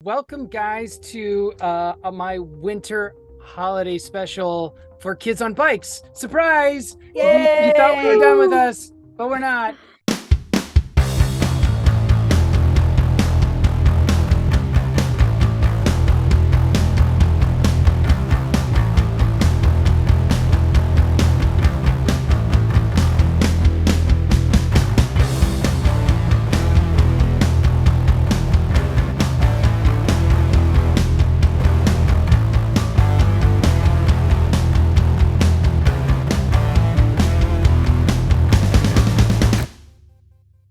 Welcome, guys, to my winter holiday special for kids on bikes. Surprise! You thought we were done with us, but we're not.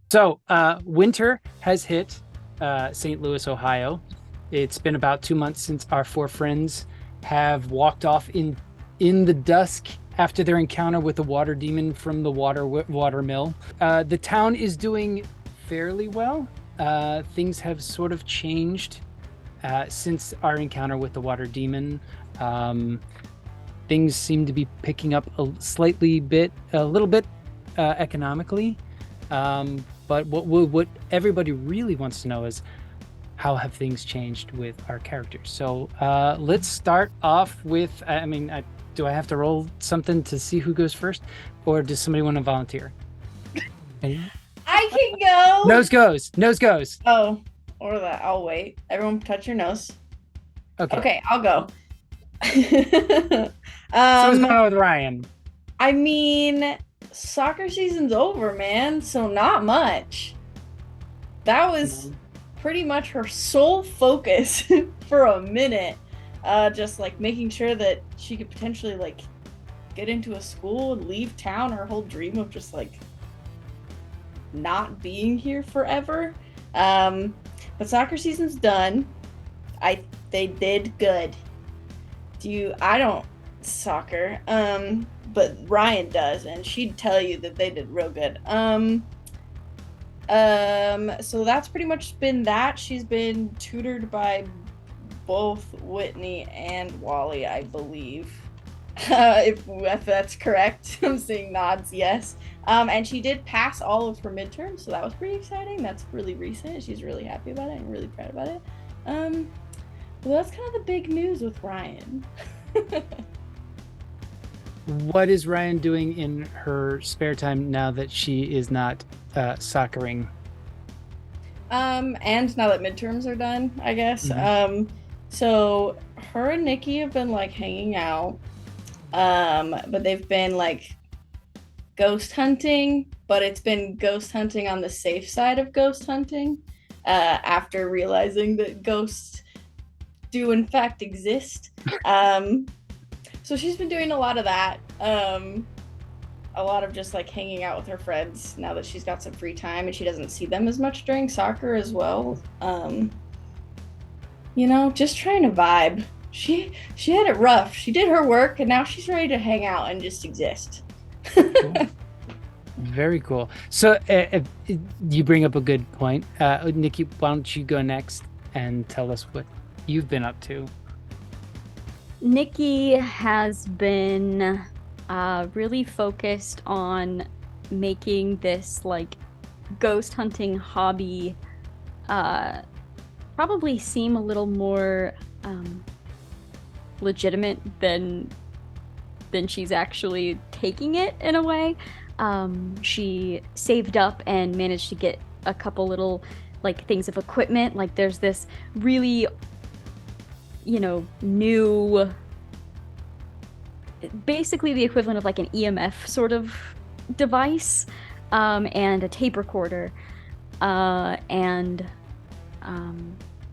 So, winter has hit St. Louis, Ohio. It's been about 2 months since our four friends have walked off in the dusk after their encounter with the water demon from the water mill. The town is doing fairly well. Things have sort of changed since our encounter with the water demon. Things seem to be picking up a little bit economically. But what everybody really wants to know is how have things changed with our characters. So let's start off with, do I have to roll something to see who goes first? Or does somebody want to volunteer? I can go. Nose goes. Oh, or that. I'll wait. Everyone touch your nose. Okay, I'll go. So what's going on with Ryan? I mean, soccer season's over, man, so not much. That was pretty much her sole focus for a minute. Just like making sure that she could potentially like get into a school and leave town. Her whole dream of just like not being here forever. But soccer season's done. They did good. I don't soccer. But Ryan does, and she'd tell you that they did real good. So that's pretty much been that. She's been tutored by both Whitney and Wally, I believe. If that's correct. I'm seeing nods, yes. And she did pass all of her midterms, so that was pretty exciting. That's really recent. She's really happy about it and really proud about it. Well, that's kind of the big news with Ryan. What is Ryan doing in her spare time now that she is not soccering? And now that midterms are done, I guess. Mm-hmm. So her and Nikki have been like hanging out. But they've been like ghost hunting, but it's been ghost hunting on the safe side of ghost hunting. After realizing that ghosts do in fact exist. So she's been doing a lot of that. A lot of just like hanging out with her friends now that she's got some free time and she doesn't see them as much during soccer as well. Just trying to vibe. She had it rough. She did her work and now she's ready to hang out and just exist. Cool. Very cool. So you bring up a good point. Nikki, why don't you go next and tell us what you've been up to? Nikki has been really focused on making this like ghost hunting hobby probably seem a little more legitimate than she's actually taking it in a way. She saved up and managed to get a couple little like things of equipment. Like there's this really new, basically the equivalent of like an EMF sort of device, and a tape recorder, and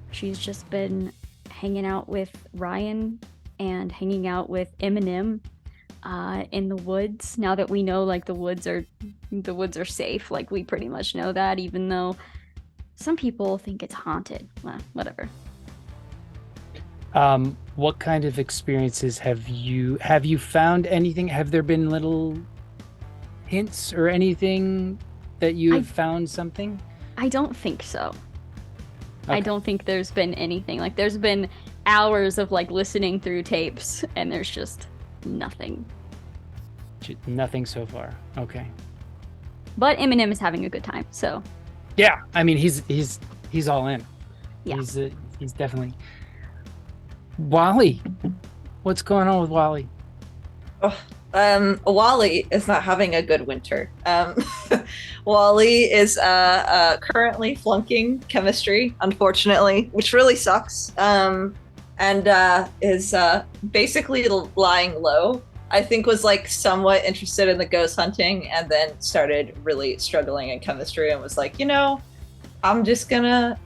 she's just been hanging out with Ryan and hanging out with Eminem in the woods. Now that we know like the woods are safe, like we pretty much know that, even though some people think it's haunted. Well, whatever. What kind of experiences have you found anything? Have there been little hints or anything that you have found something? I don't think so. Okay. I don't think there's been anything. Like there's been hours of like listening through tapes and there's just nothing. Nothing so far. Okay. But Eminem is having a good time, so. Yeah, I mean he's all in. Yeah. He's definitely Wally. What's going on with Wally? Wally is not having a good winter. Wally is currently flunking chemistry, unfortunately, which really sucks. And is basically lying low. I think was like somewhat interested in the ghost hunting, and then started really struggling in chemistry, and was like, I'm just gonna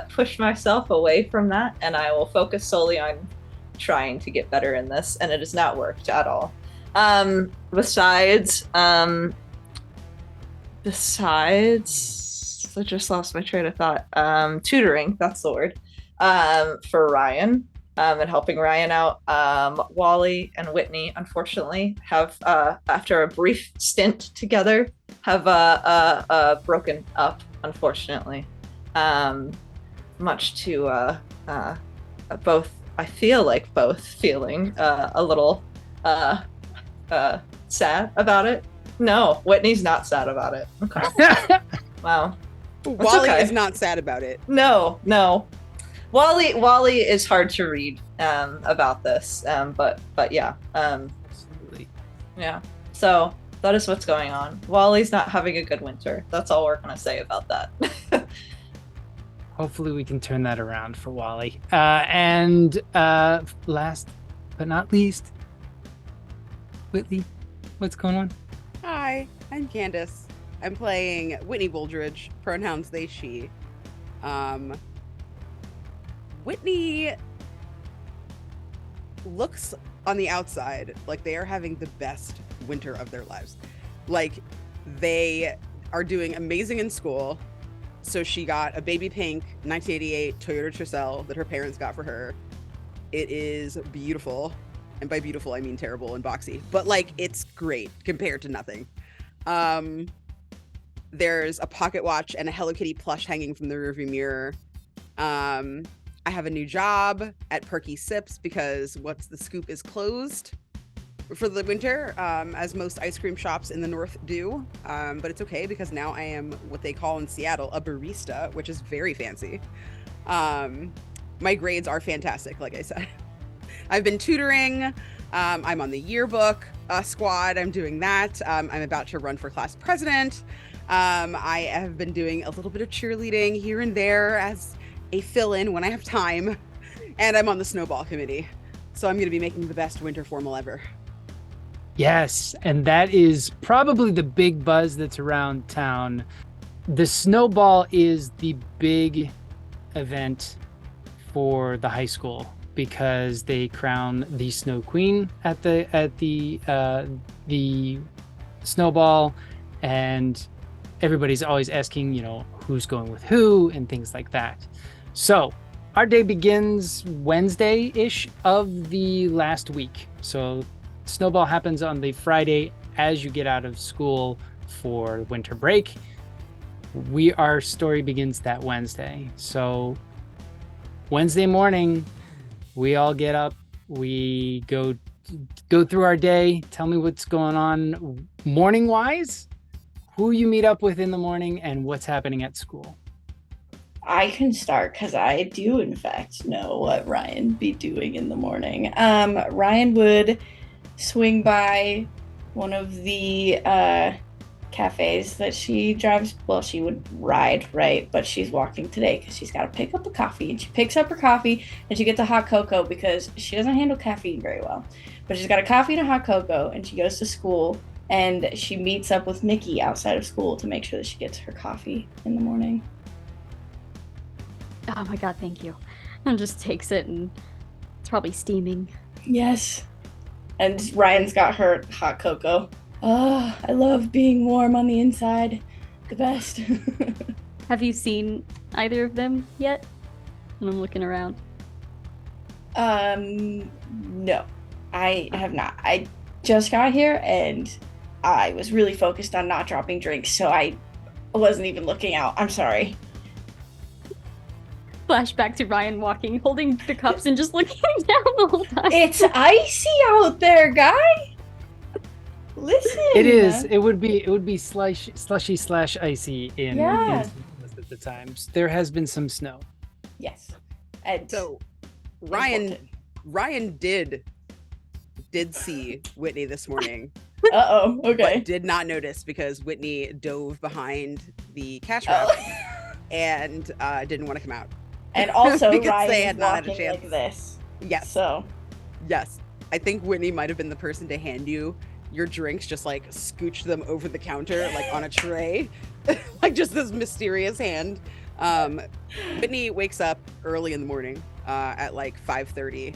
push myself away from that, and I will focus solely on trying to get better in this, and it has not worked at all. Besides, I just lost my train of thought. Tutoring, that's the word. For Ryan, and helping Ryan out. Wally and Whitney, unfortunately, have after a brief stint together, have broken up, unfortunately. Much to both, I feel like both feeling a little sad about it. No, Whitney's not sad about it. Okay. Wow. Wally okay. is not sad about it. No. Wally is hard to read about this. But yeah. Absolutely. Yeah. So that is what's going on. Wally's not having a good winter. That's all we're gonna say about that. Hopefully we can turn that around for Wally. And last but not least, Whitney, what's going on? Hi, I'm Candace. I'm playing Whitney Bouldridge, pronouns they, she. Whitney looks on the outside like they are having the best winter of their lives. Like, they are doing amazing in school. So she got a baby pink 1988 Toyota Tercel that her parents got for her. It is beautiful. And by beautiful, I mean terrible and boxy. But, like, it's great compared to nothing. There's a pocket watch and a Hello Kitty plush hanging from the rearview mirror. I have a new job at Perky Sips because What's the Scoop is closed for the winter, as most ice cream shops in the north do. But it's okay because now I am what they call in Seattle a barista, which is very fancy. My grades are fantastic, like I said. I've been tutoring. I'm on the yearbook squad. I'm doing that. I'm about to run for class president. I have been doing a little bit of cheerleading here and there as a fill-in when I have time. And I'm on the snowball committee. So I'm going to be making the best winter formal ever. Yes, and that is probably the big buzz that's around town. The snowball is the big event for the high school because they crown the snow queen at the snowball, and everybody's always asking, who's going with who and things like that. So our day begins Wednesday-ish of the last week. So snowball happens on the Friday as you get out of school for winter break. Our story begins that Wednesday. So Wednesday morning, we all get up, we go through our day. Tell me what's going on morning wise, who you meet up with in the morning, and what's happening at school. I can start because I do, in fact, know what Ryan be doing in the morning. Ryan would swing by one of the cafes that she drives. Well, she would ride, right? But she's walking today because she's got to pick up a coffee. And she picks up her coffee and she gets a hot cocoa because she doesn't handle caffeine very well. But she's got a coffee and a hot cocoa, and she goes to school and she meets up with Nikki outside of school to make sure that she gets her coffee in the morning. Oh my god, thank you. And just takes it, and it's probably steaming. Yes. And Ryan's got her hot cocoa. Oh, I love being warm on the inside. The best. Have you seen either of them yet? And I'm looking around. No, I have not. I just got here and I was really focused on not dropping drinks, so I wasn't even looking out. I'm sorry. Flashback to Ryan walking, holding the cups and just looking down the whole time. It's icy out there, guy. Listen. It is. It would be slushy / icy in most of the times. There has been some snow. Yes. And So Ryan important. did see Whitney this morning, Uh-oh, okay. but did not notice because Whitney dove behind the cash wrap and didn't want to come out. And also Because Ryan they is had not had a walking chance. like this. Yes. So Yes. I think Whitney might have been the person to hand you your drinks, just like scooch them over the counter, like on a tray, like just this mysterious hand. Whitney wakes up early in the morning at like 5:30,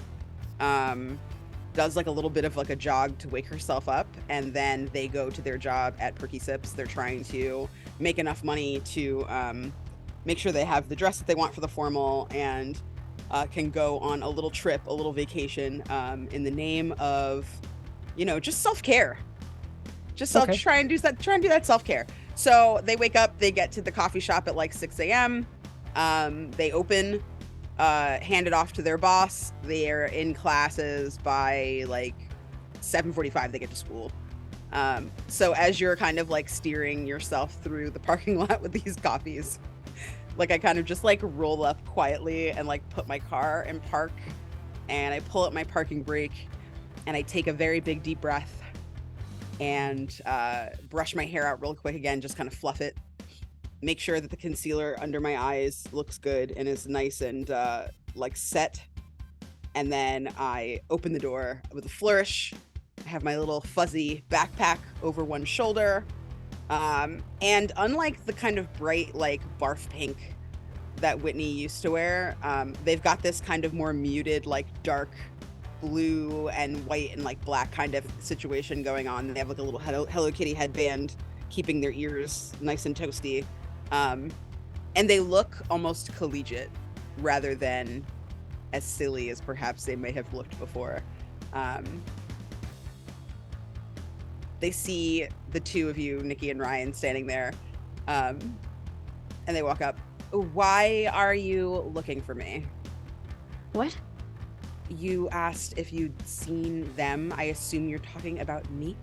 does like a little bit of like a jog to wake herself up, and then they go to their job at Perky Sips. They're trying to make enough money to make sure they have the dress that they want for the formal and can go on a little trip, a little vacation in the name of, just self-care. Okay. Try and do that self-care. So they wake up, they get to the coffee shop at like 6 a.m. They open, hand it off to their boss. They're in classes by like 7:45. They get to school. So as you're kind of like steering yourself through the parking lot with these coffees, like I kind of just like roll up quietly and like put my car in park, and I pull up my parking brake and I take a very big deep breath and brush my hair out real quick again, just kind of fluff it, make sure that the concealer under my eyes looks good and is nice and like set. And then I open the door with a flourish. I have my little fuzzy backpack over one shoulder. And unlike the kind of bright, like barf pink that Whitney used to wear, they've got this kind of more muted, like dark blue and white and like black kind of situation going on. They have like a little Hello Kitty headband keeping their ears nice and toasty. And they look almost collegiate rather than as silly as perhaps they may have looked before. They see the two of you, Nikki and Ryan, standing there, and they walk up. Why are you looking for me? What? You asked if you'd seen them. I assume you're talking about me?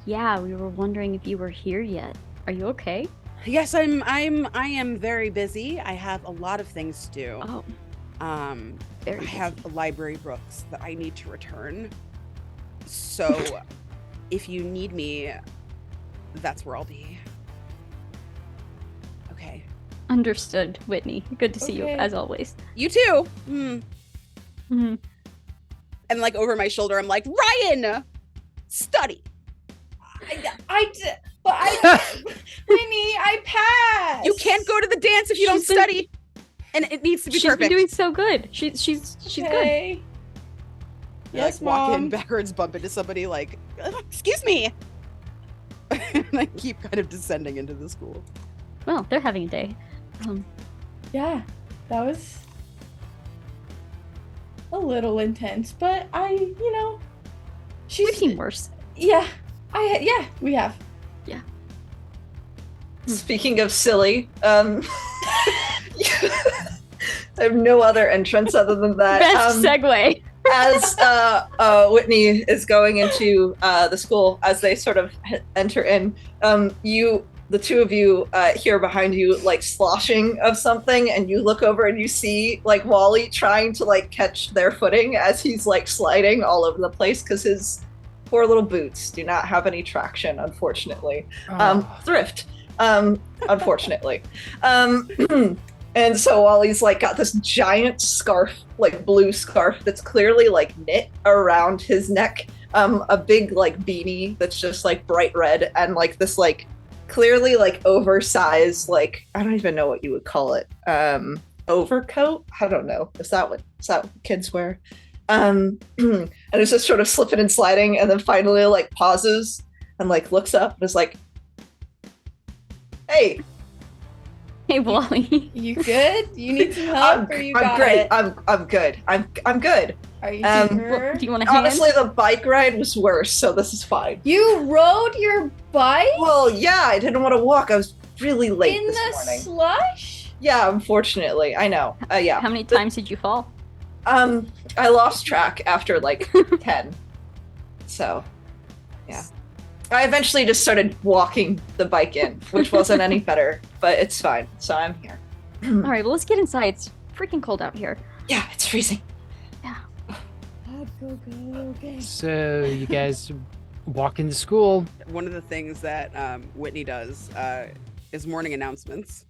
Yeah, we were wondering if you were here yet. Are you okay? Yes, I am very busy. I have a lot of things to do. Oh, I very have library books that I need to return. So if you need me, that's where I'll be. Okay. Understood, Whitney. Good to see you, Okay. as always. You too. Hmm. And like over my shoulder, I'm like, Ryan, study. Whitney, I passed. You can't go to the dance if you don't She's been- study. And it needs to be She's perfect. been doing so good. She's good. Okay. I, Yes, like walk in Mom. backwards, bump into somebody like, excuse me. And I keep kind of descending into the school. Well, they're having a day. Yeah, that was a little intense, but she's We've seen worse. Yeah, we have. Speaking of silly, I have no other entrance other than that. Best segue. As Whitney is going into the school, as they sort of enter in, the two of you hear behind you like sloshing of something, and you look over and you see like Wally trying to like catch their footing as he's like sliding all over the place because his poor little boots do not have any traction, unfortunately. Thrift, unfortunately. And so Wally's like got this giant scarf, like blue scarf that's clearly like knit around his neck. A big like beanie that's just like bright red, and like this like clearly like oversized, like I don't even know what you would call it. Overcoat? I don't know. Is that what kids wear? And it's just sort of slipping and sliding, and then finally like pauses and like looks up and is like, "Hey, Hey, Wally. You good? You need some help, or you I'm got great. it? I'm good. I'm good. Are you Um, sure? Do you want a hand? Honestly, the bike ride was worse, so this is fine. You rode your bike Well, yeah, I didn't want to walk. I was really late in this the morning. slush? Yeah, unfortunately, I know. Yeah. How many times did you fall? I lost track after like 10. So, yeah. I eventually just started walking the bike in, which wasn't any better, but it's fine. So I'm here. All right, well, let's get inside. It's freaking cold out here. Yeah, it's freezing. Okay. So you guys walk into school. One of the things that Whitney does is morning announcements.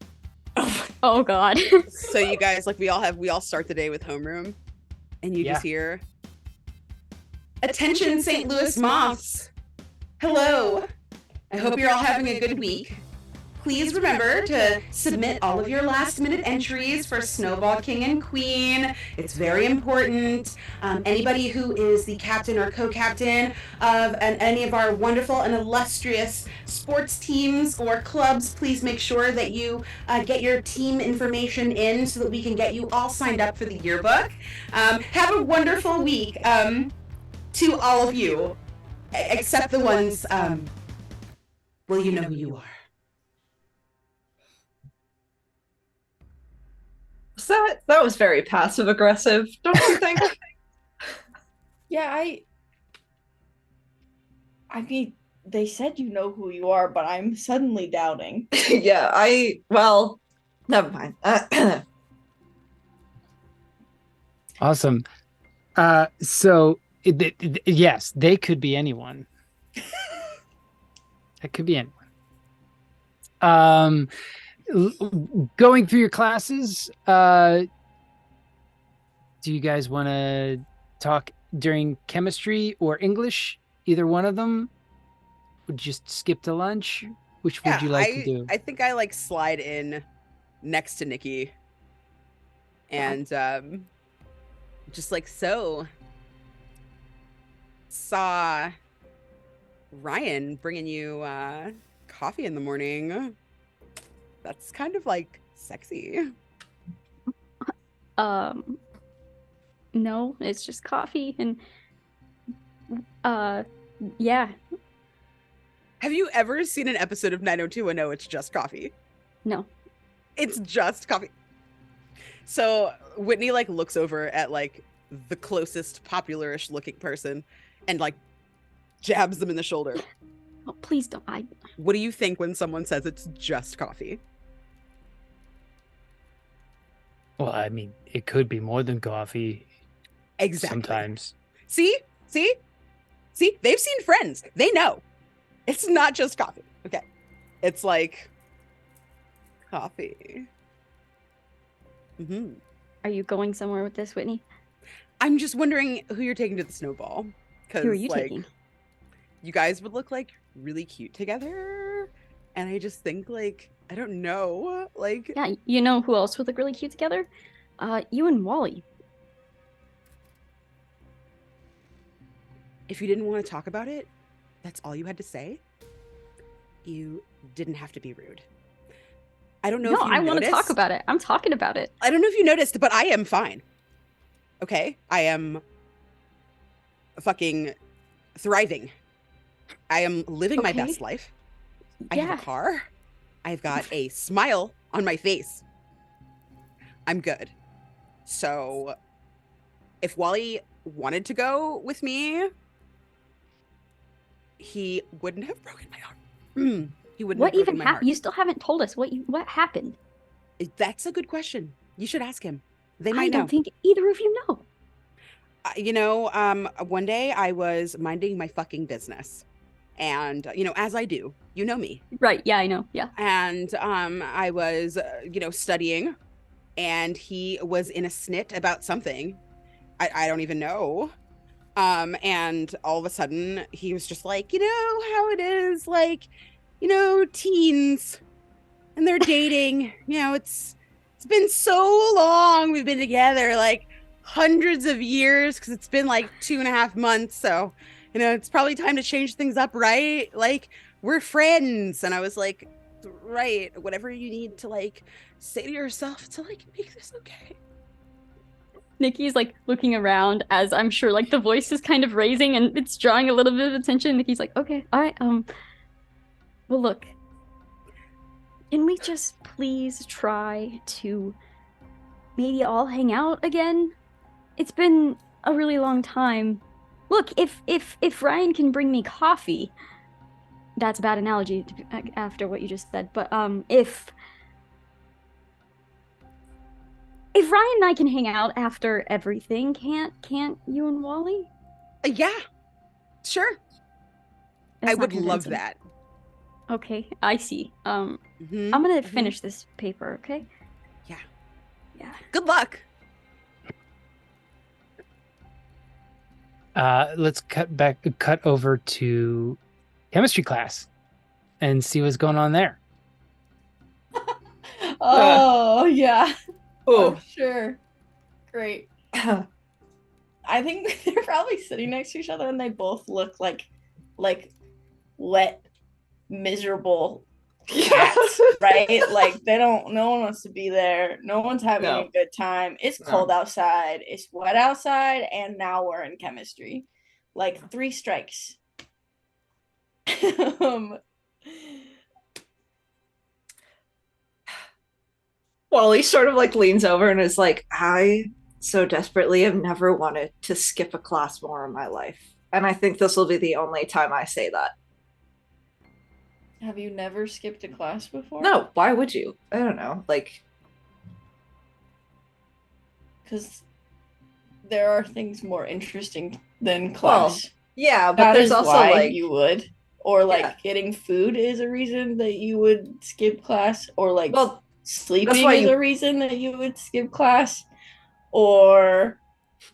Oh God. So you guys, like, we all start the day with homeroom, and you just hear, "Attention, St. Louis Moths! Hello. I hope you're all having a good week. Please remember to submit all of your last-minute entries for Snowball King and Queen. It's very important. Anybody who is the captain or co-captain of any of our wonderful and illustrious sports teams or clubs, please make sure that you get your team information in so that we can get you all signed up for the yearbook. Have a wonderful week to all of you, except the ones, well, you know who you are." That was very passive aggressive, don't you think? Yeah, I mean, they said you know who you are, but I'm suddenly doubting. Yeah, well, never mind. Awesome. Yes, they could be anyone. That could be anyone. Going through your classes, do you guys want to talk during chemistry or English? Either one of them? Would you just skip to lunch? Which would you like to do? I think I like slide in next to Nikki, and just like, so saw Ryan bringing you coffee in the morning. That's kind of like sexy. No, it's just coffee and yeah. Have you ever seen an episode of 90210? It's just coffee. No. It's just coffee. So Whitney like looks over at like the closest popularish looking person and like jabs them in the shoulder. Oh, please don't. What do you think when someone says it's just coffee? Well, I mean, it could be more than coffee. Exactly. Sometimes. See? They've seen Friends. They know. It's not just coffee. Okay. It's like coffee. Mm-hmm. Are you going somewhere with this, Whitney? I'm just wondering who you're taking to the snowball. Who are you like, taking? You guys would look like really cute together. And I just think like, I don't know. Like, Yeah, you know who else would look really cute together? You and Wally. if you didn't want to talk about it, that's all you had to say. You didn't have to be rude. I don't know if you I want to noticed. talk about it. I'm talking about it. I don't know if you noticed, but I am fine. Okay? I am fucking thriving. I am living my best life. I have a car. I've got a smile on my face. I'm good. So if Wally wanted to go with me, he wouldn't have broken my arm. He wouldn't What have even broken my heart. happened? You still haven't told us what happened. That's a good question. You should ask him. They I might know. don't think either of you know. One day I was minding my fucking business. And, as I do, you know me. Right. Yeah, I know. Yeah. And I was, studying, and he was in a snit about something. I don't even know. And all of a sudden he was just like, you know how it is, like, teens and they're dating, it's been so long. We've been together like hundreds of years because it's been like 2.5 months. So, it's probably time to change things up, right? Like, we're friends. And I was like, right, whatever you need to like say to yourself to like make this okay. Nikki's like looking around as I'm sure like the voice is kind of raising and it's drawing a little bit of attention. Nikki's like, okay, all right, well, look, can we just please try to maybe all hang out again? It's been a really long time. Look, if Ryan can bring me coffee, that's a bad analogy after what you just said, but if If Ryan and I can hang out after everything, can't you and Wally? Yeah, sure. That's I not would love convincing. that. Okay, I see. Mhm, I'm gonna mhm. finish this paper, okay? Yeah. Yeah. Good luck. Let's cut over to chemistry class and see what's going on there. Oh, yeah. Oh. I'm sure. Great. I think they're probably sitting next to each other and they both look like wet, miserable cats, right? Like no one wants to be there. No one's having No. a good time. It's No. cold outside, it's wet outside, and now we're in chemistry. Like 3 strikes. Wally sort of like leans over and is like, I so desperately have never wanted to skip a class more in my life. And I think this will be the only time I say that. Have you never skipped a class before? No, why would you? I don't know. Like, Because there are things more interesting than class. yeah, but That there's is also why like you would. Or like Yeah. getting food is a reason that you would skip class. Or like well, sleeping why is you- a reason that you would skip class. Or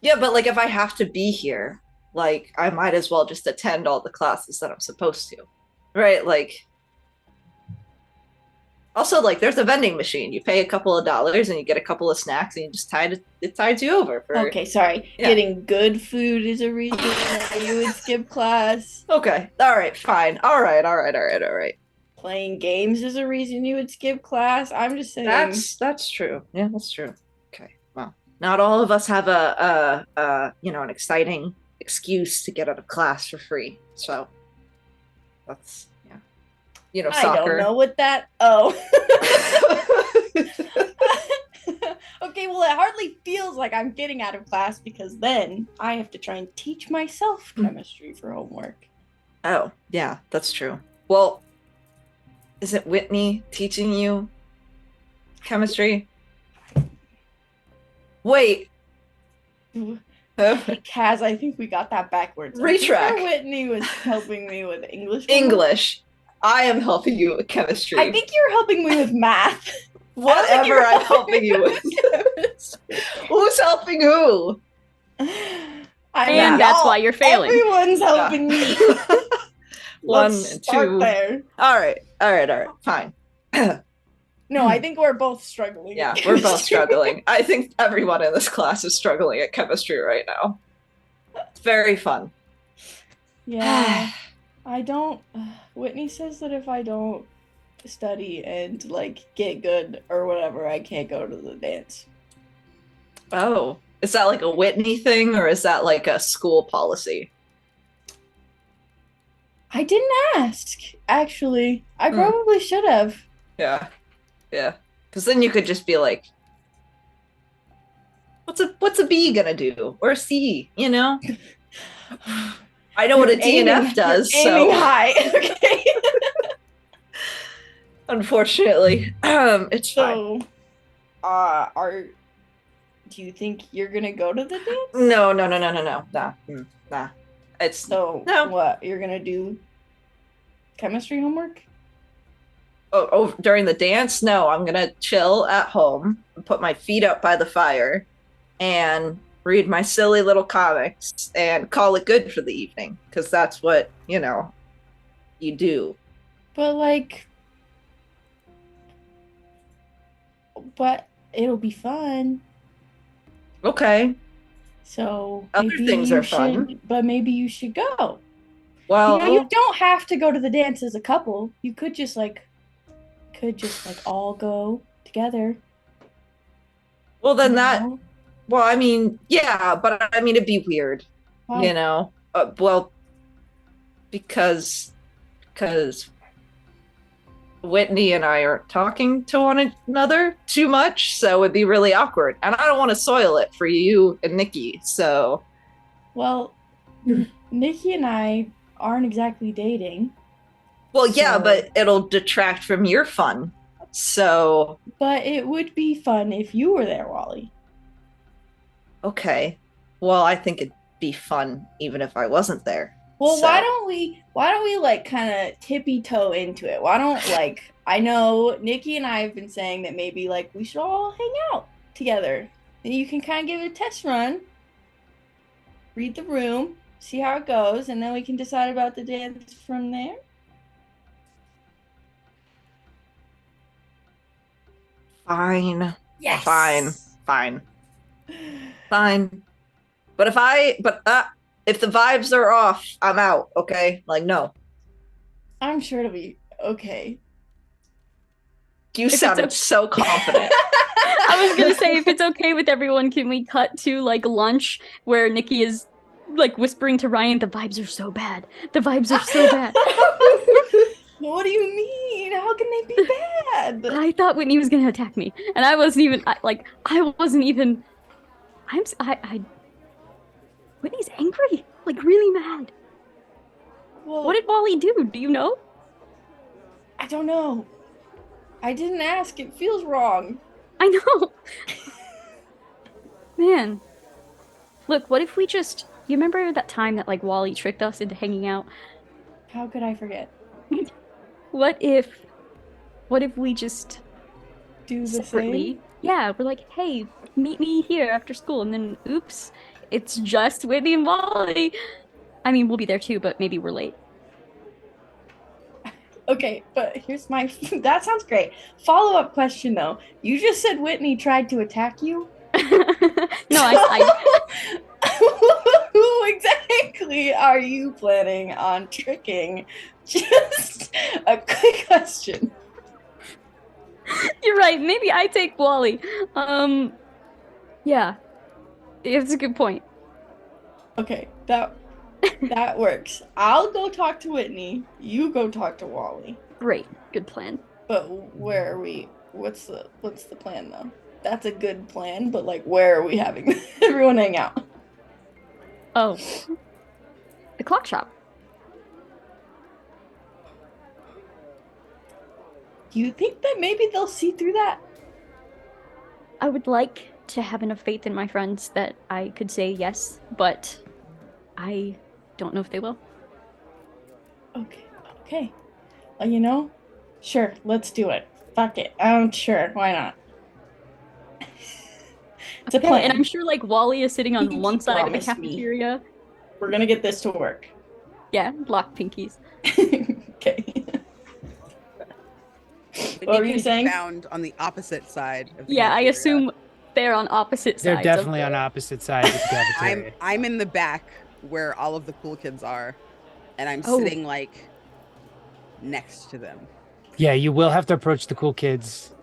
yeah, but like if I have to be here, like I might as well just attend all the classes that I'm supposed to. Right? Like also like there's a vending machine. You pay a couple of dollars and you get a couple of snacks and you just it tides you over for okay, sorry. Yeah. Getting good food is a reason that you would skip class. Okay. All right, fine. All right. Playing games is a reason you would skip class. I'm just saying. That's true. Yeah, that's true. Okay. Well, not all of us have a an exciting excuse to get out of class for free. So that's I soccer. don't know what that. Oh. Okay, well, it hardly feels like I'm getting out of class because then I have to try and teach myself chemistry for homework. Oh, yeah, that's true. Well, is it Whitney teaching you chemistry? Wait. Kaz, I think we got that backwards. I'm pretty Retrack. sure Whitney was helping me with English. homework. English. I am helping you with chemistry. I think you're helping me with math. Whatever I'm helping you with. Who's helping who? And that's why you're failing. Everyone's helping me. One Let's and start two. there. All right. Fine. No, I think we're both struggling. Yeah, at we're both chemistry. struggling. I think everyone in this class is struggling at chemistry right now. It's very fun. Yeah. I don't. Whitney says that if I don't study and like get good or whatever, I can't go to the dance. Oh, is that like a Whitney thing or is that like a school policy? I didn't ask, actually. I probably should have. Yeah. Because then you could just be like, what's a B gonna do? Or a C, I know what a D and F does, You're aiming so high. Okay. unfortunately, it's fine. So, do you think you're gonna go to the dance? No. Nah. It's So, No. what? You're gonna do chemistry homework? oh, during the dance? No, I'm gonna chill at home and put my feet up by the fire and read my silly little comics and call it good for the evening because that's what you do. But it'll be fun. Okay. So Other maybe things you are fun. should- But maybe you should go. Well, You don't have to go to the dance as a couple. You could just all go together. well then that. you know? Well, I mean, yeah, but I mean it'd be weird, Why? Well, because Whitney and I aren't talking to one another too much, so it'd be really awkward, and I don't want to soil it for you and Nikki. So, Well, Nikki and I aren't exactly dating. well, yeah, So- but it'll detract from your fun So, But it would be fun if you were there, Wally. okay. Well, I think it'd be fun even if I wasn't there. Well, So- why don't we like kind of tippy toe into it? Why don't like I know Nikki and I have been saying that maybe like we should all hang out together. And you can kind of give it a test run, read the room, see how it goes, and then we can decide about the dance from there. Fine. Yes. Fine. But if the vibes are off, I'm out, okay? Like, no. I'm sure it'll be okay. You sounded so confident. I was gonna say, if it's okay with everyone, can we cut to like lunch where Nikki is like whispering to Ryan, "The vibes are so bad. The vibes are so bad." What do you mean? How can they be bad? I thought Whitney was gonna attack me, and I wasn't even Whitney's angry, like really mad. Well, What did Wally do? Do you know? I don't know. I didn't ask. It feels wrong. I know. Man. Look, what if we just... You remember that time that, like, Wally tricked us into hanging out? How could I forget? What if we just... Do the separately... same? Yeah, we're like, hey, meet me here after school, and then, oops, it's just Whitney and Wally. I mean, we'll be there too, but maybe we're late. Okay, but here's my... That sounds great. Follow-up question, though. You just said Whitney tried to attack you? No, I Who exactly are you planning on tricking? Just a quick question. You're right, maybe I take Wally. Yeah. It's a good point. Okay, that works. I'll go talk to Whitney. You go talk to Wally. Great. Good plan. But where are we? What's the plan though? That's a good plan, but like where are we having everyone hang out? Oh. The clock shop. Do you think that maybe they'll see through that? I would like to have enough faith in my friends that I could say yes, but I don't know if they will. Okay. Well, sure, let's do it. Fuck it. Sure, why not? It's a Okay, plan. and I'm sure like Wally is sitting on You one side of the promised me. cafeteria. We're gonna get this to work. Yeah, lock pinkies. Okay. But What were can you be saying? Found on the opposite side of the Yeah, I cafeteria. assume they're on opposite They're sides. definitely on opposite sides of the cafeteria. I'm in the back where all of the cool kids are, and I'm Oh. sitting like next to them. Yeah, you will have to approach the cool kids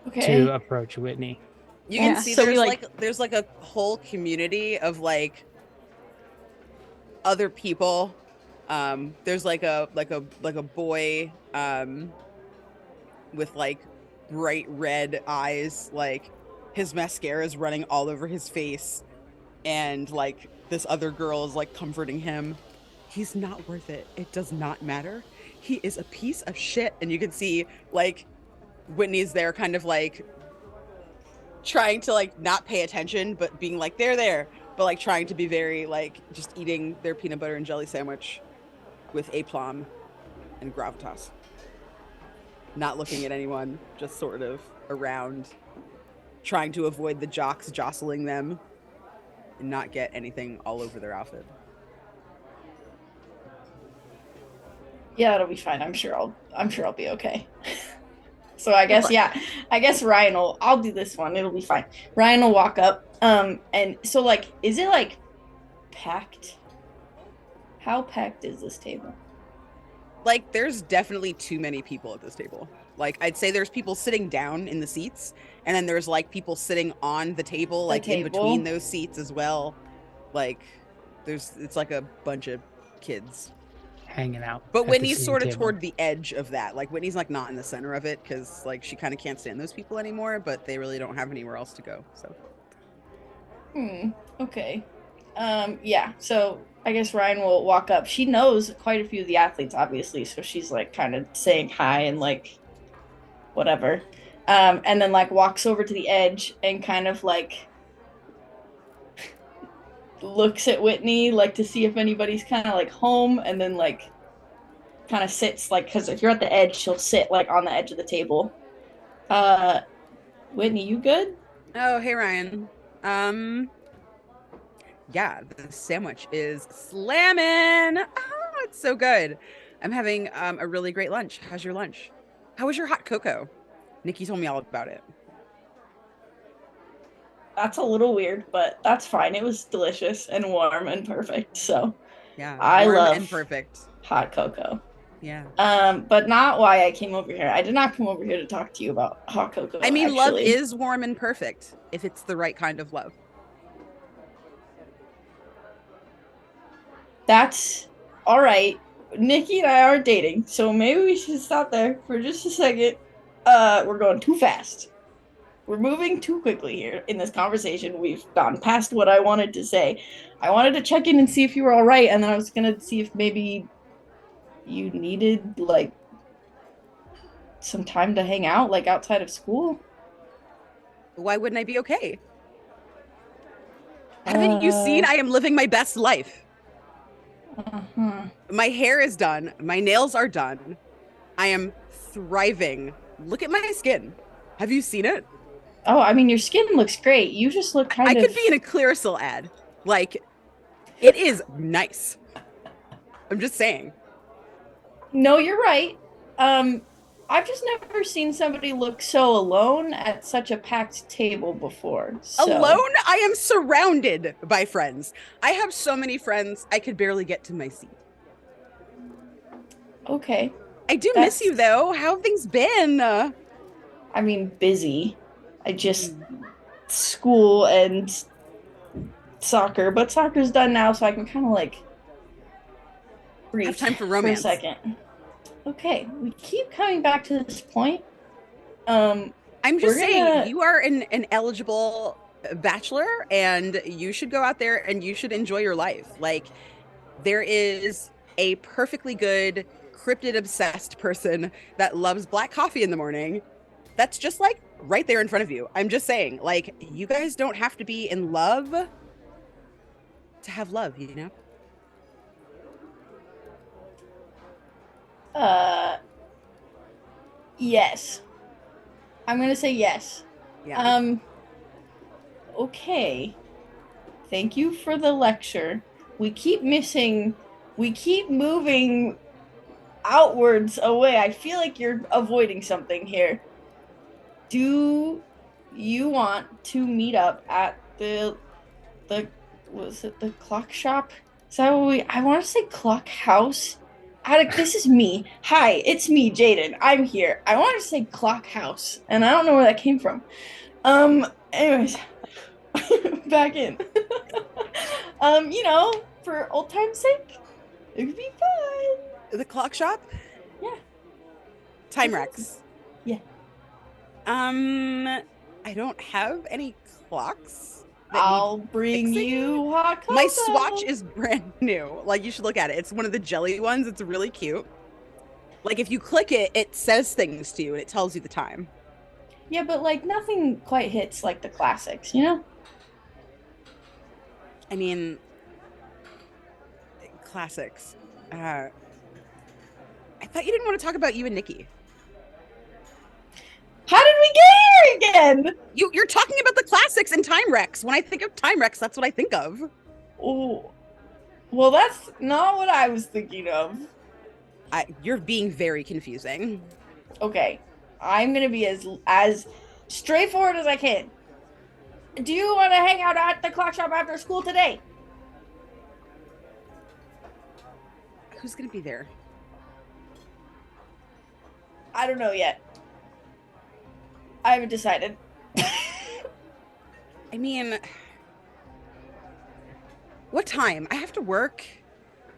Okay. to approach Whitney. You can Yeah, see so we, there's like a whole community of like other people. There's like a boy with like bright red eyes, like his mascara is running all over his face, and like this other girl is like comforting him. He's not worth it. It does not matter. He is a piece of shit. And you can see like Whitney's there kind of like trying to like not pay attention, but being like, they're there, but like trying to be very like just eating their peanut butter and jelly sandwich with aplomb and gravitas. Not looking at anyone, just sort of around, trying to avoid the jocks jostling them and not get anything all over their outfit. Yeah, it'll be fine. I'm sure I'll be okay. So I guess Ryan will. I'll do this one. It'll be fine. Ryan will walk up. And so like, is it like packed? How packed is this table? Like, there's definitely too many people at this table. Like, I'd say there's people sitting down in the seats, and then there's like people sitting on the table, like in between those seats as well. Like, it's like a bunch of kids Hanging out. But at the Whitney's same sort of table. toward the edge of that. Like, Whitney's like not in the center of it because like she kind of can't stand those people anymore, but they really don't have anywhere else to go. So. Okay. Yeah. So I guess Ryan will walk up. She knows quite a few of the athletes, obviously, so she's like kind of saying hi and like whatever. And then like walks over to the edge and kind of like looks at Whitney like to see if anybody's kind of like home, and then like kind of sits like, because if you're at the edge, she'll sit like on the edge of the table. Whitney, you good? Oh, hey Ryan. Yeah, the sandwich is slamming. Oh, it's so good. I'm having a really great lunch. How's your lunch? How was your hot cocoa? Nikki told me all about it. That's a little weird, but that's fine. It was delicious and warm and perfect. So Yeah, I warm love and perfect. hot cocoa. Yeah. But not why I came over here. I did not come over here to talk to you about hot cocoa. I mean, love actually. is warm and perfect if it's the right kind of love. That's all right. Nikki and I aren't dating, so maybe we should stop there for just a second. We're going too fast. We're moving too quickly here in this conversation. We've gone past what I wanted to say. I wanted to check in and see if you were all right, and then I was gonna see if maybe you needed like some time to hang out, like outside of school. Why wouldn't I be okay? Haven't you seen I am living my best life? Uh-huh. My hair is done. My nails are done. I am thriving. Look at my skin. Have you seen it? Oh, I mean, your skin looks great. You just look kind I of... could be in a Clearasil ad. Like, it is nice. I'm just saying. No, you're right. I've just never seen somebody look so alone at such a packed table before. So. Alone? I am surrounded by friends. I have so many friends, I could barely get to my seat. Okay. I do miss you, though. How have things been? I mean, busy. I just school and soccer, but soccer's done now, so I can kind of like breathe Have time for romance. For a second. Okay, we keep coming back to this point. I'm just saying, you are an eligible bachelor, and you should go out there and you should enjoy your life. Like, there is a perfectly good cryptid obsessed person that loves black coffee in the morning. That's just like right there in front of you. I'm just saying, like, you guys don't have to be in love to have love, you know? Yes. I'm gonna say yes. Yeah. Okay. Thank you for the lecture. We keep moving outwards away. I feel like you're avoiding something here. Do you want to meet up at the was it the clock shop? Is that what I want to say clock house? This is me. Hi, it's me, Jaden. I'm here. I want to say clock house, and I don't know where that came from. Anyways, back in. For old time's sake, it could be fun. The clock shop? Yeah. Time Rex. Yeah. I don't have any clocks. I'll bring you hot cocoa. My swatch is brand new. Like, you should look at it. It's one of the jelly ones. It's really cute. Like, if you click it, it says things to you and it tells you the time. Yeah, but like nothing quite hits like the classics, you know? I mean, classics. I thought you didn't want to talk about you and Nikki. How did we get here again? You're talking about the classics and Time Rex. When I think of Time Rex, that's what I think of. Oh, well, that's not what I was thinking of. You're being very confusing. Okay, I'm gonna be as straightforward as I can. Do you want to hang out at the clock shop after school today? Who's gonna be there? I don't know yet. I haven't decided. I mean, what time? I have to work,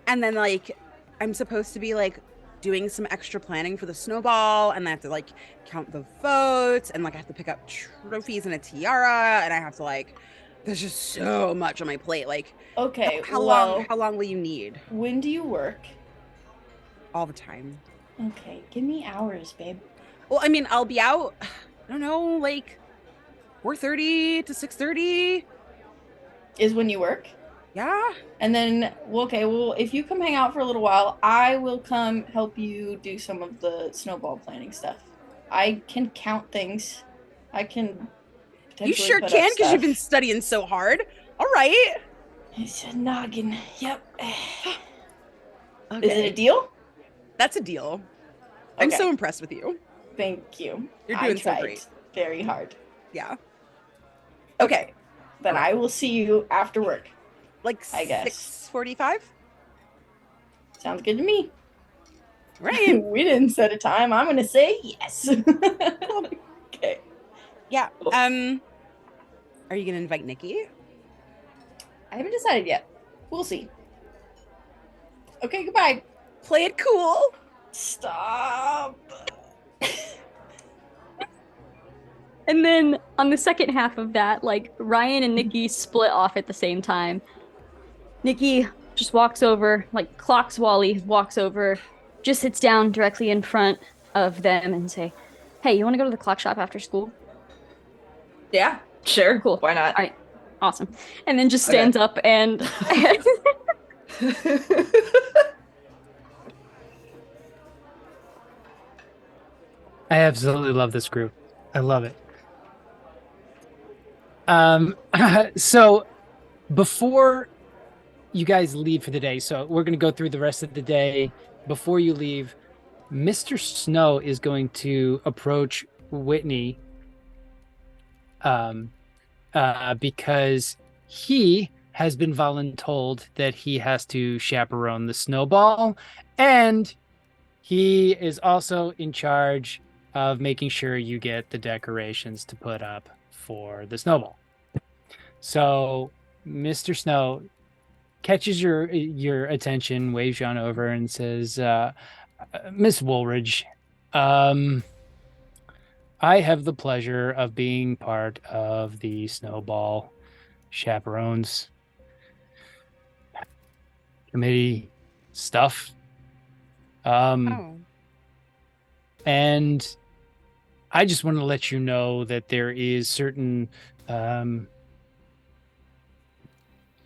and then like I'm supposed to be like doing some extra planning for the snowball, and I have to like count the votes, and like I have to pick up trophies and a tiara, and I have to like there's just so much on my plate. Like, okay, how long will you need? When do you work? All the time. Okay, give me hours, babe. Well, I mean, I'll be out, I don't know, like 4:30 to 6:30. Is when you work. Yeah. And then, well, okay, well, if you come hang out for a little while, I will come help you do some of the snowball planning stuff. I can count things. I can You potentially sure put can, up because you've stuff. been studying so hard. All right. It's a noggin. Yep. Okay. Is it a deal? That's a deal. I'm Okay. so impressed with you. Thank you. You're I doing so tried great. very hard. Yeah. Okay. Then All right. I will see you after work. Like I guess. 6:45. Sounds good to me. Right. We didn't set a time. I'm gonna say yes. Okay. Yeah. Cool. Are you gonna invite Nikki? I haven't decided yet. We'll see. Okay, goodbye. Play it cool. Stop. And then on the second half of that, like Ryan and Nikki split off at the same time. Nikki just walks over, like clocks Wally, walks over, just sits down directly in front of them and say, "Hey, you want to go to the clock shop after school?" Yeah, sure. Cool. Why not? All right. Awesome. And then just Okay. stands up and I absolutely love this group. I love it. So before you guys leave for the day, so we're going to go through the rest of the day. Before you leave, Mr. Snow is going to approach Whitney because he has been voluntold that he has to chaperone the snowball, and he is also in charge of making sure you get the decorations to put up for the snowball. So Mr. Snow catches your attention, waves you on over, and says, Miss Woolridge, I have the pleasure of being part of the Snowball Chaperones Committee stuff. And I just want to let you know that there is certain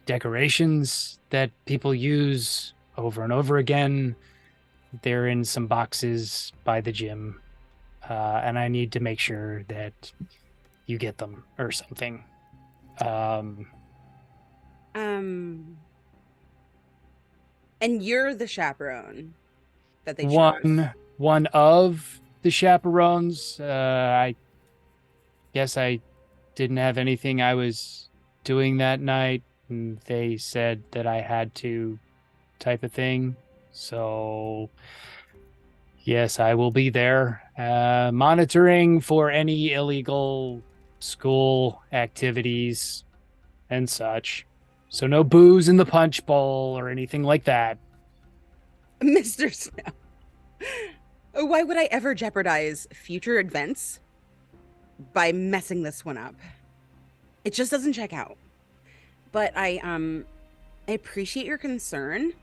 decorations that people use over and over again. They're in some boxes by the gym, and I need to make sure that you get them or something. And you're the chaperone that they chose. One of the chaperones. I guess I didn't have anything I was doing that night, and they said that I had to, type of thing. So yes, I will be there, monitoring for any illegal school activities and such. So no booze in the punch bowl or anything like that. Mr. Snow. Why would I ever jeopardize future events by messing this one up? It just doesn't check out. But I appreciate your concern.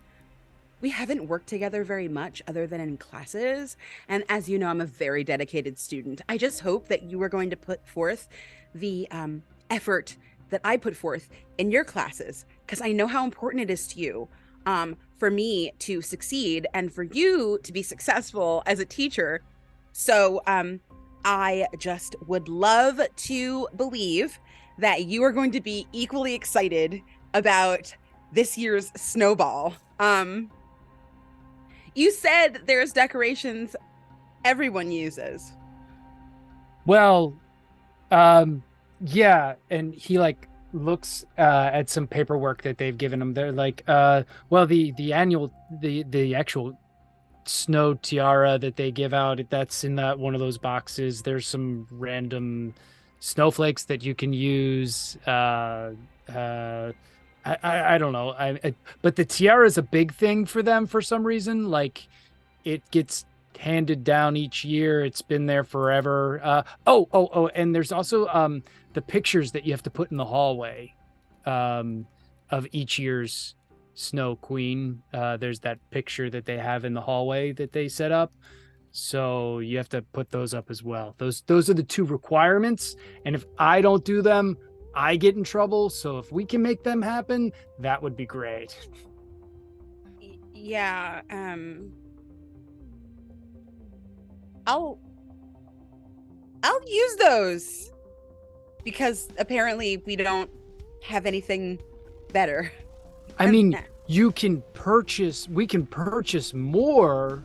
We haven't worked together very much other than in classes, and as you know, I'm a very dedicated student. I just hope that you are going to put forth the effort that I put forth in your classes, because I know how important it is to you for me to succeed and for you to be successful as a teacher. So I just would love to believe that you are going to be equally excited about this year's snowball. You said there's decorations everyone uses. Well, yeah, and he like looks at some paperwork that they've given him. They're like, well, the actual snow tiara that they give out, that's in that one of those boxes. There's some random snowflakes that you can use. I don't know. But the tiara is a big thing for them for some reason. Like, it gets handed down each year. It's been there forever. And there's also the pictures that you have to put in the hallway of each year's Snow Queen. There's that picture that they have in the hallway that they set up. So you have to put those up as well. Those are the 2 requirements. And if I don't do them, I get in trouble. So if we can make them happen, that would be great. Yeah. I'll use those because apparently we don't have anything better. I mean, we can purchase more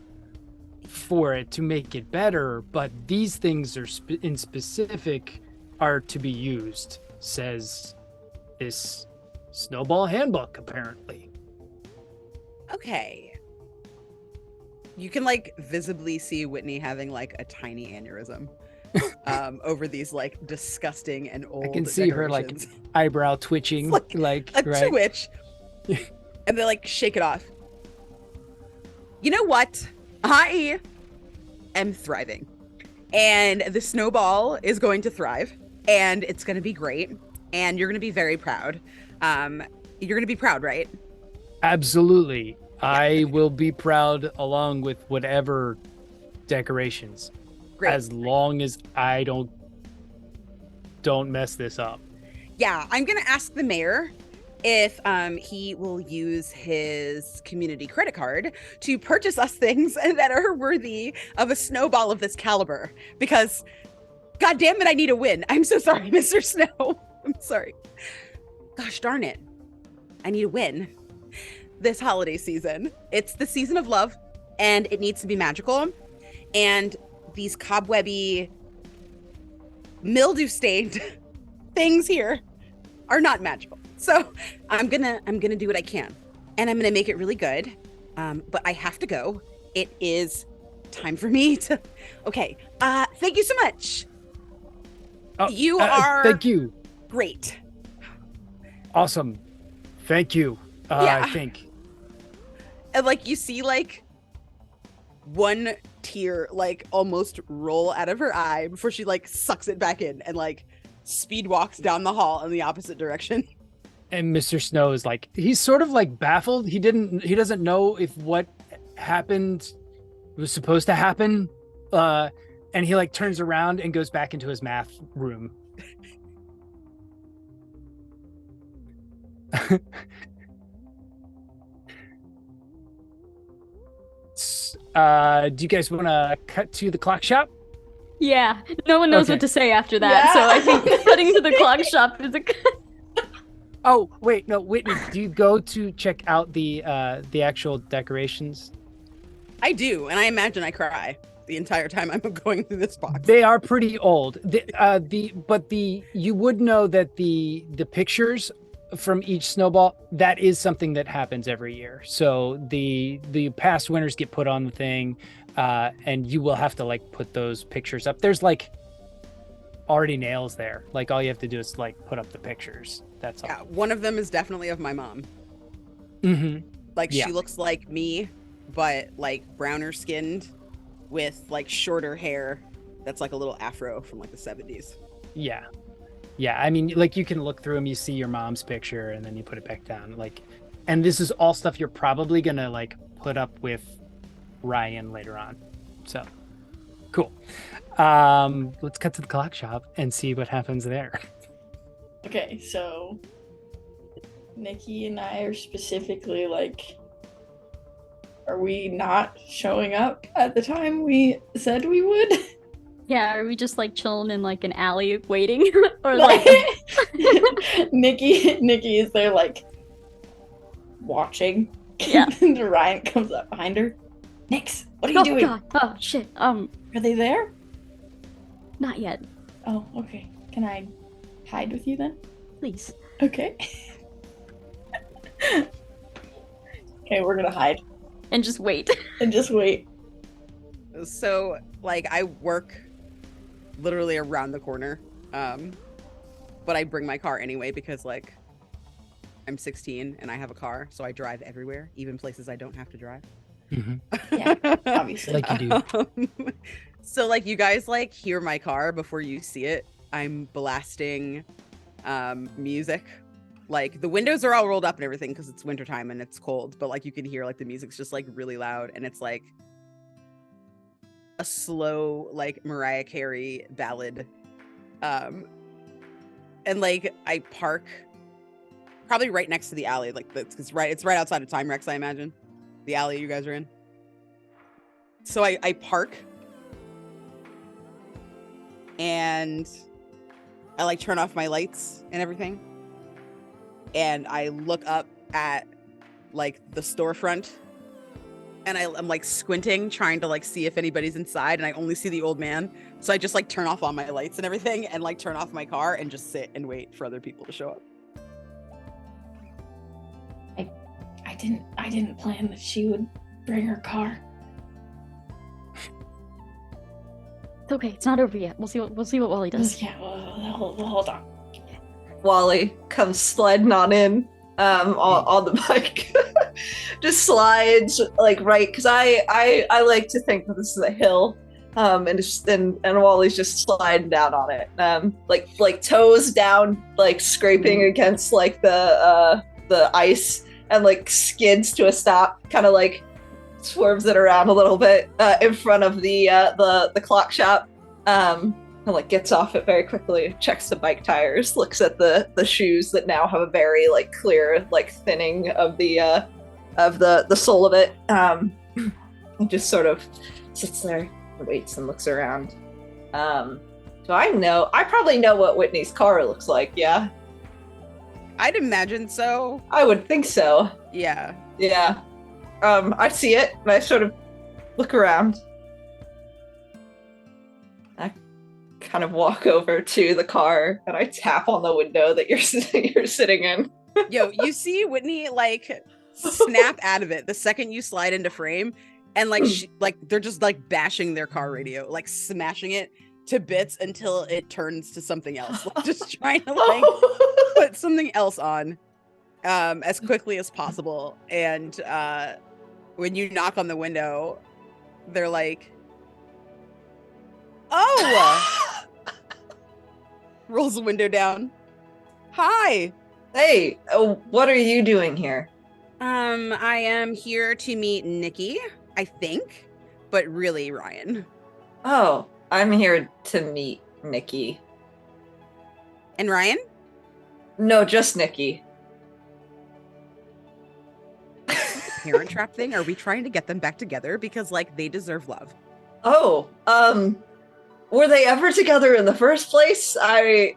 for it to make it better, but these things are in specific are to be used, says this Snowball handbook, apparently. Okay. You can like visibly see Whitney having like a tiny aneurysm over these like disgusting and old I can see her like decorations. eyebrow twitching, like a right? twitch. And they like shake it off. You know what? I am thriving. And the snowball is going to thrive. And it's going to be great. And you're going to be very proud. You're going to be proud, right? Absolutely. I will be proud along with whatever decorations. Great. As long as I don't mess this up. Yeah, I'm going to ask the mayor if he will use his community credit card to purchase us things that are worthy of a snowball of this caliber. Because, God damn it, I need a win. I'm so sorry, Mr. Snow. I'm sorry. Gosh darn it. I need a win this holiday season. It's the season of love, and it needs to be magical. And these cobwebby, mildew-stained things here are not magical. So I'm gonna do what I can, and I'm gonna make it really good. But I have to go. It is time for me to. Okay. Thank you so much. You are. Thank you. Great. Awesome. Thank you. Yeah. I think. And like you see, like one tear like almost roll out of her eye before she like sucks it back in and like speed walks down the hall in the opposite direction. And Mr. Snow is like, he's sort of like baffled. He doesn't know if what happened was supposed to happen. And he like turns around and goes back into his math room. Do you guys want to cut to the clock shop? Yeah, no one knows Okay. what to say after that, so I think cutting to the clock shop is a Oh, wait, no, Whitney, do you go to check out the actual decorations? I do, and I imagine I cry the entire time I'm going through this box. They are pretty old. You would know that the pictures from each snowball, that is something that happens every year. So the past winners get put on the thing, and you will have to like put those pictures up. There's like already nails there. Like all you have to do is like put up the pictures. That's all. Yeah, one of them is definitely of my mom. Mm-hmm. Like Yeah. she looks like me, but like browner skinned with like shorter hair that's like a little afro from like the 70s. Yeah. Yeah. I mean, like you can look through them, you see your mom's picture and then you put it back down. Like, and this is all stuff you're probably going to like put up with Ryan later on. So cool. Let's cut to the clock shop and see what happens there. Okay, so Nikki and I are specifically like, are we not showing up at the time we said we would? Yeah, are we just like chilling in like an alley waiting? Or like Nikki is there like watching. Yeah. And Ryan comes up behind her. Nix, what are you doing? God. Oh shit. Are they there? Not yet. Oh, okay. Can I hide with you then? Please. Okay. Okay, we're gonna hide And just wait. and just wait. So like I work literally around the corner. But I bring my car anyway because like I'm 16 and I have a car, so I drive everywhere, even places I don't have to drive. Mm-hmm. Yeah, obviously. Like you do. So like you guys like hear my car before you see it. I'm blasting music. Like the windows are all rolled up and everything because it's wintertime and it's cold, but like you can hear like the music's just like really loud and it's like a slow like Mariah Carey ballad. And like I park probably right next to the alley, like it's right outside of Time Rex, I imagine. The alley you guys are in. So I park and I like turn off my lights and everything. And I look up at like the storefront and I'm like squinting, trying to like see if anybody's inside, and I only see the old man. So I just like turn off all my lights and everything and like turn off my car and just sit and wait for other people to show up. I didn't plan that she would bring her car. It's okay. It's not over yet. We'll see what Wally does. Yeah, hold on. Wally comes sliding on in on the bike. Just slides like right, because I like to think that this is a hill, and Wally's just sliding down on it, like toes down, like scraping against like the ice, and like skids to a stop, kind of like swerves it around a little bit in front of the clock shop. And like gets off it very quickly, checks the bike tires, looks at the shoes that now have a very like clear like thinning of the sole of it. And just sort of sits there and waits and looks around. So I probably know what Whitney's car looks like, yeah? I'd imagine so. I would think so. Yeah. Yeah. I see it and I sort of look around. I kind of walk over to the car and I tap on the window that you're sitting in. Yo, you see Whitney like snap out of it the second you slide into frame, and like they're just like bashing their car radio, like smashing it to bits until it turns to something else, like, just trying to like put something else on as quickly as possible. And when you knock on the window, they're like, oh. Rolls the window down. Hi. Hey, what are you doing here? I am here to meet Nikki, I think, but really Ryan. Oh, I'm here to meet Nikki. And Ryan? No, just Nikki. Parent trap thing? Are we trying to get them back together? Because like they deserve love. Oh, were they ever together in the first place? I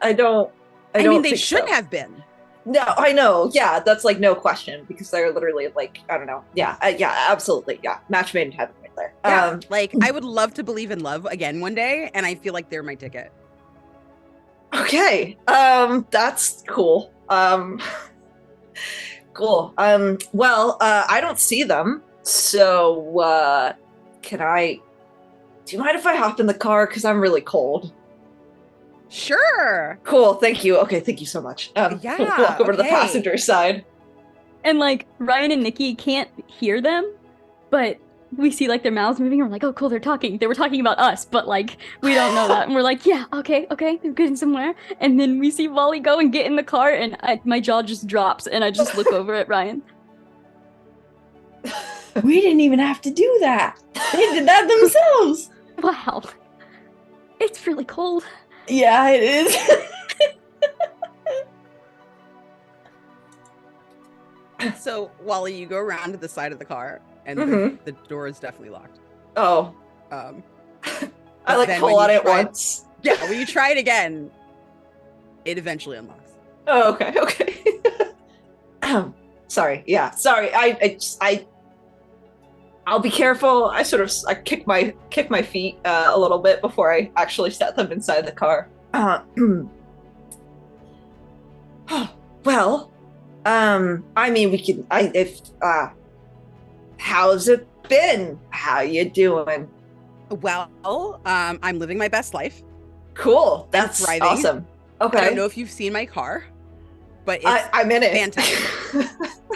mean, they should have been. No, I know. Yeah, that's like no question, because they're literally like, I don't know. Yeah, yeah, absolutely. Yeah, match made in heaven right there. Yeah, like I would love to believe in love again one day, and I feel like they're my ticket. Okay, that's cool. Cool. Well, I don't see them, so do you mind if I hop in the car? Because I'm really cold. Sure. Cool. Thank you. Okay. Thank you so much. Yeah. Walk over to the passenger side. And like Ryan and Nikki can't hear them, but we see like their mouths moving and we're like, oh cool, they're talking. They were talking about us, but like we don't know that. And we're like, yeah, okay, they're getting somewhere. And then we see Wally go and get in the car, and my jaw just drops and I just look over at Ryan. We didn't even have to do that. They did that themselves. Wow. It's really cold. Yeah, it is. So, Wally, you go around to the side of the car, and the door is definitely locked. Oh. I like pull on it once. Yeah, when you try it again, it eventually unlocks. Oh, okay. Sorry. Yeah, sorry. I'll be careful. I kick my feet a little bit before I actually set them inside the car. Well, I mean, how's it been? How you doing? Well, I'm living my best life. Cool. That's thriving. Awesome. Okay. I don't know if you've seen my car, but I'm in it. Fantastic.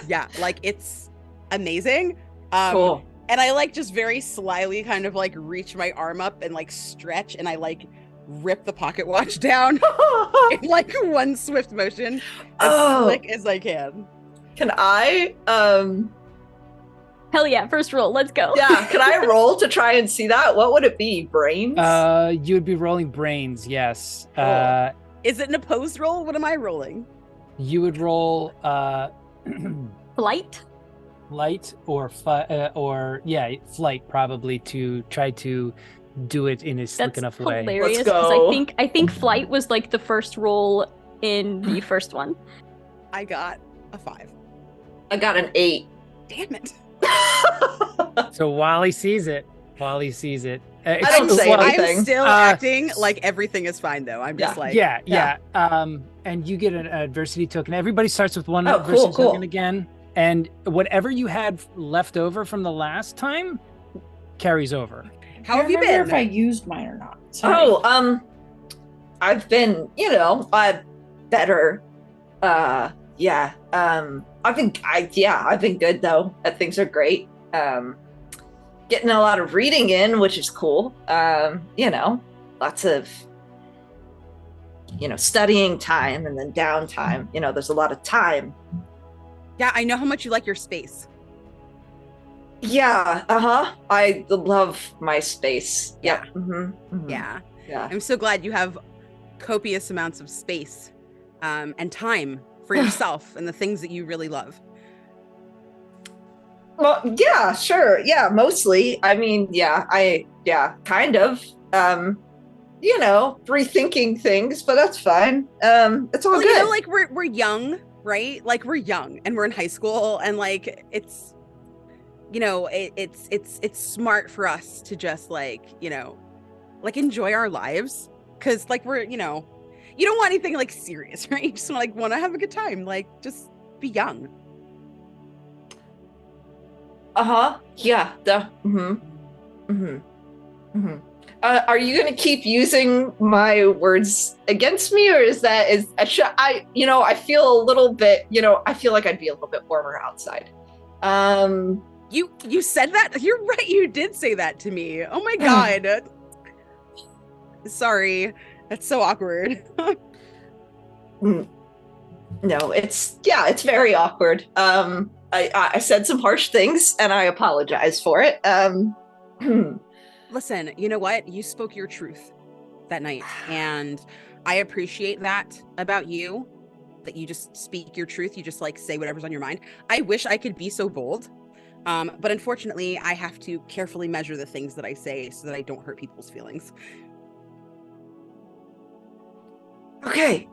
Yeah, like it's amazing. Cool. And I like just very slyly kind of like reach my arm up and like stretch, and I like rip the pocket watch down in like one swift motion as slick as I can. Can I Hell yeah, first roll, let's go. Yeah, can I roll to try and see that? What would it be? Brains? You would be rolling brains, yes. Cool. Is it an opposed roll? What am I rolling? You would roll Flight? flight or flight probably to try to do it in a slick That's enough way. hilarious Let's because go. I think flight was like the first roll in the first one. I got a 5. I got an 8. Damn it. So Wally sees it. Wally sees it. I don't say anything. I'm still Uh, acting like everything is fine, though. I'm just Yeah. like, Yeah. And you get an adversity token. Everybody starts with one Oh, adversity cool. token again. And whatever you had left over from the last time carries over. how have you remember been? if I used mine or not. Sorry. Oh, I've been, better. Yeah. I've been good though. Things are great. Getting a lot of reading in, which is cool. Lots of, studying time and then downtime. There's a lot of time. Yeah, I know how much you like your space. Yeah. I love my space. Yeah. Mm-hmm. Yeah. Yeah. I'm so glad you have copious amounts of space and time for yourself and the things that you really love. Well, yeah, sure. Yeah, mostly. I mean, kind of. Rethinking things, but that's fine. It's all good. Like we're young, right? Like we're young and we're in high school, and like it's it's smart for us to just like enjoy our lives, because like we're you don't want anything like serious, right? You just want to have a good time, like just be young. Yeah. Are you going to keep using my words against me, or I feel a little bit, I feel like I'd be a little bit warmer outside. You said that? You're right. You did say that to me. Oh my God. Sorry. That's so awkward. No, it's very awkward. I said some harsh things and I apologize for it. Listen, you know what? You spoke your truth that night, and I appreciate that about you, that you just speak your truth. You just say whatever's on your mind. I wish I could be so bold. But unfortunately, I have to carefully measure the things that I say so that I don't hurt people's feelings. Okay.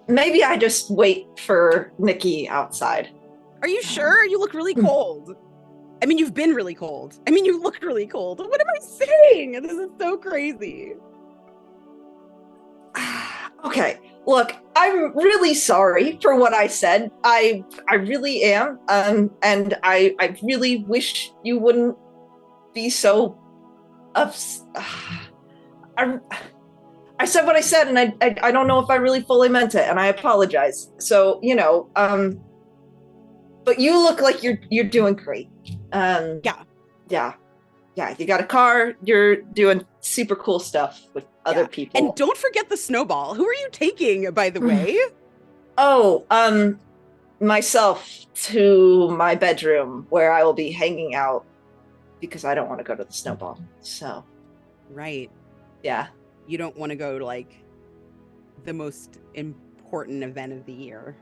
Maybe I just wait for Nikki outside. Are you sure? You look really cold. I mean, you've been really cold. I mean, you look really cold. What am I saying? This is so crazy. Okay. Look, I'm really sorry for what I said. I really am. And I really wish you wouldn't be so upset. I said what I said, and I don't know if I really fully meant it, and I apologize. So, but you look like you're doing great. Yeah. You got a car. You're doing super cool stuff with other people. And don't forget the snowball. Who are you taking, by the way? Myself to my bedroom where I will be hanging out because I don't want to go to the snowball. So, right. Yeah. You don't want to go to the most important event of the year.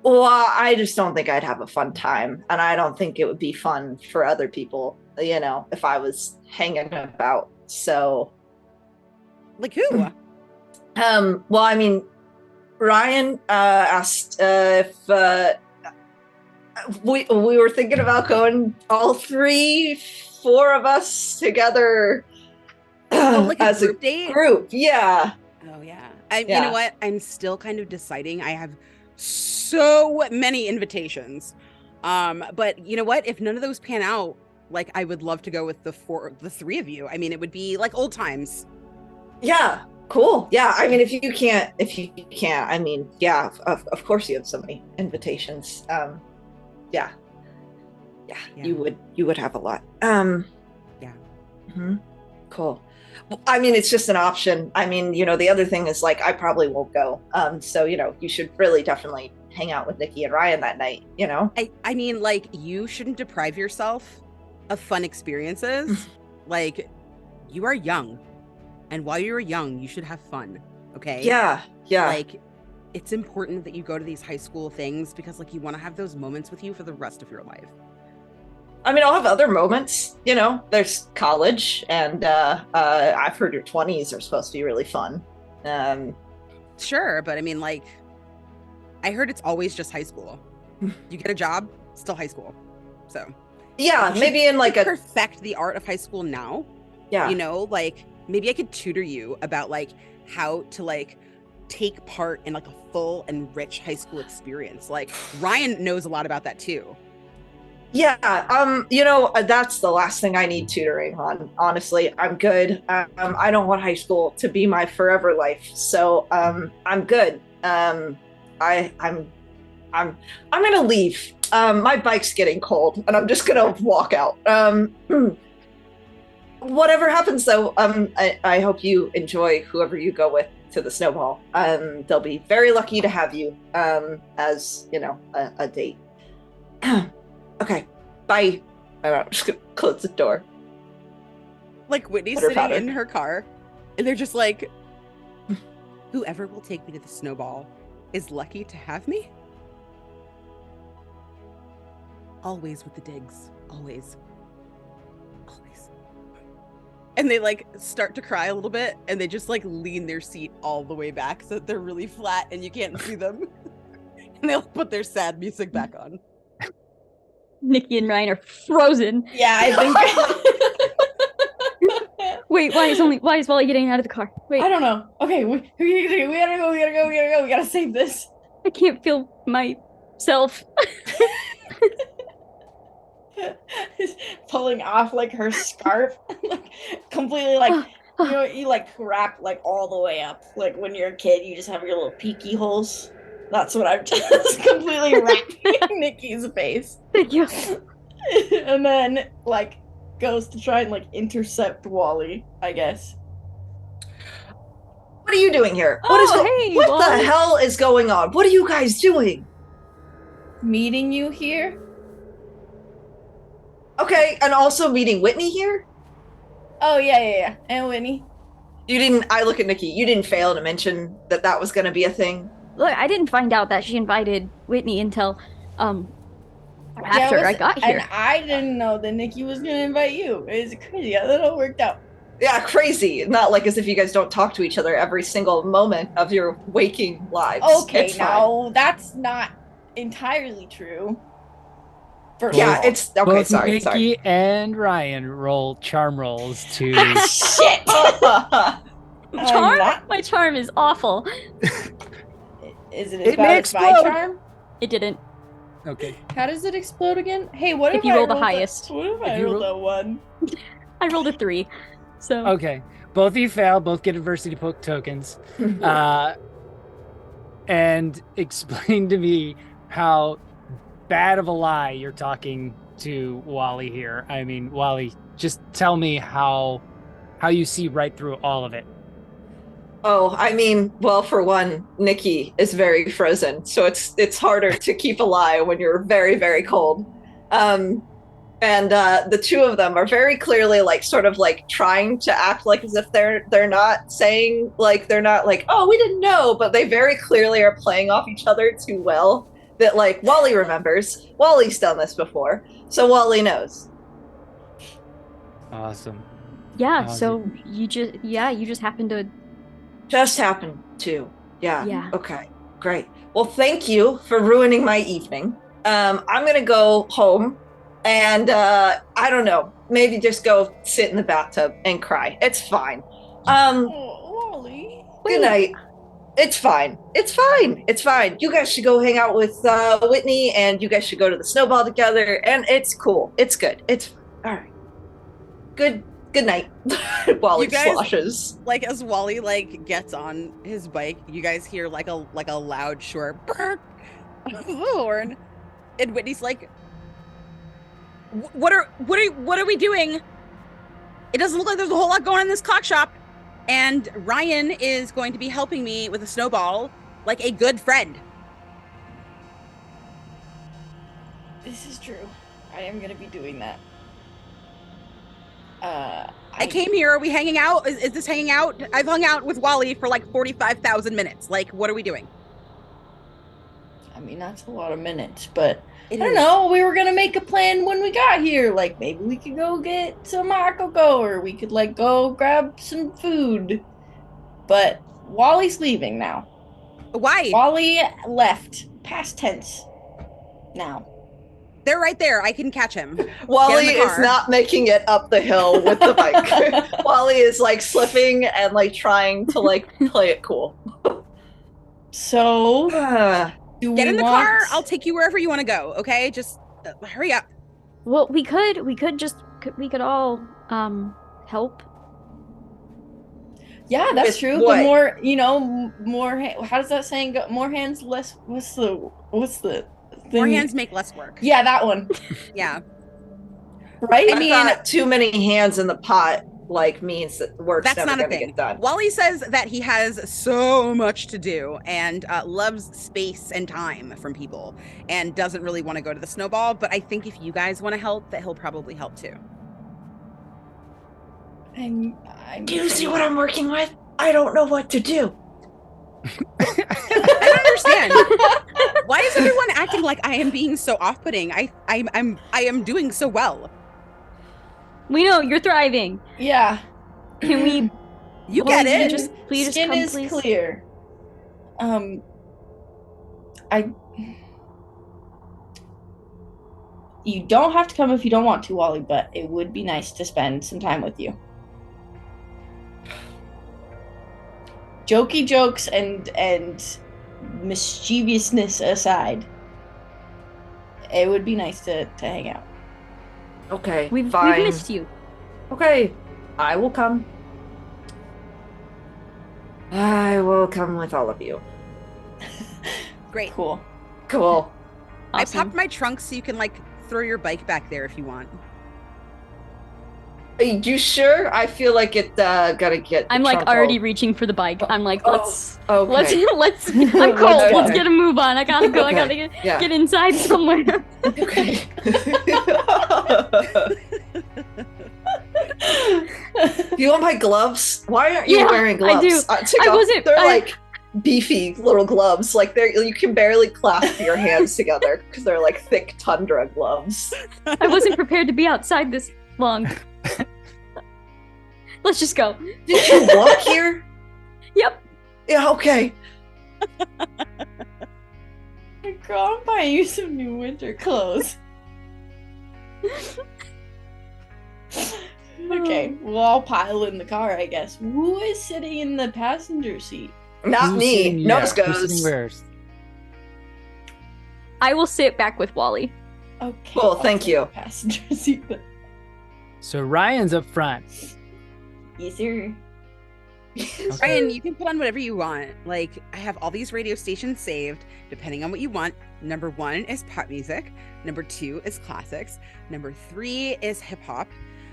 Well, I just don't think I'd have a fun time, and I don't think it would be fun for other people, if I was hanging about. So, like who? Well, I mean, Ryan asked if we were thinking about going all 4 of us together as a date? Group. Yeah. Oh yeah. You know what? I'm still kind of deciding. I have so many invitations. But you know what? If none of those pan out, I would love to go with the 3 of you. I mean, it would be like old times. Yeah. Cool. Yeah. I mean, if you can't, I mean, yeah, of course you have so many invitations. Yeah. You would have a lot. Yeah. Mm-hmm. Cool. Well, I mean, it's just an option. I mean, the other thing is I probably won't go. So, you should really definitely hang out with Nikki and Ryan that night, you know? I mean, like, you shouldn't deprive yourself of fun experiences. Like, you are young. And while you're young, you should have fun. Okay? Yeah. Like, it's important that you go to these high school things because, like, you want to have those moments with you for the rest of your life. I mean, I'll have other moments, you know, there's college, and I've heard your 20s are supposed to be really fun. Sure, but I mean, like, I heard it's always just high school. You get a job, still high school. So yeah, maybe in like a perfect the art of high school now. Yeah, You know, like, maybe I could tutor you about like how to like take part in like a full and rich high school experience. Like, Ryan knows a lot about that too. yeah. You know, that's the last thing I need tutoring on. Honestly, I'm good. I don't want high school to be my forever life, so I'm good. I'm gonna leave. My bike's getting cold, and I'm just gonna walk out. Whatever happens, though, I hope you enjoy whoever you go with to the snowball. They'll be very lucky to have you as, you know, a date. Okay, bye. I'm just gonna close the door. Like, Whitney's Pitter sitting patter. in her car, and they're just like, whoever will take me to the snowball is lucky to have me. Always with the digs. Always. And they like start to cry a little bit, and they just like lean their seat all the way back so that they're really flat and you can't see them. And they'll put their sad music back on. Nikki and Ryan are frozen. Yeah, I think. Wait, why is Wally getting out of the car? Wait, I don't know. Okay, we gotta go. We gotta save this. I can't feel myself. Pulling off like her scarf, like completely like you know, you like wrap like all the way up. Like when you're a kid, you just have your little peeky holes. That's what I'm just completely wrapping Nikki's face. Thank you. And then like goes to try and like intercept Wally, I guess. What are you doing here? Hey, what Wally. the hell is going on? What are you guys doing? Meeting you here? Okay, and also meeting Whitney here? Oh yeah. And Whitney. I look at Nikki, you didn't fail to mention that was going to be a thing. Look, I didn't find out that she invited Whitney until after I got here. And I didn't know that Nikki was gonna invite you. It's crazy how that all worked out. Yeah, crazy. Not like as if you guys don't talk to each other every single moment of your waking lives. Okay, It's fine. now that's not entirely true. Yeah, it's okay. Both Sorry. Nikki and Ryan roll charm rolls to. Shit. Charm? My charm is awful. Is it It as may bad as my explode. charm? It didn't. Okay. How does it explode again? Hey, what If if you I roll the rolled highest. What if If I you rolled roll- a 1? I rolled a 3. So Okay. Both of you fail. Both get adversity tokens. And explain to me how bad of a lie you're talking to Wally here. I mean, Wally, just tell me how you see right through all of it. Oh, I mean, well, for one, Nikki is very frozen, so it's harder to keep a lie when you're very, very cold. And the two of them are very clearly like sort of like trying to act like as if they're not saying like they're not like, oh, we didn't know, but they very clearly are playing off each other too well. That like Wally remembers. Wally's done this before, so Wally knows. Awesome. yeah, so you just happened to Just happened to. Yeah. Yeah. Okay. Great. Well, thank you for ruining my evening. I'm gonna go home and I don't know, maybe just go sit in the bathtub and cry. It's fine. Oh, Wally. Good night. It's fine. It's fine. It's fine. You guys should go hang out with Whitney, and you guys should go to the snowball together, and it's cool. It's good. It's all right. Good night. Wally You guys- sloshes. Like, as Wally like gets on his bike, you guys hear like a loud short burp of the horn, and Whitney's like, what are we doing? It doesn't look like there's a whole lot going on in this clock shop. And Ryan is going to be helping me with a snowball like a good friend. This is true. I am gonna be doing that. I came here. Are we hanging out? Is this hanging out? I've hung out with Wally for like 45,000 minutes. Like, what are we doing? I mean, that's a lot of minutes, but It I don't is. know. We were gonna make a plan when we got here. Like, maybe we could go get some Akoko, or we could like go grab some food. But Wally's leaving now. Why? Wally left. Past tense. Now. They're right there. I can catch him. Wally Get in the is car. not making it up the hill with the bike. Wally is like slipping and like trying to like play it cool. So, do Get we in the want... car. I'll take you wherever you want to go. Okay, just hurry up. Well, we could all help. Yeah, that's With true. what? The more, more. How does that saying go? More hands, less. What's the thing? More hands make less work. Yeah, that one. Yeah. Right. I mean, too many hands in the pot like means that work's That's never not a gonna thing. get done. Wally says that he has so much to do and loves space and time from people and doesn't really want to go to the snowball. But I think if you guys want to help, that he'll probably help too. I'm Do you see what I'm working with? I don't know what to do. I don't understand. Why is everyone acting like I am being so off-putting? I am doing so well. We know you're thriving. Yeah. Can we? You get Will you it. just please Skin come, is please? clear. You don't have to come if you don't want to, Wally, but it would be nice to spend some time with you. Jokey jokes and mischievousness aside, it would be nice to hang out. Okay, We've fine. missed you. Okay, I will come. I will come with all of you. Great. Cool. Cool. I Awesome. popped my trunk so you can like throw your bike back there if you want. Are you sure? I feel like it gotta get. I'm the like trunk already all- reaching for the bike. I'm like, Oh, let's Okay. let's. I'm cold. Okay. Let's get a move on. I gotta go. I Okay. gotta get Yeah. inside somewhere. Okay. Do you want my gloves? Why aren't you Yeah, wearing I gloves? do. Take I off- wasn't- They're I- like beefy little gloves. Like you can barely clasp your hands together because they're like thick tundra gloves. I wasn't prepared to be outside this long. Let's just go. Did you walk here? Yep. Yeah. Okay. Girl, I'm buying you some new winter clothes. Okay, we'll all pile in the car, I guess. Who is sitting in the passenger seat? Not Who's me. sitting- Nose yeah, who's sitting goes. where? I will sit back with Wally. Okay. Cool, I'll thank sit in you. the passenger seat. Then. So Ryan's up front. Yes, sir. Ryan, you can put on whatever you want. Like, I have all these radio stations saved, depending on what you want. Number 1 is pop music. Number 2 is classics. Number 3 is hip hop.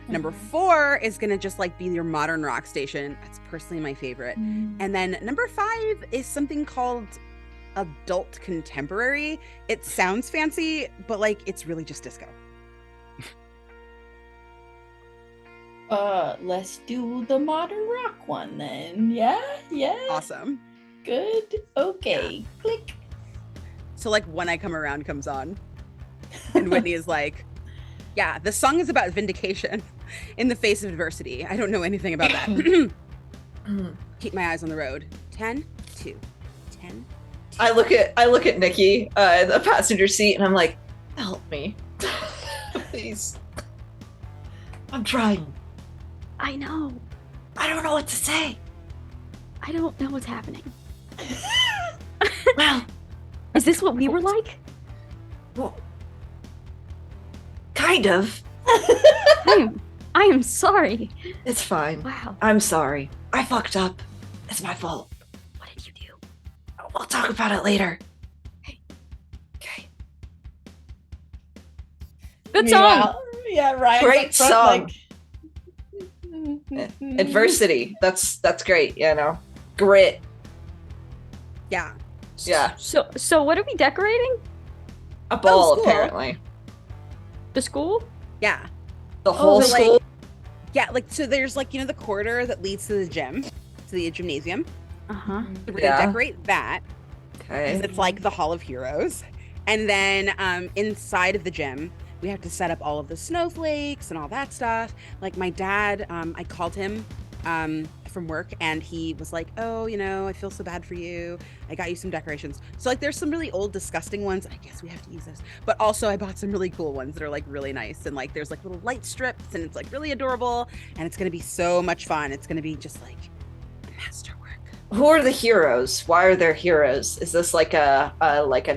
Number 4 is gonna just like be your modern rock station. That's personally my favorite. And then number 5 is something called adult contemporary. It sounds fancy, but like it's really just disco. Let's do the modern rock one then. Yeah, yeah. Awesome. Good. Okay. Click. So like When I Come Around comes on, and Whitney is like, yeah, the song is about vindication in the face of adversity. I don't know anything about that. Keep my eyes on the road. 10, 2, 10. I look at Nikki in the passenger seat, and I'm like, "Help me, please. I'm trying. I know. I don't know what to say. I don't know what's happening. Well, Is this what we were like? kind of. I am sorry. It's fine. Wow. I'm sorry. I fucked up. It's my fault. What did you do? We'll talk about it later. Okay. Good song. Meanwhile, yeah, Ryan's Great up front, song. like- Adversity. That's great. You know, grit. Yeah. Yeah, So what are we decorating? a ball cool. apparently. The school? Yeah. The whole so, school. like, yeah, like so there's like, you know, the corridor that leads to the gym, to the gymnasium. Uh-huh. So we're Yeah. gonna decorate that. Okay. Because it's like the Hall of Heroes. And then inside of the gym, we have to set up all of the snowflakes and all that stuff. Like my dad, I called him from work and he was like, oh, you know, I feel so bad for you. I got you some decorations. So like there's some really old, disgusting ones. I guess we have to use those. But also I bought some really cool ones that are like really nice. And like there's like little light strips and it's like really adorable. And it's going to be so much fun. It's going to be just like a masterwork. Who are the heroes? Why are there heroes? Is this like a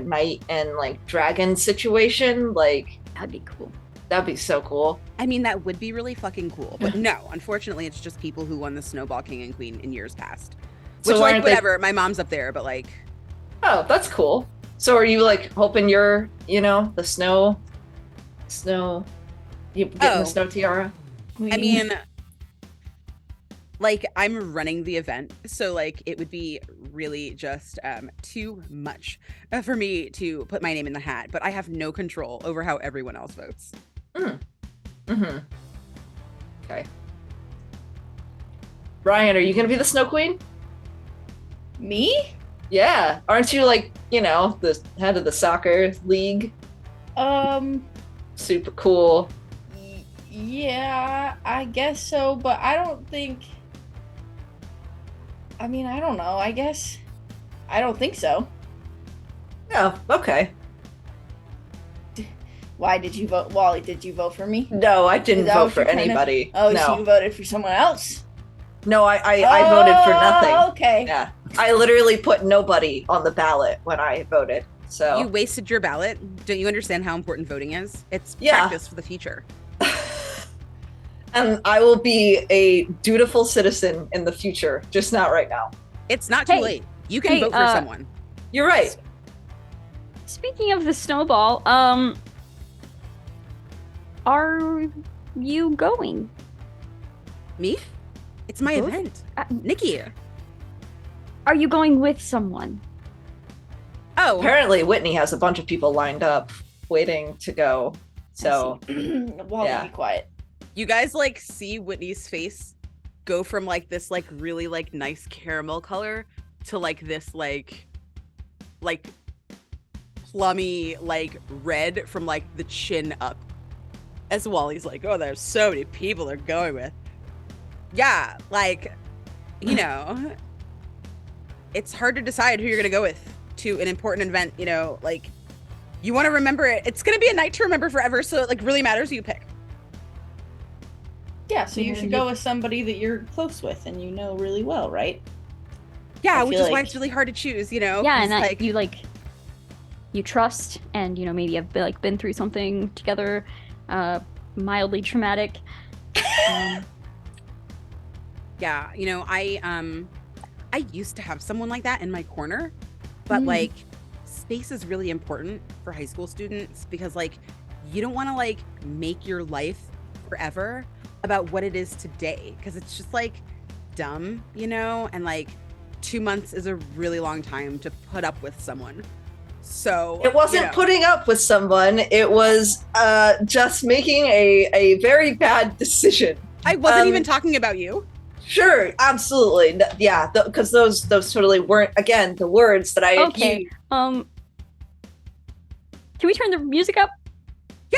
knight and like dragon situation? Like That'd be cool. that'd be so cool. I mean, that would be really fucking cool. But no, unfortunately, it's just people who won the Snowball King and Queen in years past. So Which, why like, aren't they- whatever. My mom's up there, but like, Oh, that's cool. So are you like hoping you're, you know, the snow, you getting Oh. the snow tiara? I mean, like, I'm running the event. So, like, it would be really just too much for me to put my name in the hat. But I have no control over how everyone else votes. Mm-hmm. Okay. Ryan, are you gonna be the snow queen? Me? Yeah. Aren't you like, you know, the head of the soccer league? Super cool. Yeah, I guess so, but I don't think. I mean, I don't know. I guess I don't think so. Yeah, okay. Why did you vote, Wally? Did you vote for me? No, I didn't Is that vote what for you're trying to- anybody. Oh, no. so you voted for someone else? No, I voted for nothing. Okay. Yeah. I literally put nobody on the ballot when I voted. So You wasted your ballot. Don't you understand how important voting is? It's Yeah. practice for the future. and I will be a dutiful citizen in the future, just not right now. It's not too Hey. late. You can Hey, vote for someone. You're right. Speaking of the snowball, are you going? Me? It's my Both? event. Uh, Nikki. Are you going with someone? Oh, Apparently Whitney has a bunch of people lined up waiting to go. So Wally, Yeah. be quiet. you guys like see Whitney's face go from like this like really like nice caramel color to like this like plummy like red from like the chin up, as Wally's like, oh, there's so many people they're going with. Yeah, like, you know, it's hard to decide who you're gonna go with to an important event. You know, like, you want to remember it. It's gonna be a night to remember forever, so it like really matters who you pick. Yeah, so you Yeah, should go with somebody that you're close with and you know really well, right? Yeah, I which feel is why like- it's really hard to choose. You know, Yeah, 'cause, and like, you trust, and you know maybe have been through something together, mildly traumatic. yeah, you know, I used to have someone like that in my corner, but Mm. like space is really important for high school students because like you don't want to like make your life forever about what it is today because it's just like dumb, you know, and like 2 months is a really long time to put up with someone. So it wasn't you know. putting up with someone, it was just making a very bad decision. I wasn't um, even talking about you. Sure, absolutely. Yeah, because those totally weren't, again, the words that I had Okay. used. Can we turn the music up?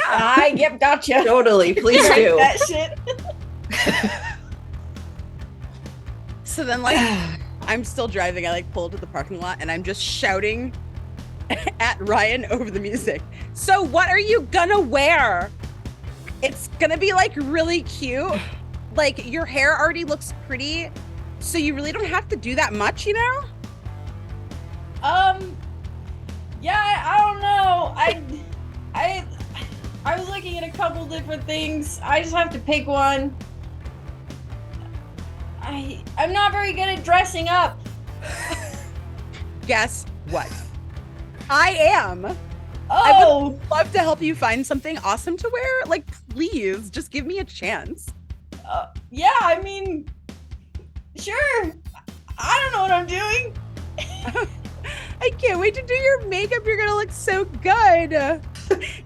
I yep, gotcha. Totally, please Right, do. that shit. So then like I'm still driving. I like pull to the parking lot and I'm just shouting at Ryan over the music. So what are you gonna wear? It's gonna be like really cute. Like your hair already looks pretty, so you really don't have to do that much, you know? Yeah, I don't know. I was looking at a couple different things. I just have to pick one. I'm not very good at dressing up. Guess what? I am. Oh, Love to help you find something awesome to wear. Like, please, just give me a chance. yeah, I mean, sure. I don't know what I'm doing. I can't wait to do your makeup. You're gonna look so good.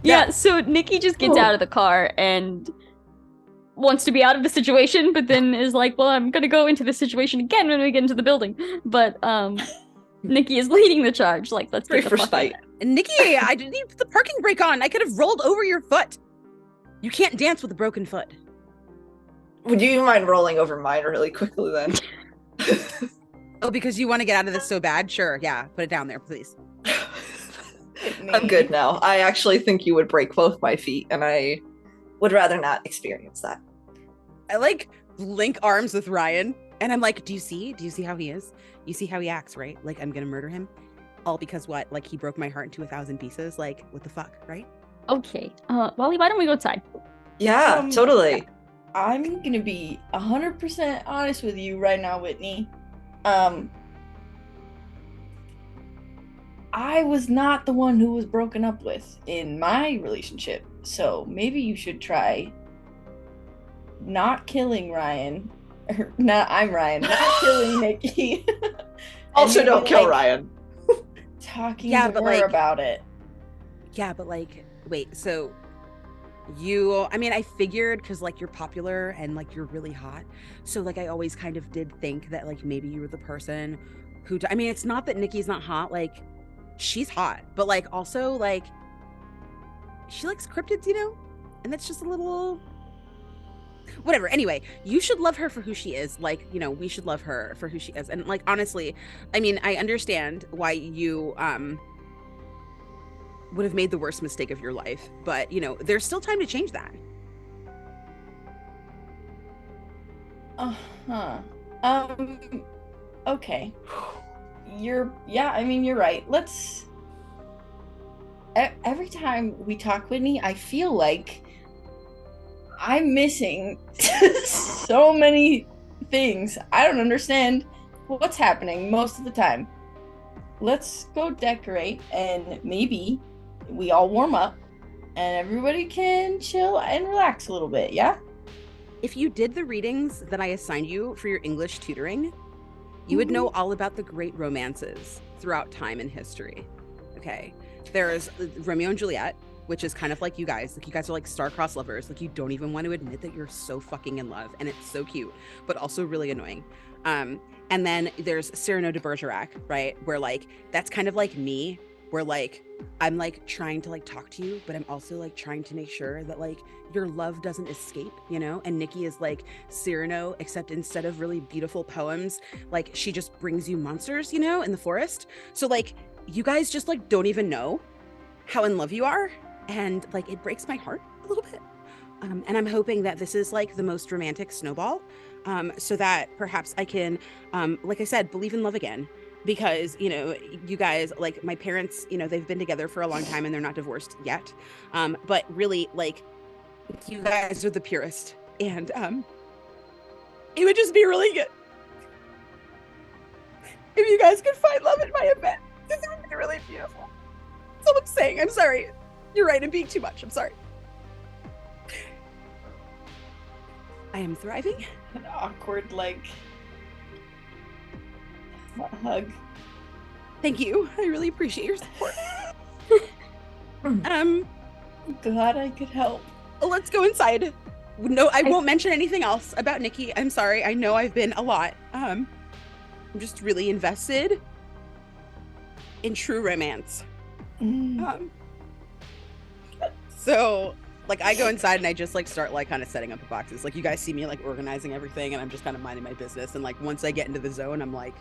Yeah, so Nikki just gets out of the car and wants to be out of the situation, but then is like, well, I'm gonna go into the situation again when we get into the building. But Nikki is leading the charge. Like, let's Very get the first fuck out. fight. And Nikki, I didn't even put the parking brake on. I could have rolled over your foot. You can't dance with a broken foot. Would you mind rolling over mine really quickly then? Oh, because you want to get out of this so bad? Sure, yeah. Put it down there, please. I'm good now. I actually think you would break both my feet, and I would rather not experience that. I like link arms with Ryan, and I'm like, do you see how he is? You see how he acts, right? Like, I'm gonna murder him. All because what? Like, he broke my heart into 1,000 pieces. Like, what the fuck, right? Okay. Wally, why don't we go outside? Yeah, totally. I'm gonna be 100% honest with you right now, Whitney. I was not the one who was broken up with in my relationship, so maybe you should try not killing Ryan. Or not, I'm Ryan. Not killing Nikki. And Also, maybe, don't kill like, Ryan. Talking Yeah, to but, her like- about it. Yeah, but like, wait, so I mean, I figured because like you're popular and like you're really hot. So like, I always kind of did think that like maybe you were the person who, I mean, it's not that Nikki's not hot. Like, she's hot, but like also like she likes cryptids, you know? And that's just a little whatever. Anyway, you should love her for who she is. Like, you know, we should love her for who she is. And like, honestly, I mean, I understand why you would have made the worst mistake of your life, but you know, there's still time to change that. Okay. I mean, you're right. Let's every time we talk, Whitney, I feel like I'm missing so many things. I don't understand what's happening most of the time. Let's go decorate and maybe we all warm up and everybody can chill and relax a little bit, yeah? If you did the readings that I assigned you for your English tutoring, you would know all about the great romances throughout time and history. Okay. There's Romeo and Juliet, which is kind of like you guys. Like, you guys are like star-crossed lovers. Like, you don't even want to admit that you're so fucking in love, and it's so cute, but also really annoying. And then there's Cyrano de Bergerac, right? Where like, that's kind of like me, where like, I'm like trying to like talk to you, but I'm also like trying to make sure that like your love doesn't escape, you know? And Nikki is like Cyrano, except instead of really beautiful poems, like she just brings you monsters, you know, in the forest. So like, you guys just like don't even know how in love you are. And like, it breaks my heart a little bit. And I'm hoping that this is like the most romantic snowball, so that perhaps I can, like I said, believe in love again. Because, you know, you guys, like my parents, you know, they've been together for a long time and they're not divorced yet. But really, like, you guys are the purest. And it would just be really good if you guys could find love at my event. It would be really beautiful. That's all I'm saying. I'm sorry. You're right, I'm being too much. I'm sorry. I am thriving. An awkward, like, hug. Thank you. I really appreciate your support. Glad I could help. Let's go inside. No, I won't mention anything else about Nikki. I'm sorry. I know I've been a lot. I'm just really invested in true romance. So like, I go inside and I just like start like kind of setting up the boxes. Like, you guys see me like organizing everything and I'm just kind of minding my business. And like, once I get into the zone, I'm like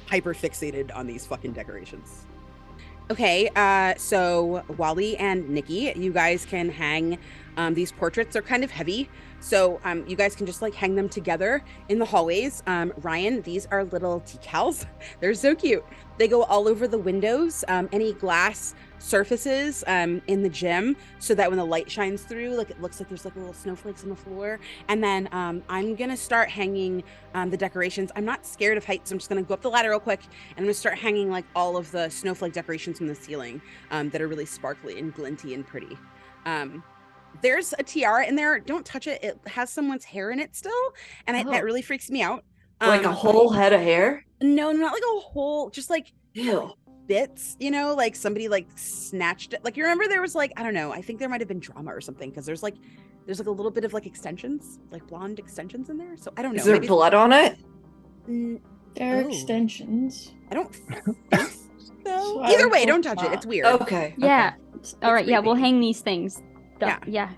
hyper fixated on these fucking decorations. Okay, so Wally and Nikki, you guys can hang these portraits. They're kind of heavy, so you guys can just like hang them together in the hallways. Ryan, these are little decals. They're so cute. They go all over the windows, any glass surfaces in the gym, so that when the light shines through, like, it looks like there's like little snowflakes on the floor. And then I'm gonna start hanging the decorations. I'm not scared of heights. I'm just gonna go up the ladder real quick and I'm gonna start hanging like all of the snowflake decorations from the ceiling that are really sparkly and glinty and pretty. There's a tiara in there. Don't touch it. It has someone's hair in it still, and that really freaks me out. Like a whole head of hair? No, not like a whole, just like, Ew. bits, you know, like somebody like snatched it. Like you remember there was like, I don't know, I think there might have been drama or something because there's like a little bit of like extensions, like blonde extensions in there. So I don't know. Is there blood on it? There are extensions. I don't think so. I Either way, hope don't touch it. not. It's weird. Okay. Yeah. All right. Yeah, creepy. we'll hang these things. Yeah. Yeah.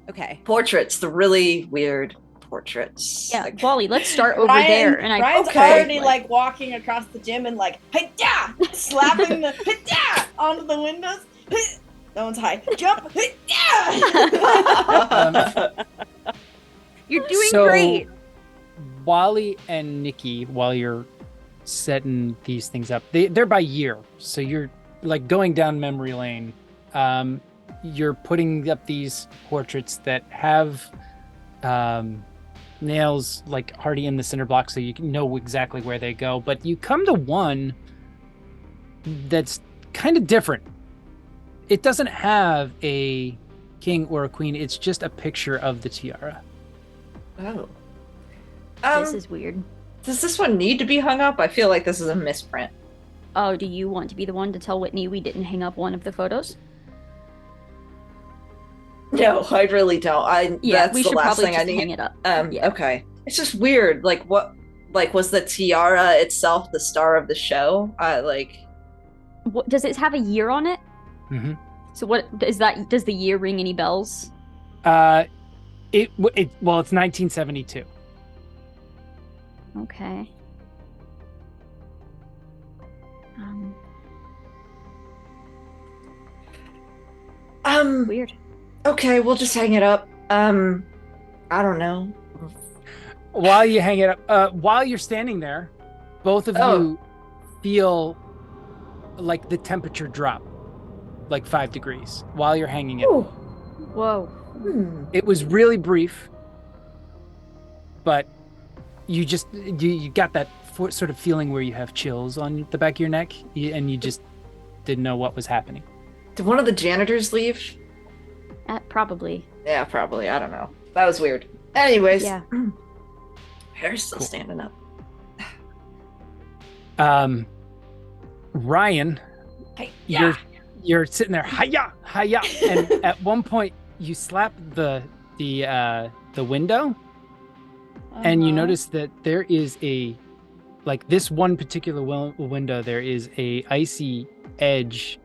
Okay. Portraits, the really weird portraits. Yeah. Like- Wally, let's start over there. And Ryan's Okay. already like walking across the gym and like, hey-ya! Slapping the hey-ya! Onto the windows. That one's high. Jump! Hey-ya! You're doing So, great. Wally and Nikki, while you're setting these things up, they're by year. So you're like going down memory lane. You're putting up these portraits that have nails like already in the cinder block, so you can know exactly where they go. But you come to one that's kind of different. It doesn't have a king or a queen. It's just a picture of the tiara. Oh. this is weird. Does this one need to be hung up? I feel like this is a misprint. Oh, do you want to be the one to tell Whitney we didn't hang up one of the photos? No, I really don't. Yeah, That's we the should last probably thing just I need. hang it up. Yeah. Okay. It's just weird. Like, what? Like, was the tiara itself the star of the show? What, does it have a year on it? Mm-hmm. So what is that? Does the year ring any bells? Well, it's 1972. Okay. Weird. Okay, we'll just hang it up. I don't know. While you hang it up, while you're standing there, both of you feel like the temperature drop like 5 degrees while you're hanging it. Ooh. Whoa. It was really brief, but you just you got that sort of feeling where you have chills on the back of your neck, and you just didn't know what was happening. Did one of the janitors leave? Probably. Yeah, probably. I don't know. That was weird. Anyways. Yeah. Hair's still Cool. standing up. Ryan, you're sitting there, hiya, hiya, and at one point you slap the window, and you notice that there is this one particular window, there is a icy edge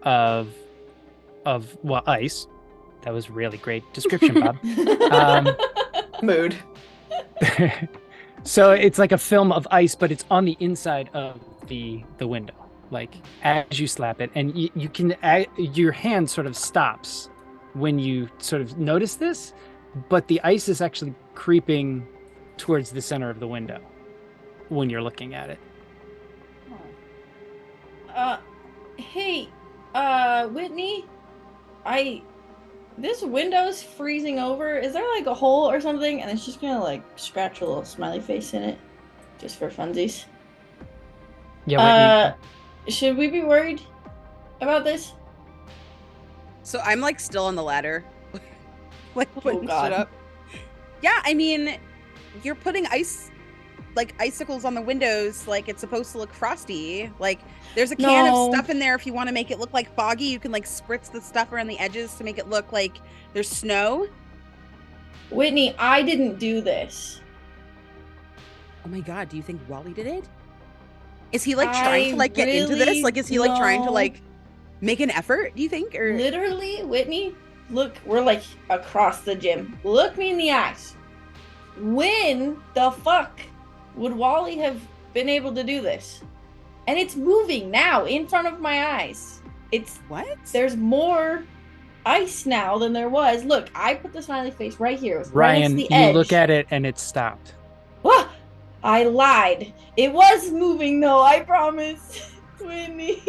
of ice. That was really great description, Bob. Mood. So it's like a film of ice, but it's on the inside of the window, like as you slap it, and you can your hand sort of stops when you sort of notice this, but the ice is actually creeping towards the center of the window when you're looking at it. Hey, Whitney, this window's freezing over. Is there like a hole or something? And it's just gonna like scratch a little smiley face in it, just for funsies. Yeah. Should we be worried about this? So I'm like still on the ladder, like putting God. shit up. Yeah, I mean, you're putting icicles on the windows, like it's supposed to look frosty. Like there's a can of stuff in there if you want to make it look like foggy. You can like spritz the stuff around the edges to make it look like there's snow. Whitney, I didn't do this. Oh my god, do you think Wally did it? Is he like trying to like get into this? really Like is he like trying to no. like make an effort, do you think? Or Literally, Whitney, look, we're like across the gym. Look me in the eyes. When the fuck would Wally have been able to do this? And it's moving now in front of my eyes. what? There's more ice now than there was. Look, I put the smiley face right here. It was Ryan, right you next to the edge. look at it and it's stopped. Ah, I lied. It was moving though, I promise. Whitney.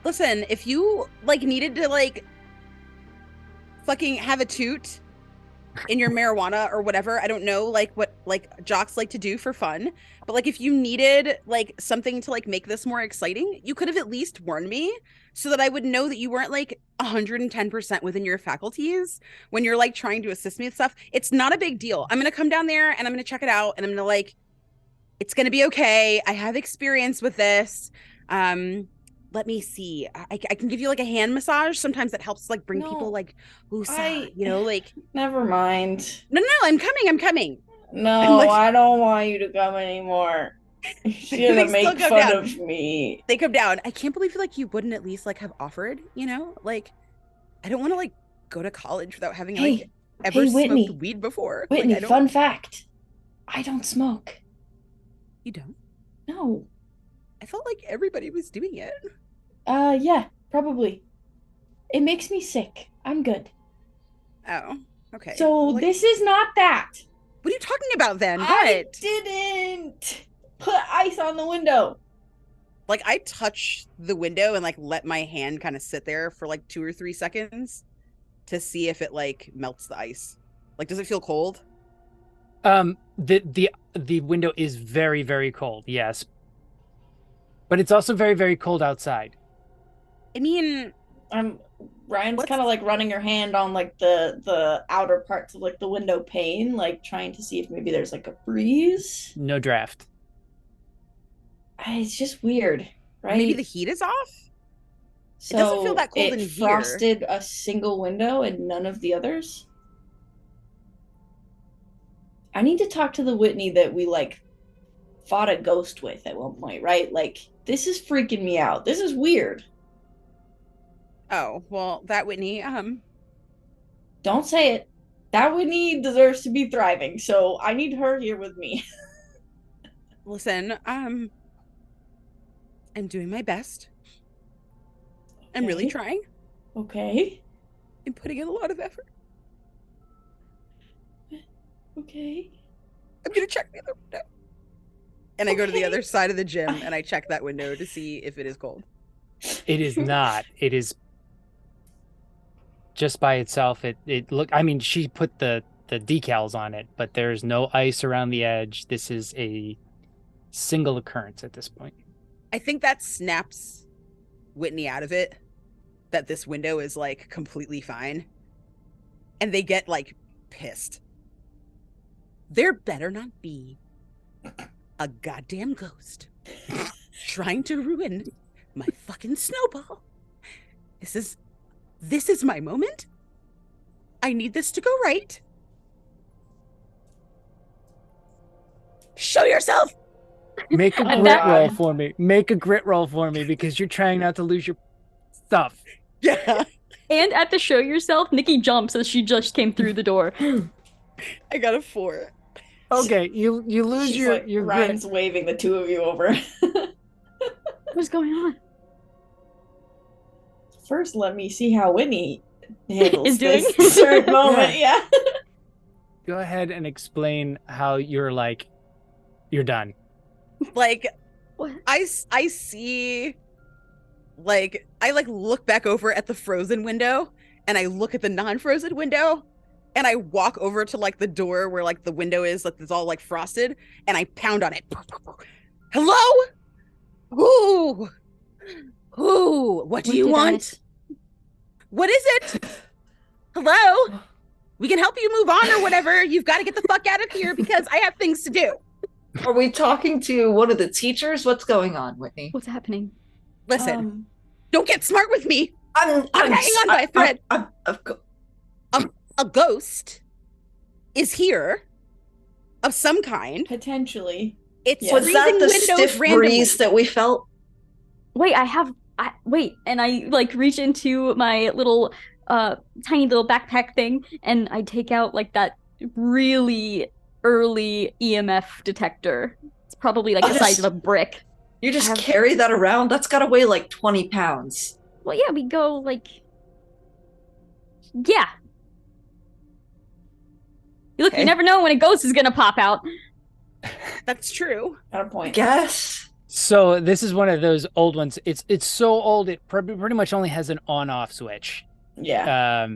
Listen, if you like needed to like fucking have a toot in your marijuana or whatever, I don't know, like what like jocks like to do for fun, but like if you needed like something to like make this more exciting, you could have at least warned me so that I would know that you weren't like 110% within your faculties when you're like trying to assist me with stuff. It's not a big deal. I'm gonna come down there and I'm gonna check it out and I'm gonna like, it's gonna be okay. I have experience with this. let me see. I can give you like a hand massage. Sometimes that helps like bring people No, like I- you know, like Never mind. no, I'm coming. No, I'm like- I don't want you to come anymore. She's They gonna still make come fun down. of me. They come down. I can't believe like you wouldn't at least like have offered, you know? Like I don't want to like go to college without having like ever Whitney. smoked weed before. Whitney, Like, I don't. fun fact. I don't smoke. You don't? No. I felt like everybody was doing it. Yeah, probably. It makes me sick. I'm good. Oh, okay. So Like, this is not that. what are you talking about then? I What? didn't put ice on the window. Like I touch the window and like let my hand kind of sit there for like 2 or 3 seconds to see if it like melts the ice. Like, does it feel cold? The window is very, very cold, yes. But it's also very, very cold outside. I mean, Ryan's What's- kind of like running her hand on like the outer parts of like the window pane, like trying to see if maybe there's like a breeze. No draft. It's just weird, right? maybe the heat is off? So it doesn't feel that cold it in here. frosted a single window and none of the others. I need to talk to the Whitney that we like fought a ghost with at one point, right? Like this is freaking me out. This is weird. Oh, well, that Whitney, Don't say it. That Whitney deserves to be thriving, so I need her here with me. listen, I'm doing my best. I'm really Okay. trying. Okay. I'm putting in a lot of effort. Okay. I'm gonna check the other window. And I go to the Okay. other side of the gym and I check that window to see if it is cold. It is not. It is just by itself. It look. I mean, she put the decals on it, but there's no ice around the edge. This is a single occurrence at this point. I think that snaps Whitney out of it, that this window is like completely fine. And they get like pissed. There better not be a goddamn ghost trying to ruin my fucking snowball. This is my moment. I need this to go right. Show yourself. Make a Oh, grit God. roll for me. Make a grit roll for me because you're trying not to lose your stuff. Yeah. And at the show yourself, Nikki jumps as she just came through the door. I got a 4. Okay, you lose She's your like, grit. Ryan's waving the two of you over. What's going on? First, let me see how Whitney handles Is doing? this certain moment. Yeah. Go ahead and explain how you're done. Like, What? I see, like, I like look back over at the frozen window and I look at the non-frozen window and I walk over to like the door where like the window is, like it's all like frosted, and I pound on it. Hello? Who? What do you did I want? miss? What is it? Hello? We can help you move on or whatever. You've got to get the fuck out of here because I have things to do. Are we talking to one of the teachers? What's going on, Whitney? What's happening? Listen, don't get smart with me. I'm hanging on by a thread. A ghost is here of some kind. Potentially. It's Yeah. Was that freezing the windows stiff randomly. breeze that we felt? Wait, wait, and I like reach into my little tiny little backpack thing and I take out like that really early EMF detector. It's probably like the size of a brick. You just I have- carry that around? That's gotta weigh like 20 pounds. Well, yeah, we go like yeah. Look, Okay. you never know when a ghost is gonna pop out. That's true. Got a I point. guess. So this is one of those old ones. It's so old it pretty much only has an on-off switch. Yeah.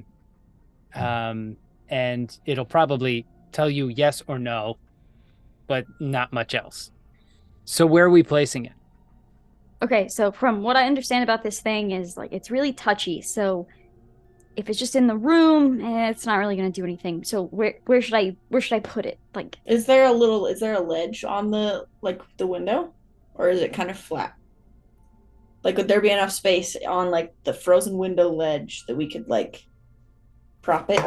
And it'll probably tell you yes or no, but not much else. So where are we placing it? Okay, so from what I understand about this thing is like it's really touchy. So if it's just in the room, it's not really gonna do anything. So where should I put it? Like Is there a ledge on the window? Or is it kind of flat? Like, would there be enough space on like the frozen window ledge that we could like prop it?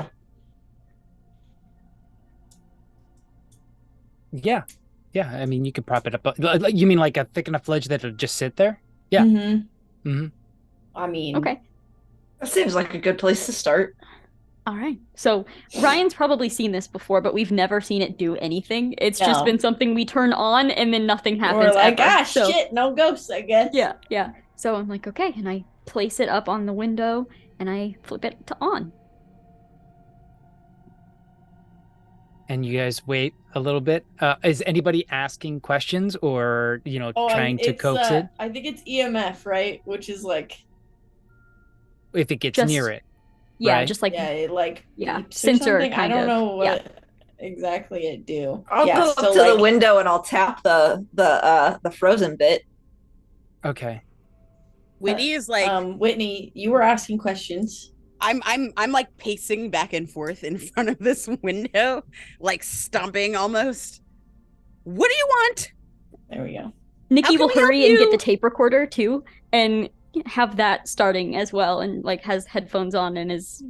Yeah. Yeah. I mean, you could prop it up. You mean like a thick enough ledge that it'll just sit there? Yeah. Mm-hmm. I mean, Okay. That seems like a good place to start. All right. So Ryan's probably seen this before, but we've never seen it do anything. It's just No. been something we turn on and then nothing happens. we're like, ever. ah, So, shit, no ghosts, I guess. Yeah, yeah. So I'm like, okay, and I place it up on the window and I flip it to on. And you guys wait a little bit. Is anybody asking questions or, trying to coax it? I think it's EMF, right? Which is like, If it gets Just- near it. Yeah, Right? just like yeah, it like yeah, beeps or sensor something. I kind don't of. know what Yeah. exactly it do. I'll yeah, go up so to the like, window and I'll tap the frozen bit. Okay. Whitney is like Whitney, you were asking questions. I'm like pacing back and forth in front of this window, like stomping almost. What do you want? There we go. How Nikki can will we help hurry and get the you? tape recorder too and have that starting as well and like has headphones on and is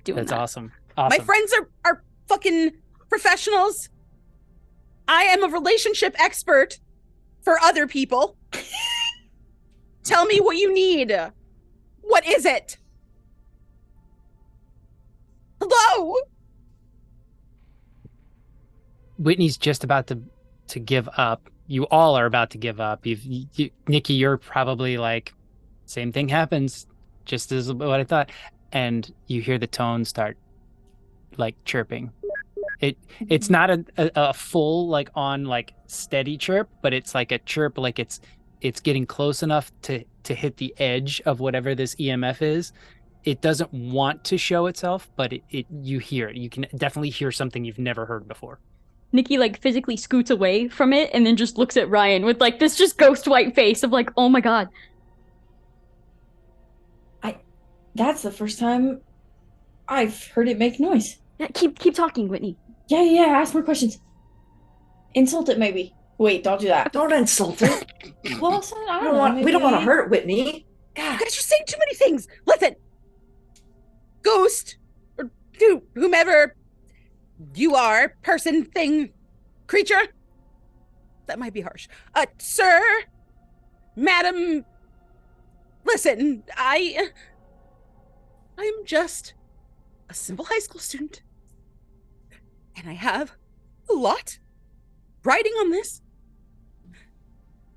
doing That's that. awesome. My Awesome. friends are fucking professionals. I am a relationship expert for other people. Tell me what you need. What is it? Hello? Whitney's just about to give up. You all are about to give up. Nikki, you're probably like, same thing happens, just as what I thought. And you hear the tone start like chirping. It's not a full like on like steady chirp, but it's like a chirp like it's getting close enough to hit the edge of whatever this EMF is. It doesn't want to show itself, but you hear it. You can definitely hear something you've never heard before. Nikki like physically scoots away from it and then just looks at Ryan with like this just ghost white face of like, oh my god. That's the first time I've heard it make noise. Yeah, keep talking, Whitney. Yeah, ask more questions. Insult it, maybe. Wait, don't do that. Don't insult it. Well, I don't know. We don't want to maybe- hurt it, Whitney. You guys are saying too many things. Listen, ghost or whomever you are, person, thing, creature. That might be harsh. Sir, madam, listen, I am just a simple high school student, and I have a lot riding on this.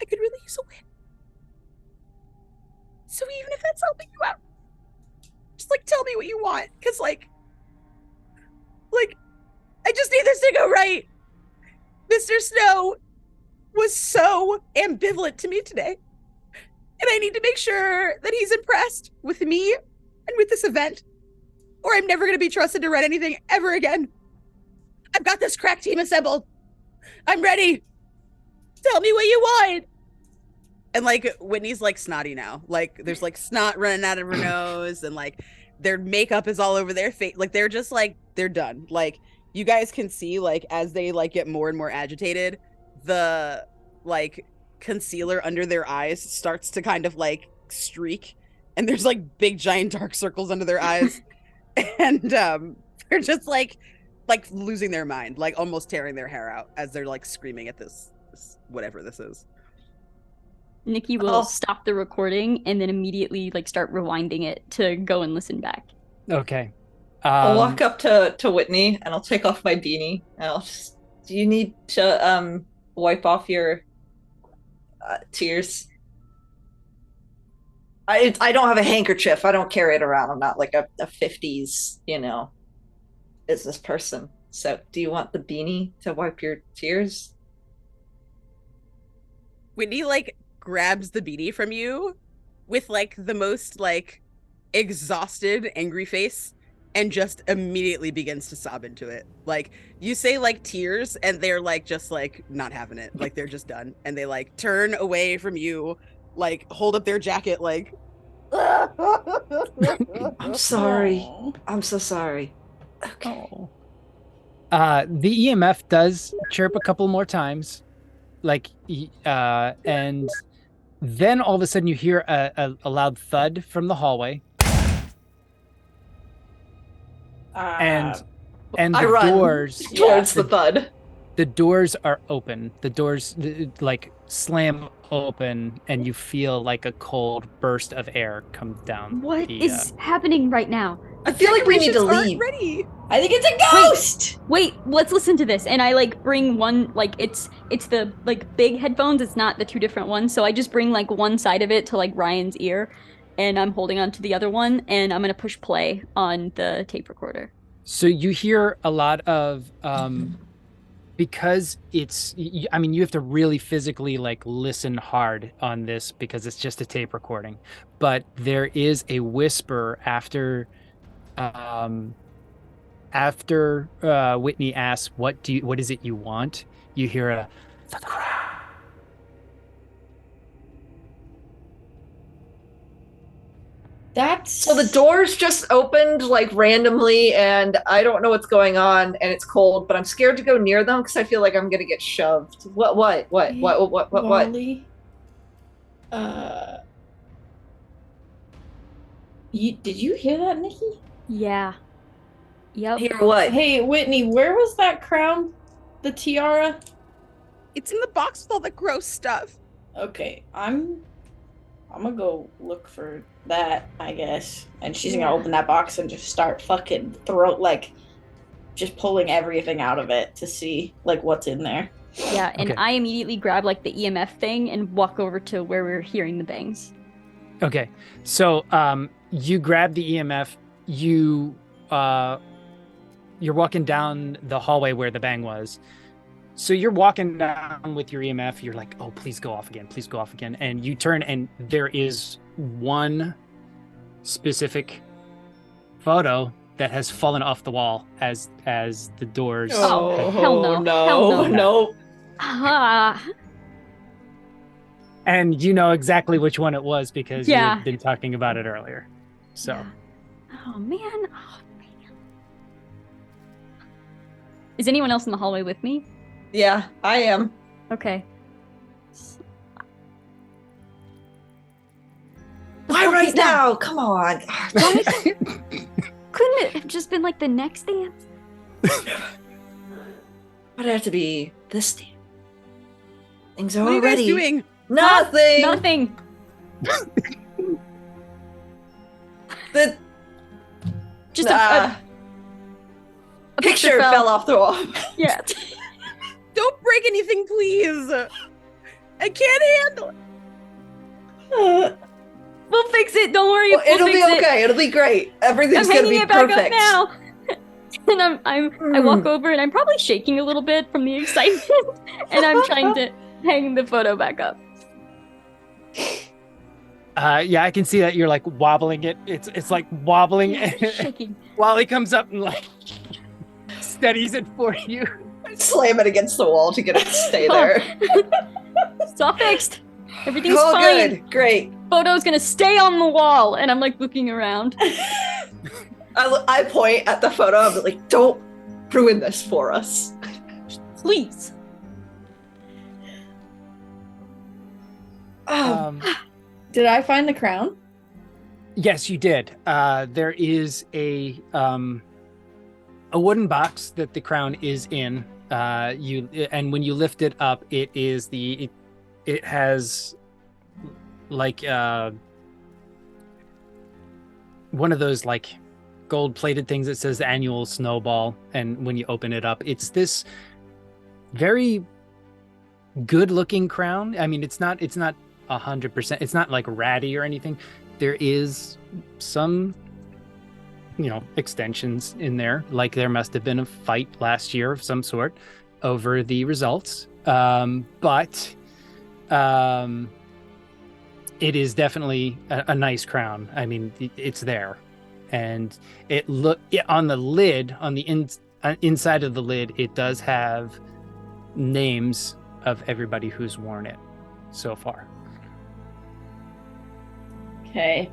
I could really use a win. So even if that's helping you out, just like tell me what you want, because like I just need this to go right. Mr. Snow was so ambivalent to me today, and I need to make sure that he's impressed with me and with this event, or I'm never going to be trusted to run anything ever again. I've got this crack team assembled. I'm ready. Tell me what you want. And like Whitney's like snotty now. Like there's like snot running out of her nose, and like their makeup is all over their face. Like they're just like they're done. Like you guys can see like as they like get more and more agitated, the like concealer under their eyes starts to kind of like streak, and there's like big giant dark circles under their eyes. And they're just like losing their mind, like almost tearing their hair out as they're like screaming at this whatever this is. Nikki will stop the recording and then immediately like start rewinding it to go and listen back. Okay. I'll walk up to Whitney and I'll take off my beanie and I'll just. Do you need to wipe off your tears? I don't have a handkerchief. I don't carry it around. I'm not like a 50s, business person. So do you want the beanie to wipe your tears? Whitney like grabs the beanie from you with like the most like exhausted, angry face and just immediately begins to sob into it. Like you say like tears and they're like just like not having it. Like they're just done. And they like turn away from you, like hold up their jacket like I'm sorry. Aw. I'm so sorry. Okay. Oh. The EMF does chirp a couple more times, like, and Then all of a sudden you hear a loud thud from the hallway, and I the run doors towards the thud. The doors are open. The doors like slam open, and you feel like a cold burst of air come down. What is happening right now? I feel like we need to leave. Ready. I think it's a ghost. Wait, let's listen to this. And I like bring one, like it's the like big headphones. It's not the two different ones. So I just bring like one side of it to like Ryan's ear, and I'm holding on to the other one, and I'm gonna push play on the tape recorder. So you hear a lot of because it's, I mean, you have to really physically like listen hard on this because it's just a tape recording, but there is a whisper after Whitney asks, what is it you want? You hear the crowd. So the doors just opened like randomly, and I don't know what's going on, and it's cold, but I'm scared to go near them because I feel like I'm gonna get shoved. What? Wally? Did you hear that, Nikki? Yeah. Yep. Hear what? Hey, Whitney, where was that crown? The tiara? It's in the box with all the gross stuff. Okay, I'm gonna go look for that, I guess. And she's gonna open that box and just start fucking just pulling everything out of it to see like what's in there. Yeah, and Okay. I immediately grab like the EMF thing and walk over to where we're hearing the bangs. Okay, so you grab the EMF. You're walking down the hallway where the bang was. So you're walking down with your EMF. You're like, oh, please go off again. Please go off again. And you turn, and there is one specific photo that has fallen off the wall as the doors. Oh, hell no. Hell no. Ah, And you know exactly which one it was because Yeah. you've been talking about it earlier. So yeah. Oh man. Is anyone else in the hallway with me? Yeah, I am. Okay. Why fuck right is that? now? Come on. Couldn't it have just been like the next dance? Why'd it have to be this damn? Things are What are you guys already doing? nothing. Nothing. The Just a picture fell off the wall. Yeah. Don't break anything, please. I can't handle it. We'll fix it. Don't worry. Well, it'll we'll be fix it. okay. It'll be great. Everything's I'm gonna hanging be it back perfect. up now. And I walk over and I'm probably shaking a little bit from the excitement, and I'm trying to hang the photo back up. yeah, I can see that you're like wobbling it. It's like wobbling. Shaking. Wally comes up and like steadies it for you. Slam it against the wall to get it to stay there. It's all fixed. Everything's Oh, fine. good. Great. Photo's gonna stay on the wall, and I'm like looking around. I point at the photo. I'm like, don't ruin this for us. Please. Did I find the crown? Yes, you did. There is a wooden box that the crown is in. And when you lift it up, it has like one of those like gold-plated things that says annual snowball. And when you open it up, it's this very good-looking crown. I mean, it's not 100%. It's not like ratty or anything. There is some, extensions in there. Like there must have been a fight last year of some sort over the results. But it is definitely a nice crown. I mean, it's there, and on the lid, on the inside of the lid, it does have names of everybody who's worn it so far. Okay.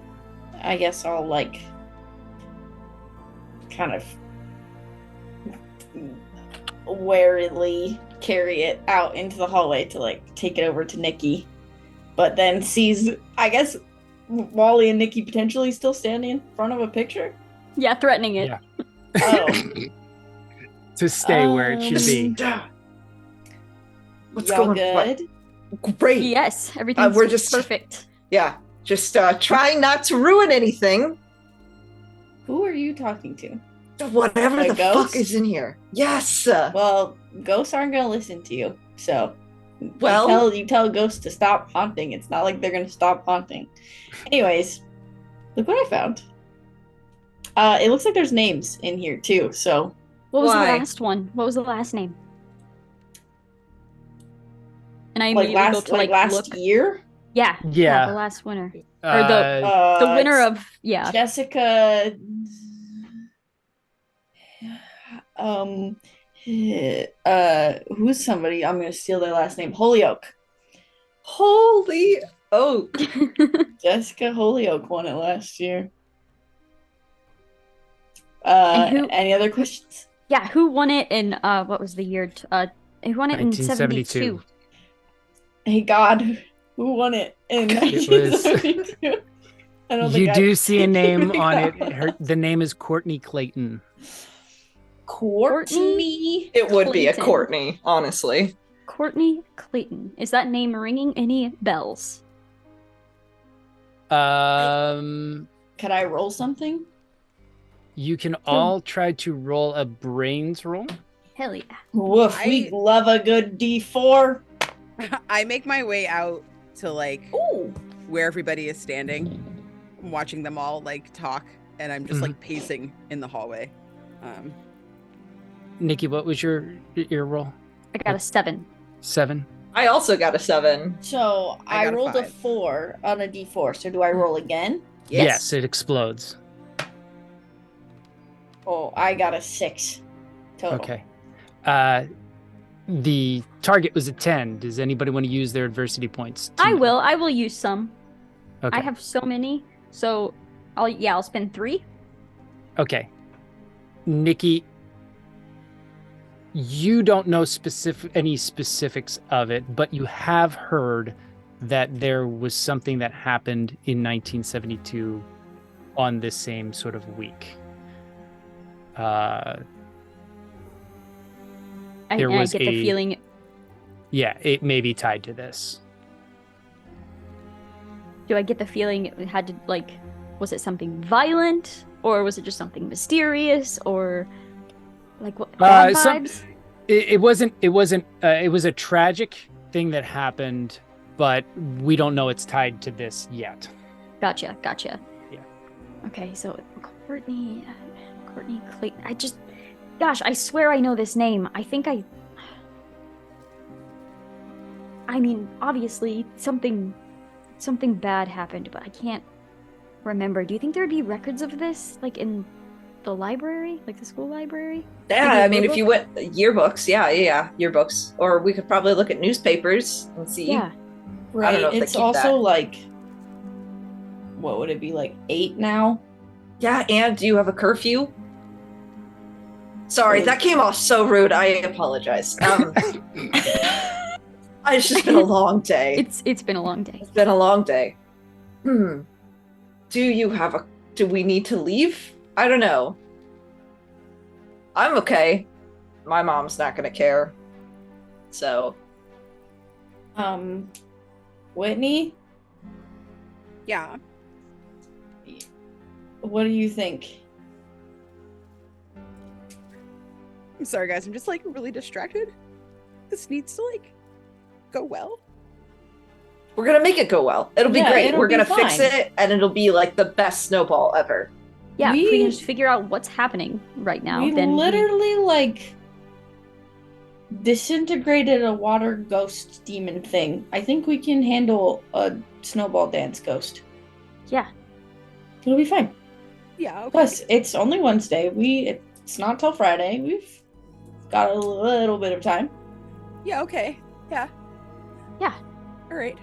I guess I'll like kind of warily carry it out into the hallway to like take it over to Nikki but then sees, I guess, Wally and Nikki potentially still standing in front of a picture. Yeah, threatening it. Yeah. Oh, To stay where it should be. What's y'all going on? good? Great. Yes, everything's we're just- perfect. Yeah. Just trying not to ruin anything. Who are you talking to? Whatever A the ghost? fuck is in here. Yes. Well, ghosts aren't gonna listen to you, so Well- you tell ghosts to stop haunting. It's not like they're gonna stop haunting. Anyways, look what I found. It looks like there's names in here too. So What was Why? the last one? What was the last name? And I like immediately go last to like last look. year, Yeah, Yeah. the last winner. Uh, The winner it's of yeah. Jessica. Who's somebody? I'm gonna steal their last name. Holyoke. Holy oak. Jessica Holyoke won it last year. And who- Any other questions? Yeah, who won it in what was the year? Who won it in 1972. 72? Hey God, who won it in It was- 1972? I don't You think do see a name on got it. The name is Courtney Clayton. Courtney. It would be a Clayton. Courtney, honestly. Courtney Clayton. Is that name ringing any bells? Um, Can I roll something? you can all try to roll a brains roll. Hell yeah. Woof, we love a good D4. I make my way out to like Ooh. where everybody is standing. I'm watching them all like talk, and I'm just like pacing in the hallway. Nikki, what was your roll? I got a 7. 7. I also got a 7. So I I got a rolled a 5. 4 on a D4. So do I roll again? Yes, it explodes. Oh, I got a 6 total. Okay. The target was a 10. Does anybody want to use their adversity points? I will use some. Okay. I have so many. So I'll spend 3. Okay. Nikki, you don't know any specifics of it, but you have heard that there was something that happened in 1972 on this same sort of week. I There was get the feeling. Yeah, it may be tied to this. Do I get the feeling it had to like? Was it something violent, or was it just something mysterious, or like what bad vibes? It wasn't. It was a tragic thing that happened, but we don't know it's tied to this yet. Gotcha. Yeah. Okay, so Courtney Clayton. Gosh, I swear I know this name. I mean, obviously something bad happened, but I can't remember. Do you think there'd be records of this, like in the library, like the school library? Yeah, Maybe a I mean, if yearbook? you went yearbooks, yeah, yearbooks. Or we could probably look at newspapers and see. Yeah. Right. I don't know if they It's keep also that. like, what would it be, like 8 now? Yeah, and do you have a curfew? Sorry, Oh. that came off so rude. I apologize. It's just been a long day. It's been a long day. It's been a long day. Do we need to leave? I don't know. I'm okay. My mom's not gonna care. So, Whitney, Yeah. what do you think? I'm sorry, guys. I'm just like really distracted. This needs to like go well. we're gonna make it go well. It'll be Yeah, great. it'll We're be gonna fix fine. it and it'll be like the best snowball ever. Yeah, if we We- can just figure out what's happening right now, We then literally like disintegrated a water ghost demon thing. I think we can handle a snowball dance ghost. yeah. It'll be fine. Yeah. Okay. Plus, it's only Wednesday. It's not till Friday. We've got a little bit of time. Yeah. Okay. Yeah. Yeah. All right.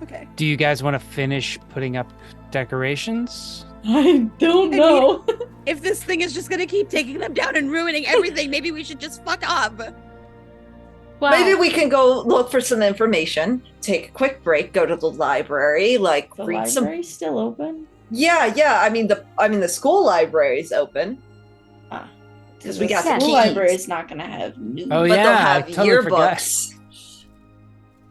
Okay. Do you guys want to finish putting up decorations? I don't mean- know. If this thing is just gonna keep taking them down and ruining everything, maybe we should just fuck up. Wow. Maybe we can go look for some information, take a quick break, go to the library, like The read some. library's still open? Yeah. I mean the school library is open. Because we got the the school keys. library's not gonna have news. Oh, But yeah, they'll I have totally forgot. yearbooks.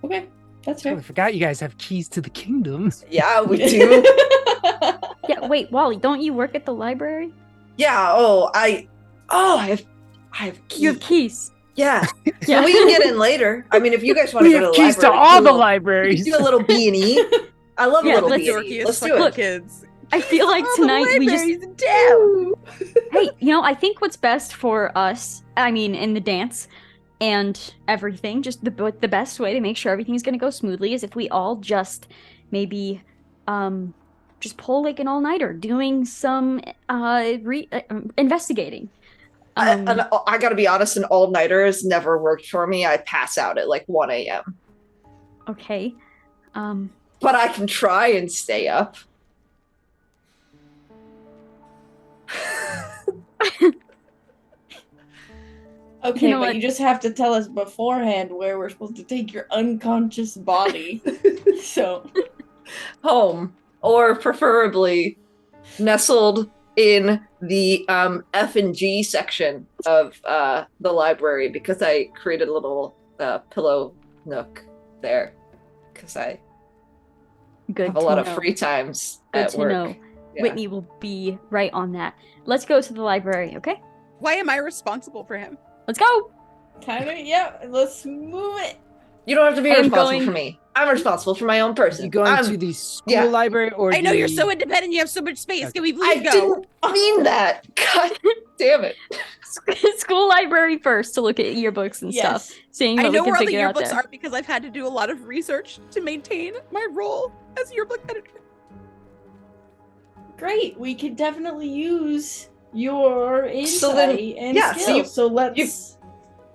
Okay, that's I fair. totally forgot you guys have keys to the kingdom. Yeah, we do. Yeah, wait, Wally, don't you work at the library? Yeah. I have keys. You have keys. Yeah. Yeah. So we can get in later. I mean, if you guys want We to go have to the keys to library, all the cool. libraries. Do a little B&E. I love Yeah, a little let's B&E. Dorky Let's as do fuck it. kids. I feel like All the tonight we just libraries down. hey, I think what's best for us, I mean, in the dance and everything, just the best way to make sure everything's gonna go smoothly is if we all just maybe just pull like an all-nighter doing some investigating. I gotta be honest, an all-nighter has never worked for me. I pass out at like 1 a.m. Okay. But I can try and stay up. Okay, You know but what? you just have to tell us beforehand where we're supposed to take your unconscious body. So Home, or preferably nestled in the F and G section of the library, because I created a little pillow nook there because I Good have a to lot of know. free times Good at to work. know. Yeah. Whitney will be right on that. Let's go to the library, okay? Why am I responsible for him? Let's go. kind of, yeah. Let's move it. You don't have to be I am responsible going- for me. I'm responsible for my own person. You going I'm- to the school yeah. library or I know you're the- so independent. You have so much space. Okay. Can we I please go? didn't mean that. God damn it. School library first to look at yearbooks and stuff. Yes. Seeing I what know we can where all the figure out yearbooks there. are because I've had to do a lot of research to maintain my role as yearbook editor. Great. We could definitely use your insight So then- and yeah, so skill. you- So let's.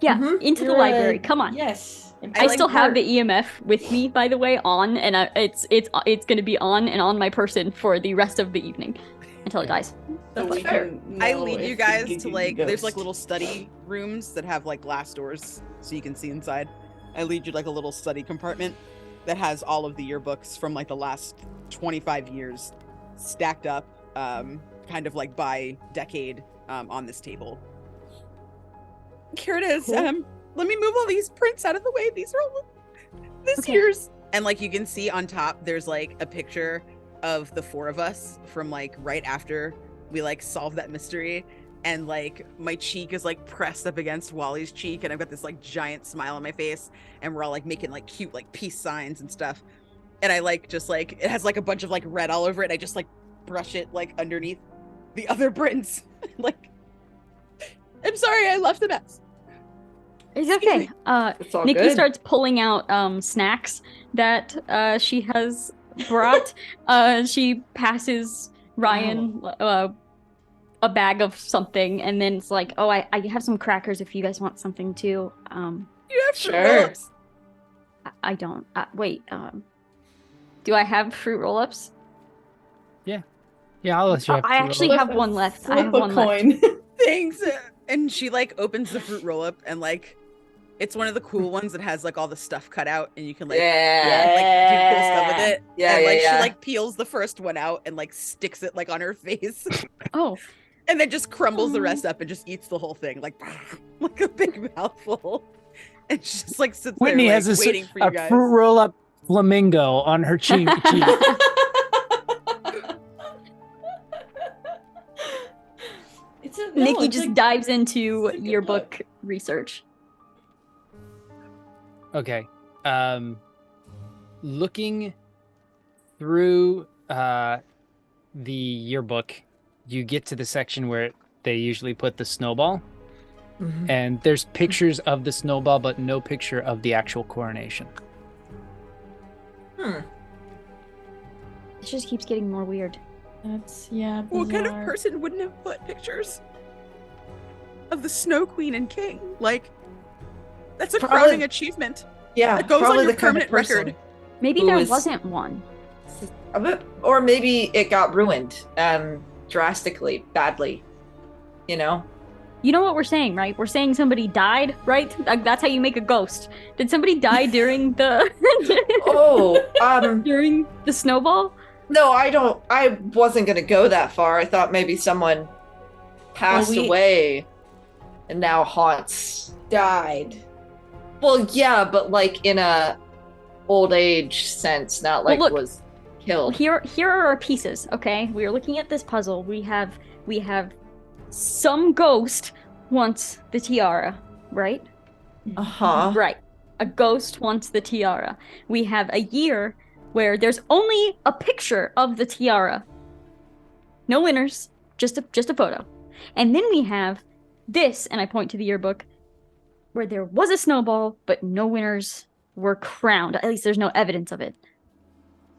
Yeah, Mhm. into the You're library. Come on. Yes. I like still have her. the EMF with me, by the way, on, and it's gonna be on and on my person for the rest of the evening until it dies. So we fair. can I know lead if you we guys give to you like the there's like ghost. little study rooms that have like glass doors so you can see inside. I lead you to, like a little study compartment that has all of the yearbooks from like the last 25 years stacked up, kind of like by decade, on this table. Here it is. Cool. Let me move all these prints out of the way. These are all this Okay. year's. And like you can see on top, there's like a picture of the four of us from like right after we like solved that mystery. And like my cheek is like pressed up against Wally's cheek, and I've got this like giant smile on my face, and we're all like making like cute like peace signs and stuff. And I like just like it has like a bunch of like red all over it. I just like brush it like underneath the other prints. Like, I'm sorry, I left a mess. It's Excuse okay. me. It's all Nikki good. starts pulling out snacks that she has brought. She passes Ryan a bag of something, and then it's like, oh, I have some crackers if you guys want something too. You have fruit Sure. roll-ups. I don't. Wait. Do I have fruit roll-ups? Yeah, I'll let you have I to roll. actually have one left. I Flip have a one left. coin. Thanks. And she like opens the fruit roll up, and like it's one of the cool ones that has like all the stuff cut out, and you can like Yeah. like do cool stuff with it. Yeah, and like yeah. she like peels the first one out and like sticks it like on her face, Oh, and then just crumbles the rest up and just eats the whole thing like like a big mouthful. And she just like sits Whitney there has like, a, waiting for you a guys. fruit roll up flamingo on her cheek. Nikki it's just like- dives into it's a good yearbook research. Okay. Looking through the yearbook, you get to the section where they usually put the snowball, Mhm. and there's pictures of the snowball, but no picture of the actual coronation. Hmm. It just keeps getting more weird. That's yeah. What kind of bizarre. person wouldn't have put pictures of the Snow Queen and King? Like, that's a Probably- crowning achievement. Yeah, It goes on probably your the kind of permanent record. person. Maybe Who there is- wasn't one. A bit, or maybe it got ruined drastically, badly. You know, You know what we're saying, right? We're saying somebody died, right? That's how you make a ghost. Did somebody die during the during the snowball? No, I wasn't gonna go that far. I thought maybe someone passed away and now haunts. Died. Well, yeah, but like in a old age sense, not like was killed. Here are our pieces, okay? We are looking at this puzzle. We have some ghost wants the tiara, right? Uh-huh. Right. A ghost wants the tiara. We have a year where there's only a picture of the tiara. No winners, just a photo. And then we have this, and I point to the yearbook, where there was a snowball, but no winners were crowned. At least there's no evidence of it.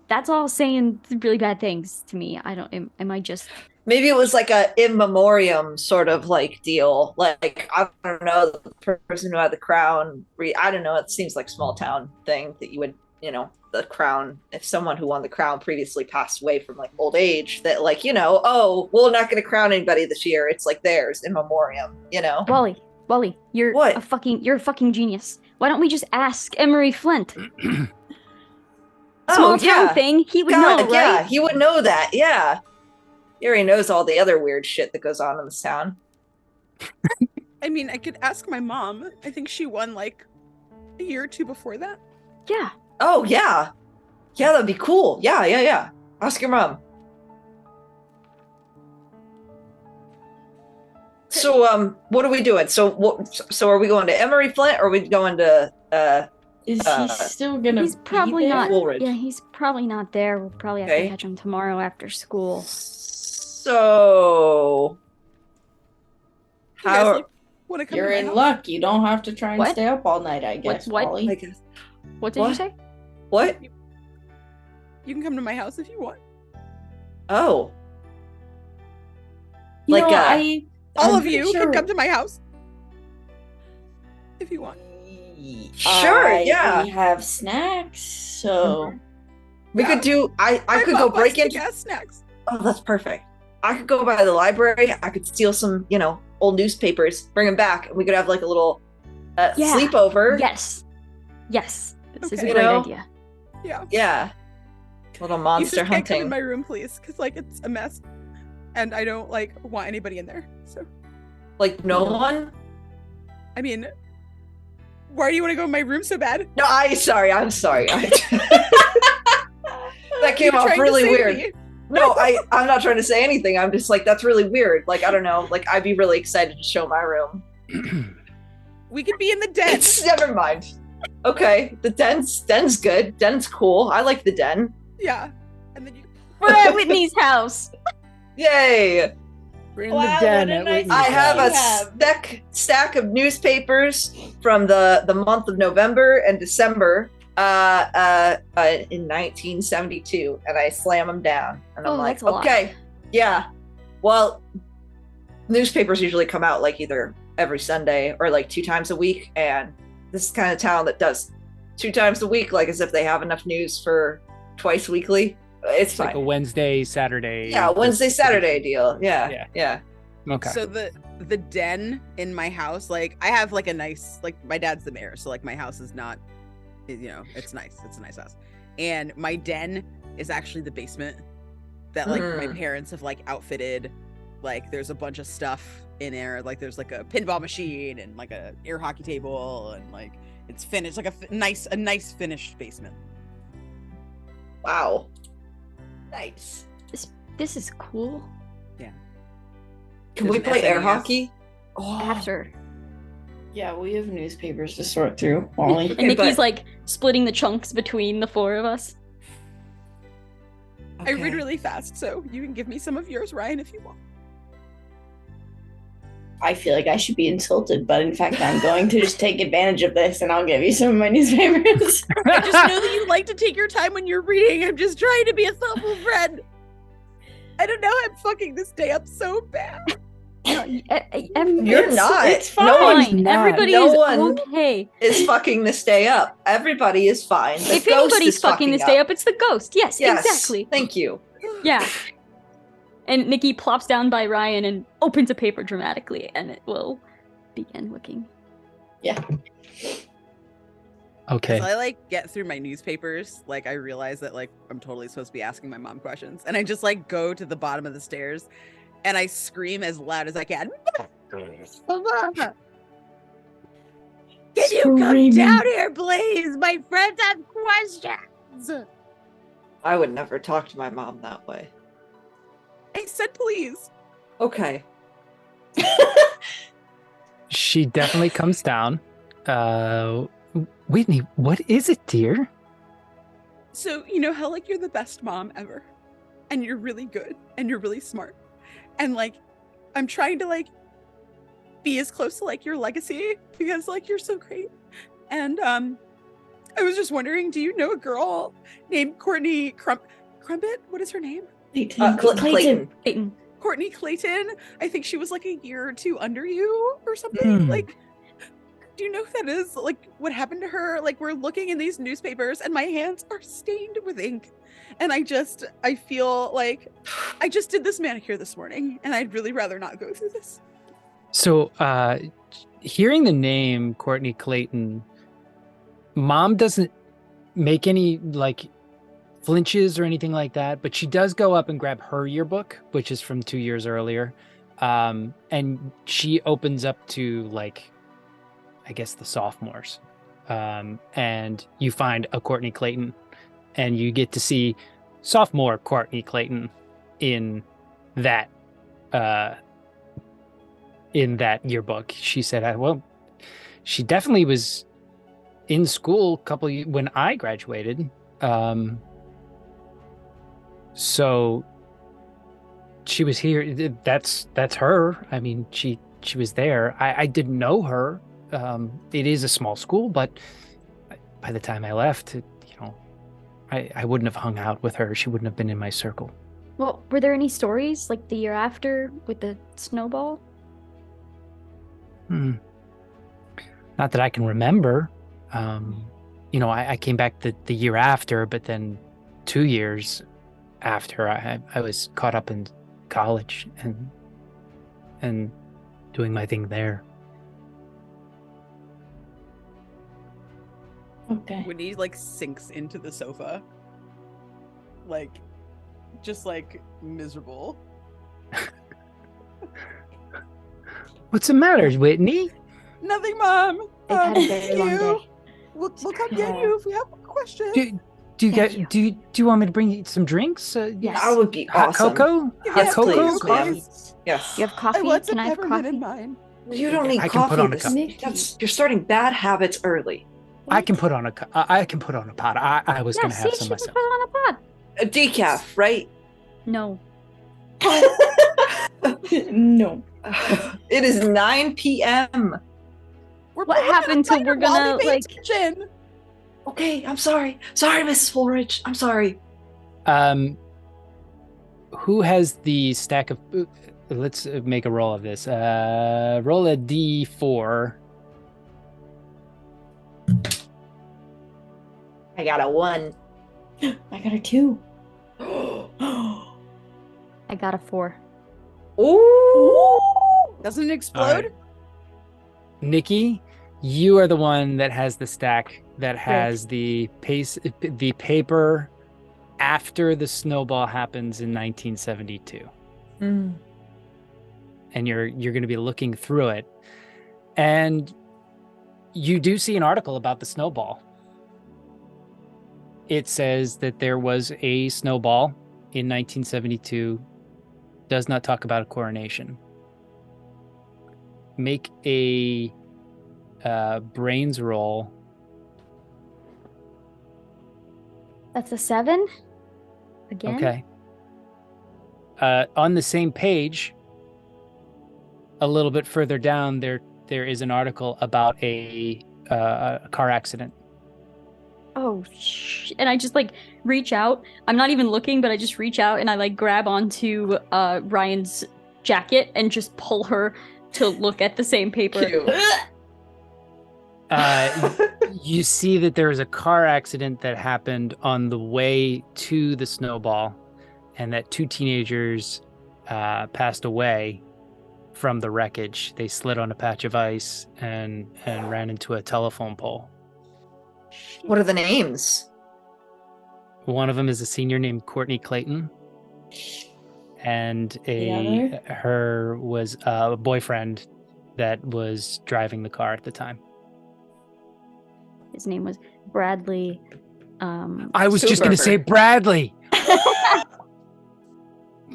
That's all saying really bad things to me. I don't, am I just... Maybe it was like a in memoriam sort of like deal. Like, I don't know, the person who had the crown, I don't know, it seems like small town thing that you would, the crown, if someone who won the crown previously passed away from like old age, that like, oh, we're not going to crown anybody this year. It's like theirs in memoriam, Wally, you're a fucking genius. Why don't we just ask Emery Flint? Small town thing, he would know, right? Yeah, he would know that, yeah. He already knows all the other weird shit that goes on in this town. I mean, I could ask my mom. I think she won like a year or two before that. Yeah. Oh, yeah. Yeah, that'd be cool. Yeah. Ask your mom. So, what are we doing? So are we going to Emery Flint, or are we going to, Is he still gonna He's probably be there? not. Woolridge? Yeah, he's probably not there. We'll probably have to catch him tomorrow after school. So, how want to come? You're in luck. You don't have to try and stay up all night, I guess. Wally. I guess. What did you say? What? You can come to my house if you want. Oh. All of you can come to my house if you want. Sure, yeah. We have snacks, so we could do. I could go break into snacks. Oh, that's perfect. I could go by the library. I could steal some, old newspapers, bring them back, and we could have like a little sleepover. Yes. This is a Okay. great idea. Yeah. Little monster you just hunting. Can't come in my room, please, because like it's a mess, and I don't like want anybody in there. So, like no one. I mean, why do you want to go in my room so bad? No, I'm sorry. That came off really weird. Me. No, I'm not trying to say anything. I'm just like, that's really weird. Like, I don't know. Like, I'd be really excited to show my room. We could be in the den. Never mind. Okay, the den's good. Den's cool. I like the den. Yeah. And then We're at Whitney's house. Yay! We're in the den at Whitney's I have house. a stack of newspapers from the month of November and December in 1972, and I slam them down, and I'm like, okay, yeah. Well, newspapers usually come out like either every Sunday or like 2 times a week, and this is kind of town that does 2 times a week, like as if they have enough news for twice weekly. It's fine. Like a Wednesday, Saturday. Yeah, Wednesday, Saturday deal. Yeah. Okay. So the den in my house, like I have like a nice, like my dad's the mayor, so like my house is not, it's nice. It's a nice house, and my den is actually the basement that like my parents have like outfitted. Like there's a bunch of stuff in there. Like there's like a pinball machine and like a air hockey table, and like it's finished, like a nice finished basement. Wow. Nice. This is cool. Yeah. Can we play air hockey? After. Yeah, we have newspapers to sort through, Wally. And Nikki's like splitting the chunks between the 4 of us. I read really fast, so you can give me some of yours, Ryan, if you want. I feel like I should be insulted, but in fact, I'm going to just take advantage of this, and I'll give you some of my newspapers. I just know that you like to take your time when you're reading. I'm just trying to be a thoughtful friend. I don't know. I'm fucking this day up so bad. You're not. It's fine. No one's not. Everybody No is one okay. is fucking this day up. Everybody is fine. The If ghost anybody's is fucking this day up, it's the ghost. Yes, exactly. Thank you. Yeah. And Nikki plops down by Ryan and opens a paper dramatically, and it will begin looking. Yeah. Okay. As I like get through my newspapers, like I realize that like I'm totally supposed to be asking my mom questions, and I just like go to the bottom of the stairs, and I scream as loud as I can. Can you come Screaming. down here, please? My friends have questions. I would never talk to my mom that way. I said please. Okay. She definitely comes down. Whitney, what is it, dear? So, you know how like you're the best mom ever, and you're really good and you're really smart, and like I'm trying to like be as close to like your legacy because like you're so great. And I was just wondering, do you know a girl named Courtney Crumpet? What is her name? Clayton. Clayton. Courtney Clayton. I think she was like a year or two under you or something. Like, do you know who that is? Like, what happened to her? Like, we're looking in these newspapers and my hands are stained with ink. And I feel like I just did this manicure this morning and I'd really rather not go through this. So, hearing the name Courtney Clayton, Mom doesn't make any like flinches or anything like that, but she does go up and grab her yearbook, which is from 2 years earlier. And she opens up to like, I guess the sophomores. And you find a Courtney Clayton and you get to see sophomore Courtney Clayton in that yearbook. She said, well, she definitely was in school when I graduated. So she was here. That's her. I mean, she was there. I didn't know her. It is a small school, but by the time I left, I wouldn't have hung out with her. She wouldn't have been in my circle. Well, were there any stories like the year after with the snowball? Not that I can remember. I came back the year after, but then 2 years after I was caught up in college and doing my thing there. Okay. When he like sinks into the sofa, like just like miserable. What's the matter, Whitney? Nothing, Mom. They've had a very Thank long you. day. We'll come get you if we have questions. Do you Thank guys you. do you want me to bring you some drinks? Yes. That would be Hot awesome. cocoa? Yes, Hot please, cocoa? ma'am. Yes. You have coffee? I want some Can I have peppermint coffee? in mine. You don't need I can coffee. put on a cup. You're starting bad habits early. I can put on a pot. I was Yeah, gonna have see, some she can myself. put it on a pot. A decaf, right? No. No. It is 9 p.m. We're What pulling happened in till a we're fight at gonna, Wally Bates' kitchen. Okay, I'm sorry. Sorry, Mrs. Fulridge. I'm sorry. Who has the stack of? Let's make a roll of this. Roll a d4. I got a 1. I got a 2. I got a 4. Ooh. Doesn't it All explode? right. Nikki, you are the one that has the stack that has the paper after the snowball happens in 1972. Mm. And you're going to be looking through it, and you do see an article about the snowball. It says that there was a snowball in 1972. Does not talk about a coronation. Make a brains roll. That's a 7? Again? Okay. On the same page, a little bit further down, there is an article about a car accident. Oh, and I just like reach out. I'm not even looking, but I just reach out and I like grab onto Ryan's jacket and just pull her to look at the same paper. Cute. You see that there is a car accident that happened on the way to the snowball, and that 2 teenagers passed away from the wreckage. They slid on a patch of ice and ran into a telephone pole. What are the names? One of them is a senior named Courtney Clayton, and her was a boyfriend that was driving the car at the time. His name was Bradley. I was just going to say Bradley.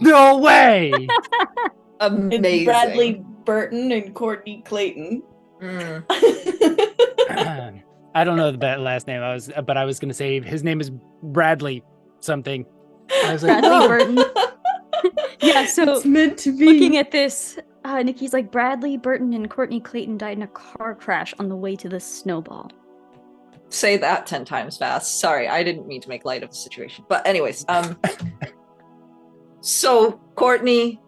No way. Amazing. It's Bradley Burton and Courtney Clayton. Mm. I don't know the last name. But I was going to say his name is Bradley something. I was like, Bradley Burton. Yeah, so It's meant to be. looking at this, Nikki's like, Bradley Burton and Courtney Clayton died in a car crash on the way to the snowball. Say that 10 times fast. Sorry, I didn't mean to make light of the situation. But anyways, so Courtney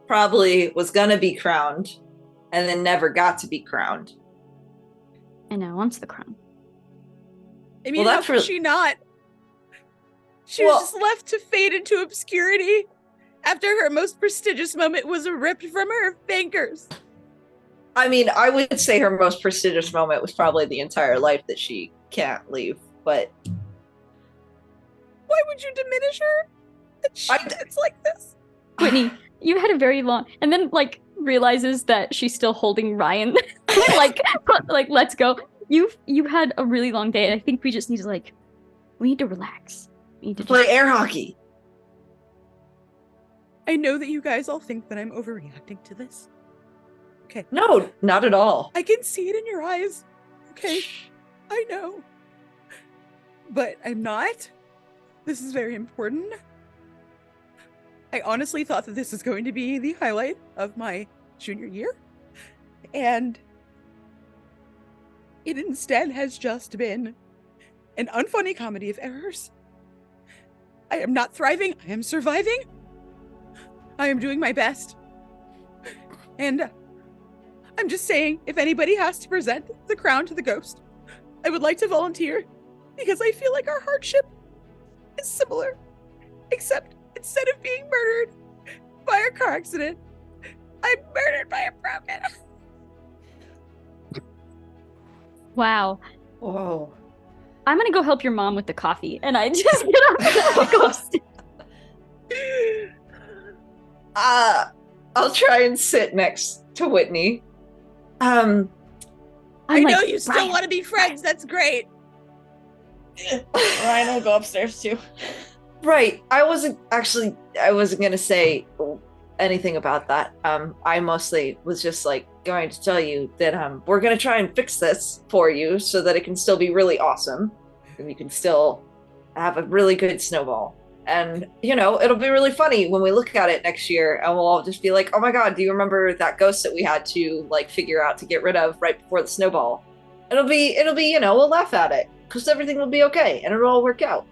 probably was gonna be crowned and then never got to be crowned. And now wants the crown. I mean, Well, how that's could really- she not? She Well- was just left to fade into obscurity after her most prestigious moment was ripped from her fingers. I mean, I would say her most prestigious moment was probably the entire life that she can't leave. But Why would you diminish her? It's like this. Whitney, you had a very long, and then like realizes that she's still holding Ryan. like let's go. You had a really long day, and I think we just need to we need to relax. We need to play air hockey. I know that you guys all think that I'm overreacting to this. Okay. No, not at all. I can see it in your eyes. Okay. I know. But I'm not. This is very important. I honestly thought that this was going to be the highlight of my junior year. And it instead has just been an unfunny comedy of errors. I am not thriving. I am surviving. I am doing my best. And I'm just saying, if anybody has to present the crown to the ghost, I would like to volunteer because I feel like our hardship is similar, except instead of being murdered by a car accident, I'm murdered by a broken. Wow. Whoa. I'm gonna go help your mom with the coffee, and I just get up and go upstairs. I'll try and sit next to Whitney. I'm I like, know you still Ryan, want to be friends. That's great. Ryan will go upstairs too. Right. I wasn't gonna say anything about that. I mostly was just going to tell you that we're gonna try and fix this for you so that it can still be really awesome and you can still have a really good snowball. And it'll be really funny when we look at it next year and we'll all just be like, oh my god, do you remember that ghost that we had to figure out to get rid of right before the snowball? It'll be we'll laugh at it because everything will be okay and it'll all work out.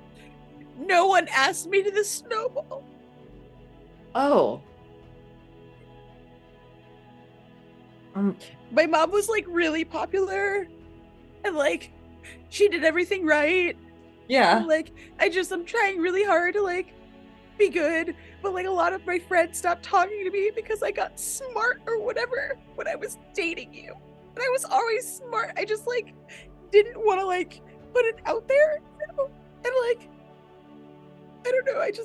No one asked me to the snowball. Oh. My mom was really popular and she did everything right. Yeah. And, I'm trying really hard to be good, but a lot of my friends stopped talking to me because I got smart or whatever when I was dating you. And I was always smart. I just didn't want to put it out there. And I don't know,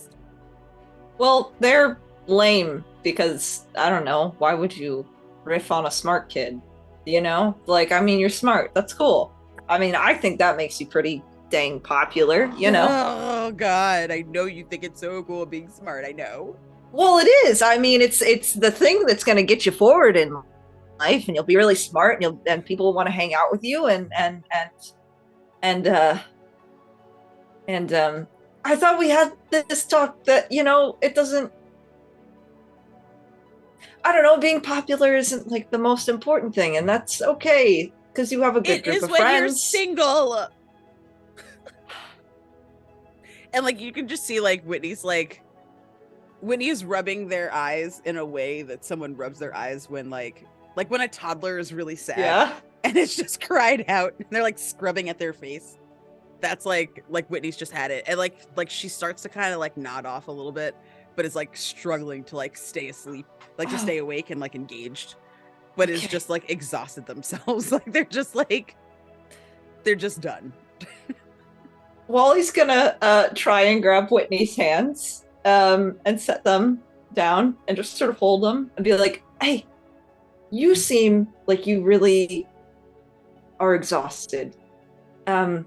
Well, they're lame because I don't know, why would you riff on a smart kid? You're smart. That's cool. I think that makes you pretty dang popular, Oh god, I know you think it's so cool being smart. I know. Well, it is. It's the thing that's going to get you forward in life, and you'll be really smart, and people will want to hang out with you, and I thought we had this talk that it doesn't. I don't know. Being popular isn't the most important thing, and that's okay because you have a good group It is of when friends. you're single. And you can just see Whitney is rubbing their eyes in a way that someone rubs their eyes when when a toddler is really sad. Yeah. And it's just cried out and they're scrubbing at their face. That's like Whitney's just had it. And she starts to kind of nod off a little bit but is like struggling to like stay asleep, like to stay awake and like engaged, but is just like exhausted themselves. Like they're just done. Wally's gonna try and grab Whitney's hands and set them down and just sort of hold them and be like, hey, you seem like you really are exhausted. And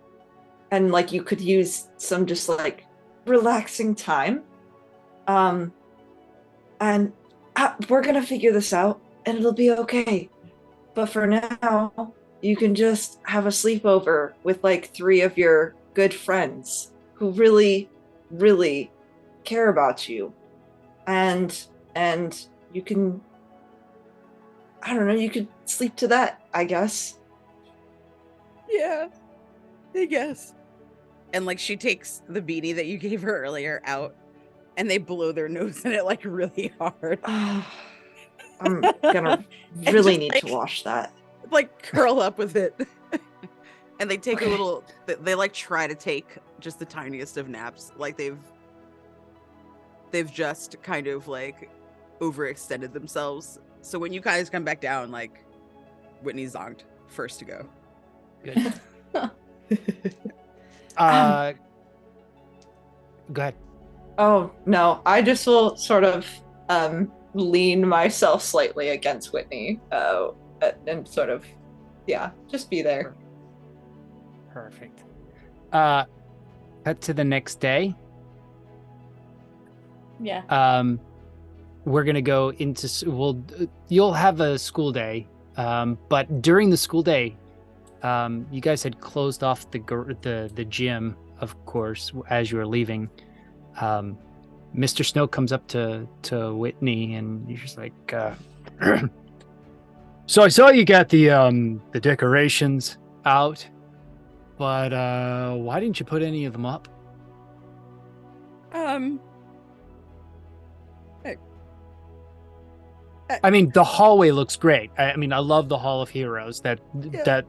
like you could use some just like relaxing time. And we're gonna figure this out and it'll be okay. But for now, you can just have a sleepover with like 3 of your good friends who really, really care about you. And you can, I don't know, you could sleep to that, I guess. Yeah, I guess. And like she takes the beanie that you gave her earlier out and they blow their nose in it like really hard. I'm gonna really just, need like, to wash that. Like curl up with it. And they take a little, they like try to take just the tiniest of naps. Like they've just kind of like overextended themselves. So when you guys come back down, like Whitney's zonked first to go. Good. Go ahead. Oh, no, I just will sort of lean myself slightly against Whitney and sort of, yeah, just be there. Perfect. Cut to the next day. Yeah. We're gonna go into you'll have a school day, but during the school day, you guys had closed off the gym, of course, as you were leaving. Mr. Snow comes up to Whitney and you're just like, so I saw you got the decorations out, but why didn't you put any of them up? I mean, the hallway looks great. I mean, I love the Hall of Heroes that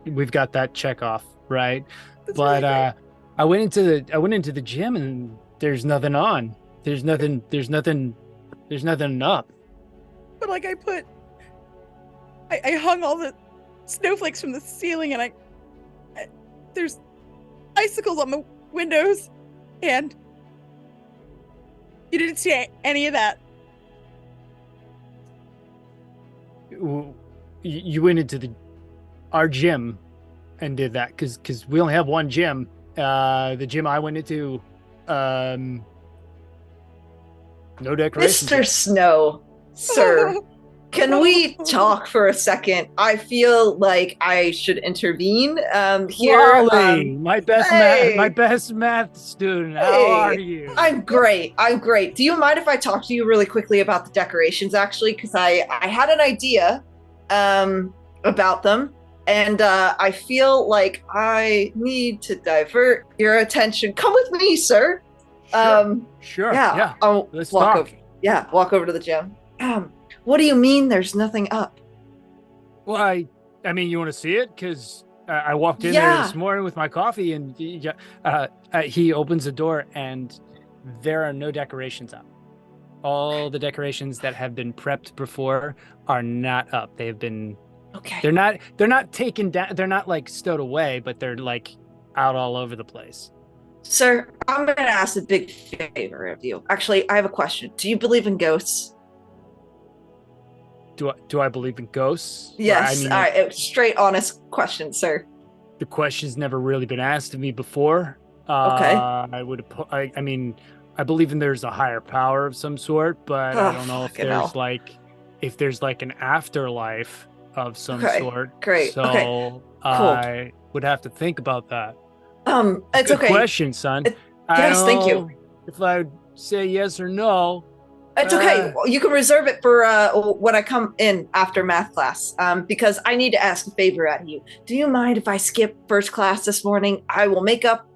we've got that check off, right? That's but really I went into the gym and there's nothing on. There's nothing up. But like I hung all the snowflakes from the ceiling and there's icicles on the windows and you didn't see any of that. You went into our gym and did that because we only have one gym. The gym I went into, no decorations. Mr. Snow, sir, can we talk for a second? I feel like I should intervene here. Wally, my best math student. How are you? I'm great. Do you mind if I talk to you really quickly about the decorations, actually? Because I had an idea about them, and I feel like I need to divert your attention. Come with me, sir. Sure. Yeah. I'll Let's walk talk. over. Walk over to the gym. What do you mean there's nothing up? Well, I mean, you want to see it? Because I walked in there this morning with my coffee, and he opens the door, and there are no decorations up. All the decorations that have been prepped before are not up. They have been. Okay. They're not taken down. They're not like stowed away, but they're like out all over the place. Sir, I'm going to ask a big favor of you. Actually, I have a question. Do you believe in ghosts? Do I believe in ghosts? Yes. Well, I mean, straight, honest question, sir. The question's never really been asked of me before. Okay. I mean, I believe in there's a higher power of some sort, but I don't know if there's like an afterlife of some sort. Great. So okay. Cool. I would have to think about that. It's Good okay. question, son. Yes, thank you. If I would say yes or no. It's okay. You can reserve it for when I come in after math class, because I need to ask a favor at you. Do you mind if I skip first class this morning? I will make up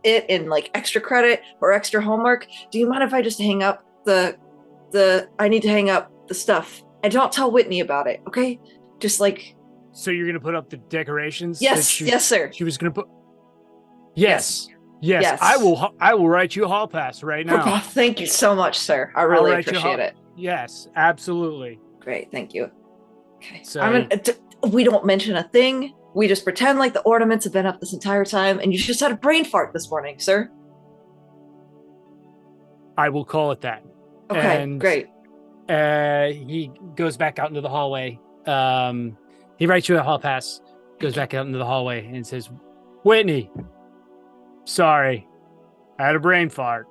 it in like extra credit or extra homework. Do you mind if I just hang up I need to hang up the stuff and don't tell Whitney about it, okay? Just like. So you're going to put up the decorations? Yes, yes, sir. She was going to put. Yes. Yes, I will write you a hall pass right now. Oh, thank you so much, sir. I really appreciate it. Yes, absolutely. Great, thank you. Okay. So we don't mention a thing. We just pretend like the ornaments have been up this entire time, and you just had a brain fart this morning, sir. I will call it that. Okay, and, great. He goes back out into the hallway. He writes you a hall pass, goes back out into the hallway, and says, Whitney, sorry, I had a brain fart.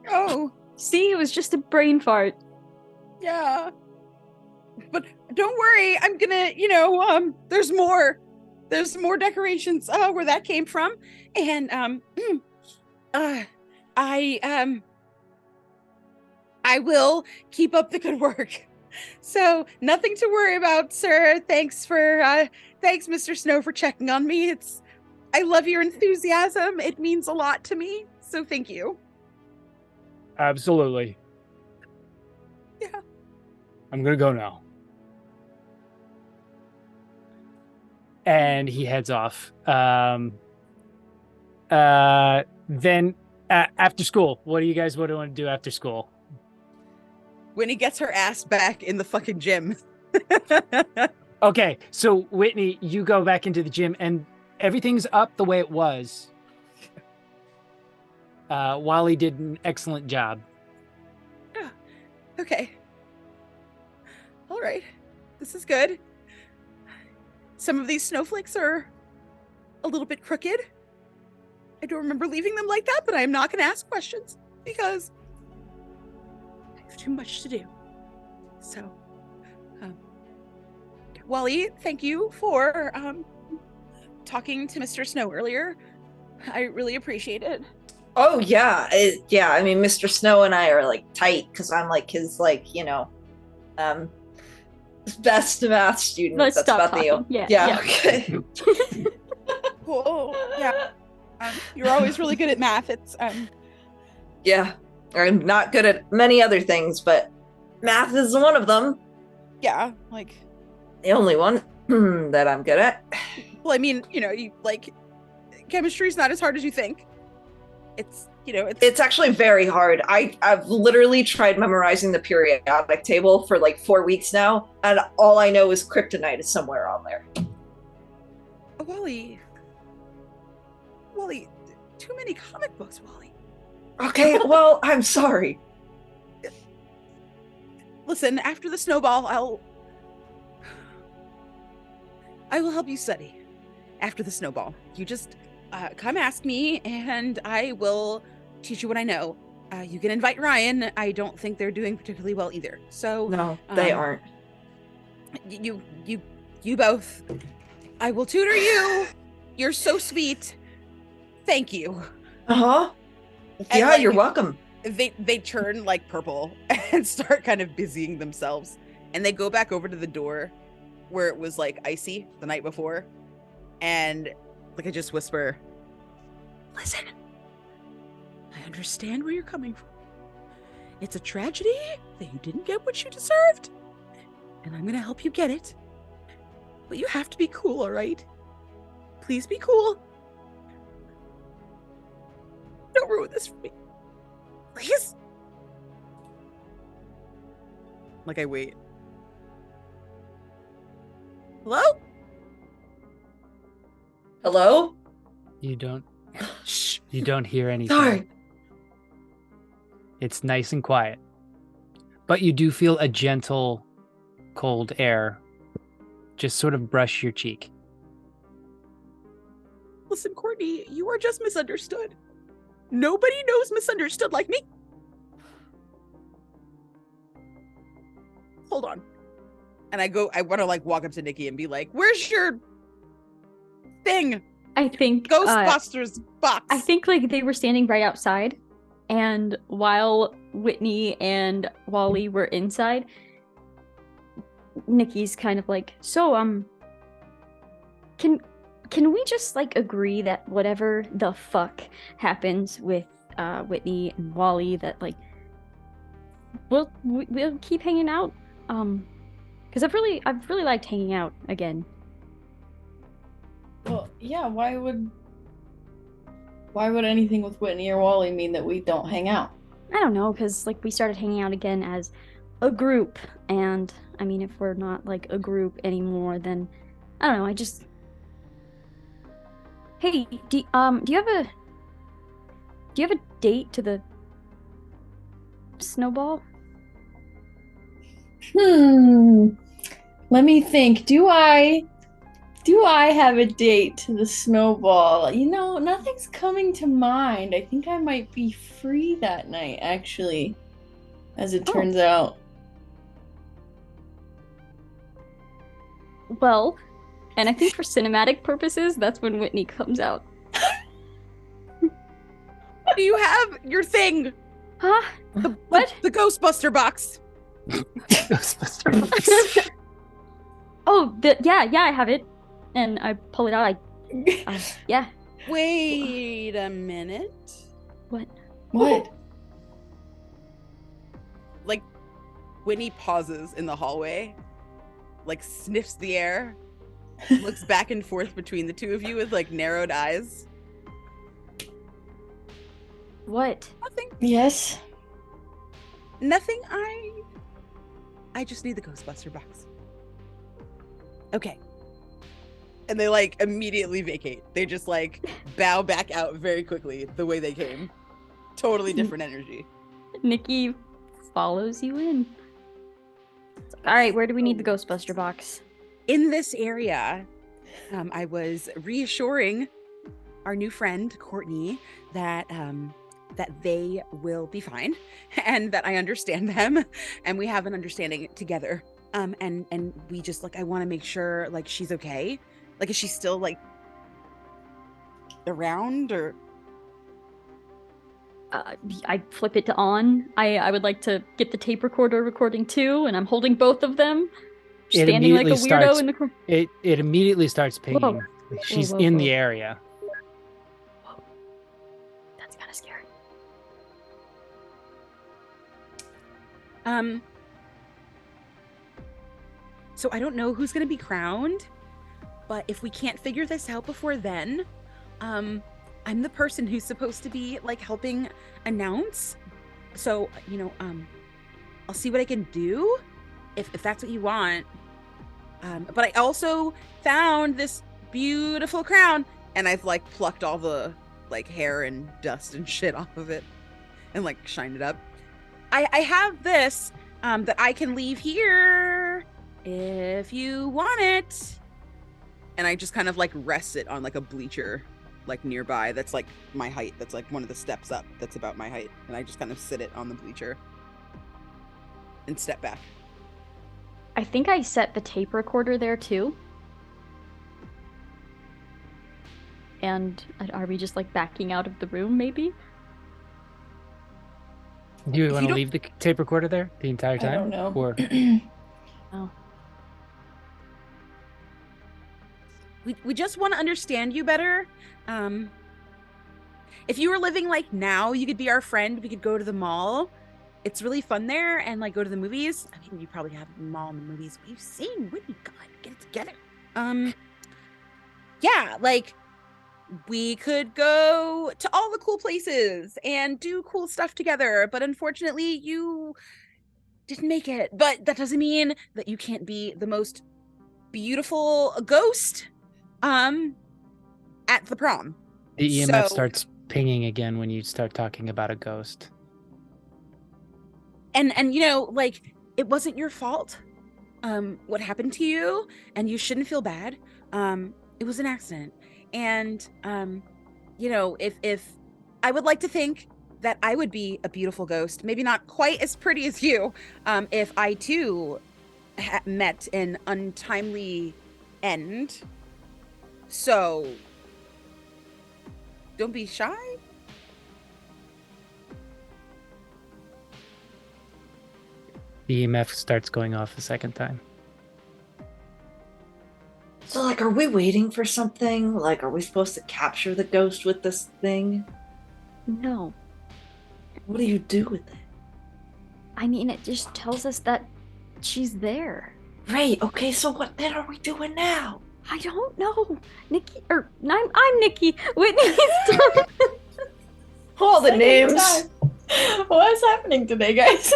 Oh, See, it was just a brain fart. yeah. But don't worry, I'm gonna, there's more decorations where that came from. And I will keep up the good work. So nothing to worry about, sir. Thanks, Mr. Snow, for checking on me. I love your enthusiasm. It means a lot to me. So thank you. Absolutely. Yeah. I'm gonna go now. And he heads off. Then after school, what do you guys want to do after school? Whitney gets her ass back in the fucking gym. Okay, so Whitney, you go back into the gym and everything's up the way it was. Wally did an excellent job. Okay. All right. This is good. Some of these snowflakes are a little bit crooked. I don't remember leaving them like that, but I am not going to ask questions because I have too much to do. So, Wally, thank you for talking to Mr. Snow earlier. I really appreciate it. Oh yeah, I mean, Mr. Snow and I are like tight because I'm like his best math student. Let's That's stop about talking. the Yeah. Okay. Cool. Yeah. You're always really good at math. It's Yeah, I'm not good at many other things, but math is one of them. yeah, like, The only one that I'm good at. well, I mean, you like chemistry's not as hard as you think. It's actually very hard. I've literally tried memorizing the periodic table for like 4 weeks now, and all I know is kryptonite is somewhere on there. Wally, too many comic books, Wally. Okay, well, I'm sorry. Listen, after the snowball, I will help you study. After the snowball, you just come ask me, and I will teach you what I know. You can invite Ryan. I don't think they're doing particularly well either. So No, they aren't. You both. I will tutor you. You're so sweet. Thank you. Uh-huh. Yeah, like, you're welcome. They turn like purple and start kind of busying themselves, and they go back over to the door where it was like icy the night before, and like I just whisper, listen, I understand where you're coming from. It's a tragedy that you didn't get what you deserved, and I'm gonna help you get it, but you have to be cool, all right? Please be cool. Don't ruin this for me. Please. Like I wait. Hello? Hello? You don't Shh. you don't hear anything. Sorry. It's nice and quiet. But you do feel a gentle, cold air just sort of brush your cheek. Listen, Courtney, you are just misunderstood. Nobody knows misunderstood like me. Hold on. And I want to like walk up to Nikki and be like, where's your thing? I think Ghostbusters box. I think like they were standing right outside, and while Whitney and Wally were inside, Nikki's kind of like, so can we just like agree that whatever the fuck happens with Whitney and Wally, that like we'll keep hanging out, because I've really liked hanging out again. Well, yeah, why would anything with Whitney or Wally mean that we don't hang out? I don't know, because like we started hanging out again as a group, and I mean, if we're not like a group anymore, then I don't know. I just hey, do you have a date to the snowball? Let me think. Do I have a date to the snowball? Nothing's coming to mind. I think I might be free that night, actually, as it turns out. Well, and I think for cinematic purposes, that's when Whitney comes out. Do you have your thing? Huh? What? The Ghostbuster box. Ghostbusters. Oh, yeah, I have it. And I pull it out. Yeah. Wait a minute. What? What? Like, Whitney pauses in the hallway, like sniffs the air, looks back and forth between the two of you with like narrowed eyes. What? Nothing. Yes? Nothing. I just need the Ghostbuster box. Okay. And they like immediately vacate. They just like bow back out very quickly the way they came. Totally different energy. Nikki follows you in. All right, where do we need the Ghostbuster box? In this area, I was reassuring our new friend Courtney that they will be fine and that I understand them and we have an understanding together. And we just like I want to make sure like she's okay. Like, is she still like around or? I flip it to on. I would like to get the tape recorder recording too, and I'm holding both of them, standing like a weirdo in the corner. It immediately starts pinging. Whoa. She's Whoa, in whoa. the area. That's kind of scary. So I don't know who's gonna be crowned, but if we can't figure this out before then, I'm the person who's supposed to be like helping announce. So, I'll see what I can do if that's what you want. But I also found this beautiful crown and I've like plucked all the like hair and dust and shit off of it and like shined it up. I have this that I can leave here if you want it. And I just kind of like rest it on like a bleacher like nearby that's like my height. That's like one of the steps up that's about my height. And I just kind of sit it on the bleacher and step back. I think I set the tape recorder there too. And are we just like backing out of the room maybe? Do you want to leave the tape recorder there the entire time? I don't know. Or Oh. We just want to understand you better. If you were living like now, you could be our friend. We could go to the mall. It's really fun there and like go to the movies. I mean, you probably have the mall and the movies. What are you saying? Whitney, God, get it together. Yeah, like we could go to all the cool places and do cool stuff together. But unfortunately, you didn't make it. But that doesn't mean that you can't be the most beautiful ghost at the prom. the EMF starts pinging again when you start talking about a ghost. And like it wasn't your fault what happened to you, and you shouldn't feel bad. It was an accident. And if I would like to think that I would be a beautiful ghost, maybe not quite as pretty as you, if I too met an untimely end. So don't be shy. The EMF starts going off a second time. So, like, are we waiting for something? Like, are we supposed to capture the ghost with this thing? No. What do you do with it? I mean, it just tells us that she's there. Right, okay, so what then are we doing now? I don't know. Nikki, or I'm Nikki. Whitney's talking. All the Second names. time. What's happening today, guys?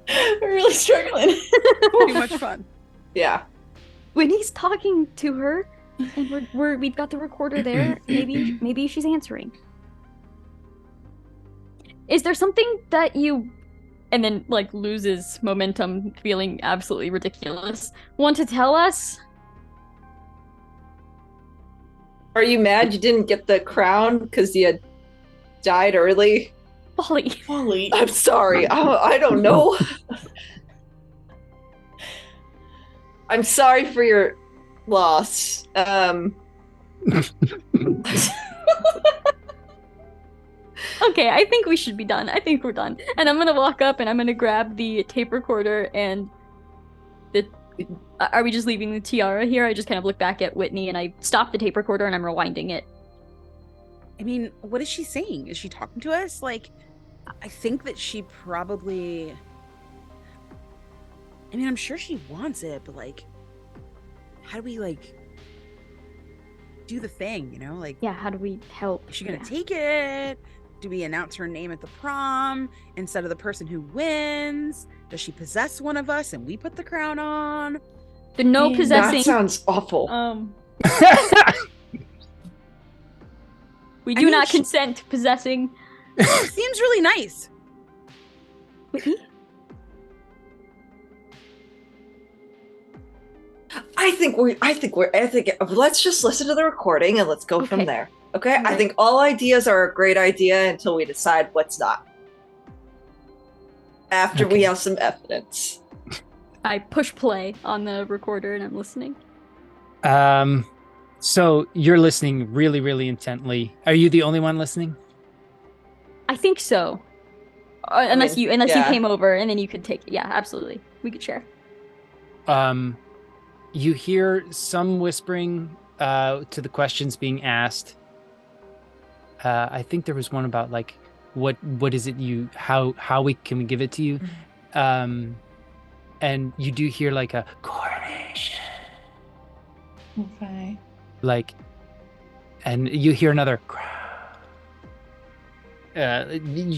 We're really struggling. Too much fun. Yeah. Whitney's talking to her, and we've got the recorder there. Maybe she's answering. Is there something that you, and then like loses momentum, feeling absolutely ridiculous, want to tell us? Are you mad you didn't get the crown because you had died early? Wally. Wally. I'm sorry. I don't know. I'm sorry for your loss. Okay, I think we should be done. I think we're done. And I'm gonna walk up and I'm gonna grab the tape recorder and the. Are we just leaving the tiara here? I just kind of look back at Whitney and I stop the tape recorder and I'm rewinding it. I mean, what is she saying? Is she talking to us? Like, I think that she probably. I mean, I'm sure she wants it, but like, how do we like do the thing? You know, like, Yeah, how do we help? is she gonna take it? Do we announce her name at the prom instead of the person who wins? Does she possess one of us and we put the crown on? The no That possessing. That sounds awful. We I do mean, not consent to possessing. Seems really nice. Whitney? I think let's just listen to the recording and let's go from Okay. there. Okay? I Okay. think all ideas are a great idea until we decide what's not. After we Okay. have some evidence. I push play on the recorder and I'm listening. So you're listening really, really intently. Are you the only one listening? I think so. Unless mean, you yeah. came over and then you could take it. Yeah, absolutely. We could share. You hear some whispering to the questions being asked. I think there was one about like what is it you how can we give it to you? And you do hear like a coronation. Okay. Like, and you hear another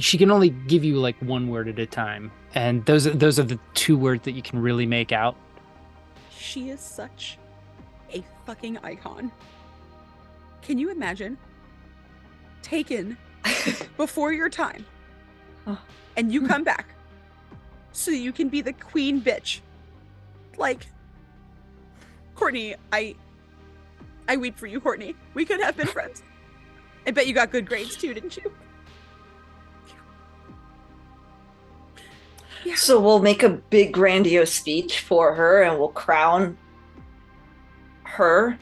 she can only give you like one word at a time, and those are the two words that you can really make out. She is such a fucking icon. Can you imagine? Taken before your time, and you come back so you can be the queen bitch. Like, Courtney, I weep for you, Courtney. We could have been friends. I bet you got good grades too, didn't you? Yeah. So we'll make a big grandiose speech for her and we'll crown her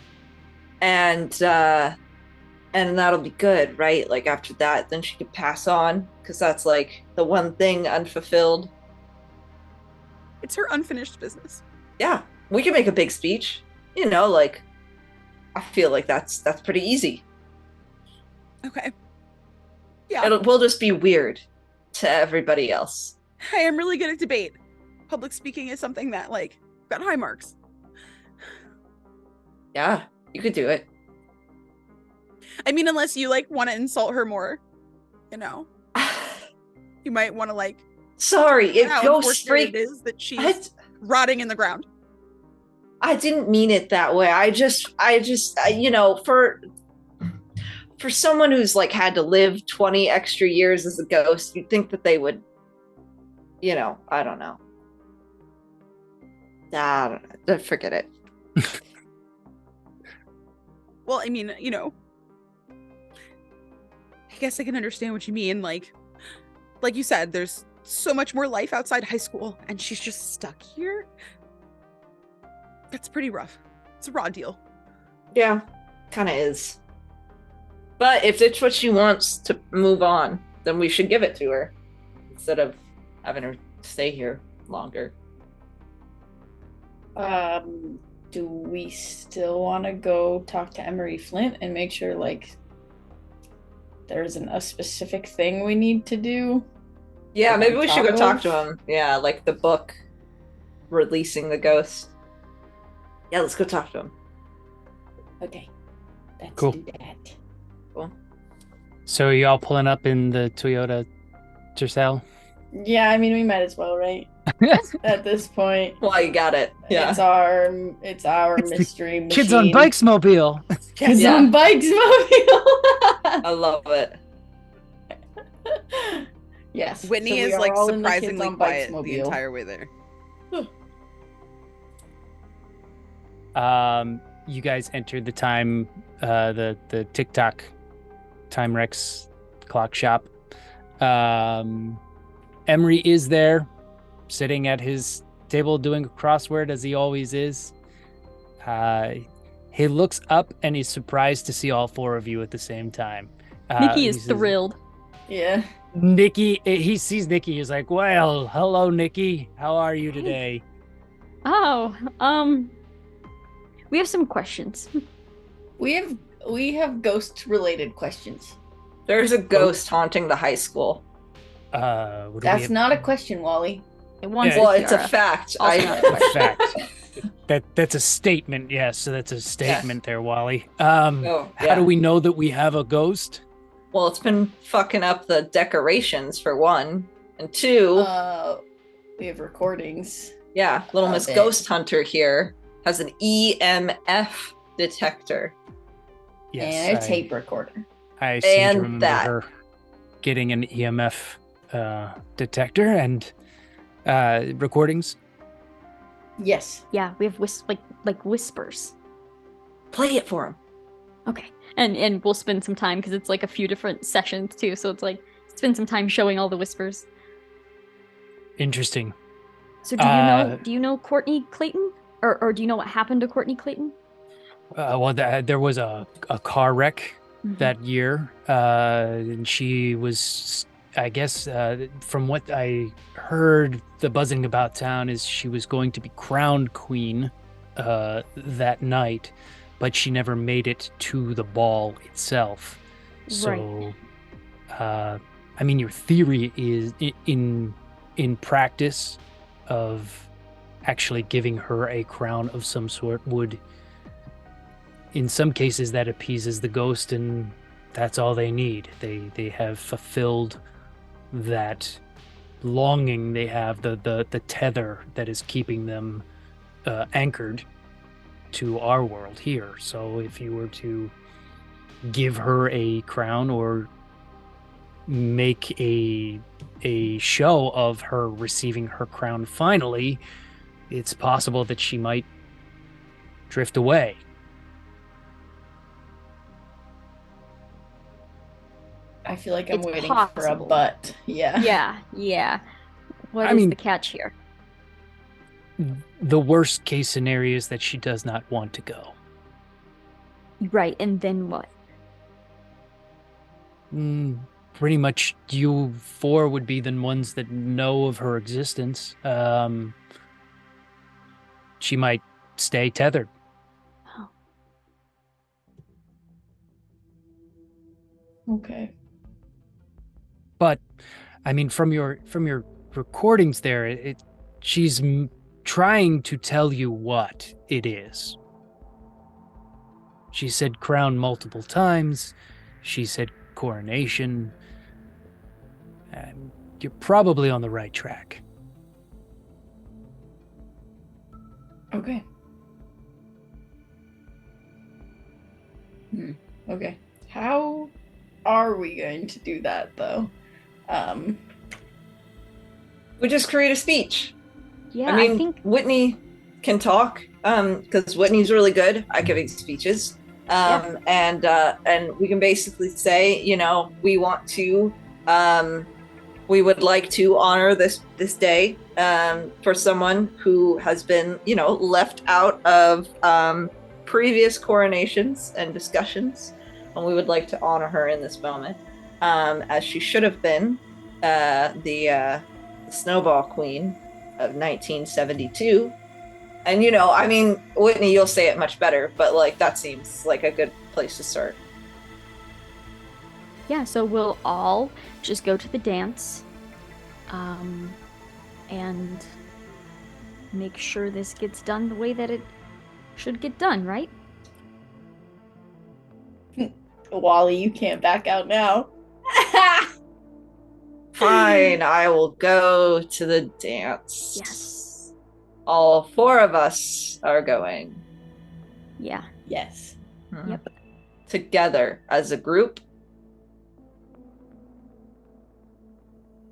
and that'll be good, right? Like after that, then she could pass on because that's like the one thing unfulfilled. It's her unfinished business. Yeah, we can make a big speech. You know, like I feel like that's pretty easy. Okay. Yeah. We'll just be weird to everybody else. I am really good at debate. Public speaking is something that like got high marks. Yeah, you could do it. I mean, unless you like want to insult her more, you know, you might want to like. Sorry, if how Ghost unfortunate Freak. it is that she's rotting in the ground. I didn't mean it that way. I just, you know, for someone who's like had to live 20 extra years as a ghost, you'd think that they would, you know, I don't know. Forget it. Well, I mean, you know, I guess I can understand what you mean. Like you said, there's so much more life outside high school, and she's just stuck here. That's pretty rough. It's a raw deal. Yeah, kind of is. But if it's what she wants to move on, then we should give it to her instead of having her stay here longer. Do we still want to go talk to Emery Flint and make sure like there isn't a specific thing we need to do? Yeah, Like, maybe on we should go top talk of? to him. Yeah, like the book releasing the ghost. Yeah, let's go talk to him. Okay. Let's Cool. do that. So are you all pulling up in the Toyota Tercel? Yeah, I mean we might as well, right? At this point. Well, you got it. Yeah. It's our It's the mystery machine. Kids on Bikes Mobile. Kids Yeah. on Bikes Mobile. I love it. Yes. Whitney so we is are like all in the Kids surprisingly on Bikes quiet the Mobile. entire way there. You guys entered the time, the TikTok Time Rex clock shop. Emery is there, sitting at his table doing a crossword as he always is. He looks up and he's surprised to see all four of you at the same time. Nikki he is says, thrilled. Yeah. Nikki, he sees Nikki. He's like, "Well, hello, Nikki. How are you today?" Oh, we have some questions. We have ghost related questions. There's a ghost haunting the high school. What do we That's have? not a question, Wally. It wants Yeah. Well, the it's a tiara. fact. Also not a A fact. That's a statement. Yes, so that's a statement there, Wally. Oh, How yeah. do we know that we have a ghost? Well, it's been fucking up the decorations for one, and two. We have recordings. Yeah, Little of Miss it. Ghost Hunter here has an EMF detector. Yes, And a tape recorder. I seem And to remember that. her getting an EMF detector and recordings. Yes. Yeah, we have like whispers. Play it for him. Okay, and we'll spend some time because it's like a few different sessions too. So it's like spend some time showing all the whispers. Interesting. So do you know Courtney Clayton, or do you know what happened to Courtney Clayton? Well, there was a car wreck Mhm. that year, and she was, I guess, from what I heard, the buzzing about town is she was going to be crowned queen that night, but she never made it to the ball itself. So, I mean, your theory is in practice of actually giving her a crown of some sort would, in some cases, that appeases the ghost, and that's all they need. They have fulfilled that longing. They have the tether that is keeping them anchored to our world here. So if you were to give her a crown or make a show of her receiving her crown finally, it's possible that she might drift away. I feel like I'm It's waiting for a possible. but. Yeah. Yeah. What I is mean- the catch here? The worst case scenario is that she does not want to go. Right, and then what? Pretty much you four would be the ones that know of her existence. She might stay tethered. Okay. But I mean, from your recordings there, she's trying to tell you what it is. She said crown multiple times. She said coronation. You're probably on the right track. Okay. Okay. How are we going to do that though? We just create a speech. Yeah, I mean, I think Whitney can talk because Whitney's really good at giving speeches. And we can basically say, you know, we want to, we would like to honor this day for someone who has been, you know, left out of previous coronations and discussions, and we would like to honor her in this moment, as she should have been the Snowball Queen of 1972. And, you know, I mean, Whitney, you'll say it much better, but, like, that seems like a good place to start. yeah, so we'll all just go to the dance, and make sure this gets done the way that it should get done, right? Wally, you can't back out now. Fine, I will go to the dance. Yes. All 4 of us are going. Yeah. Yes. Yep. Together as a group.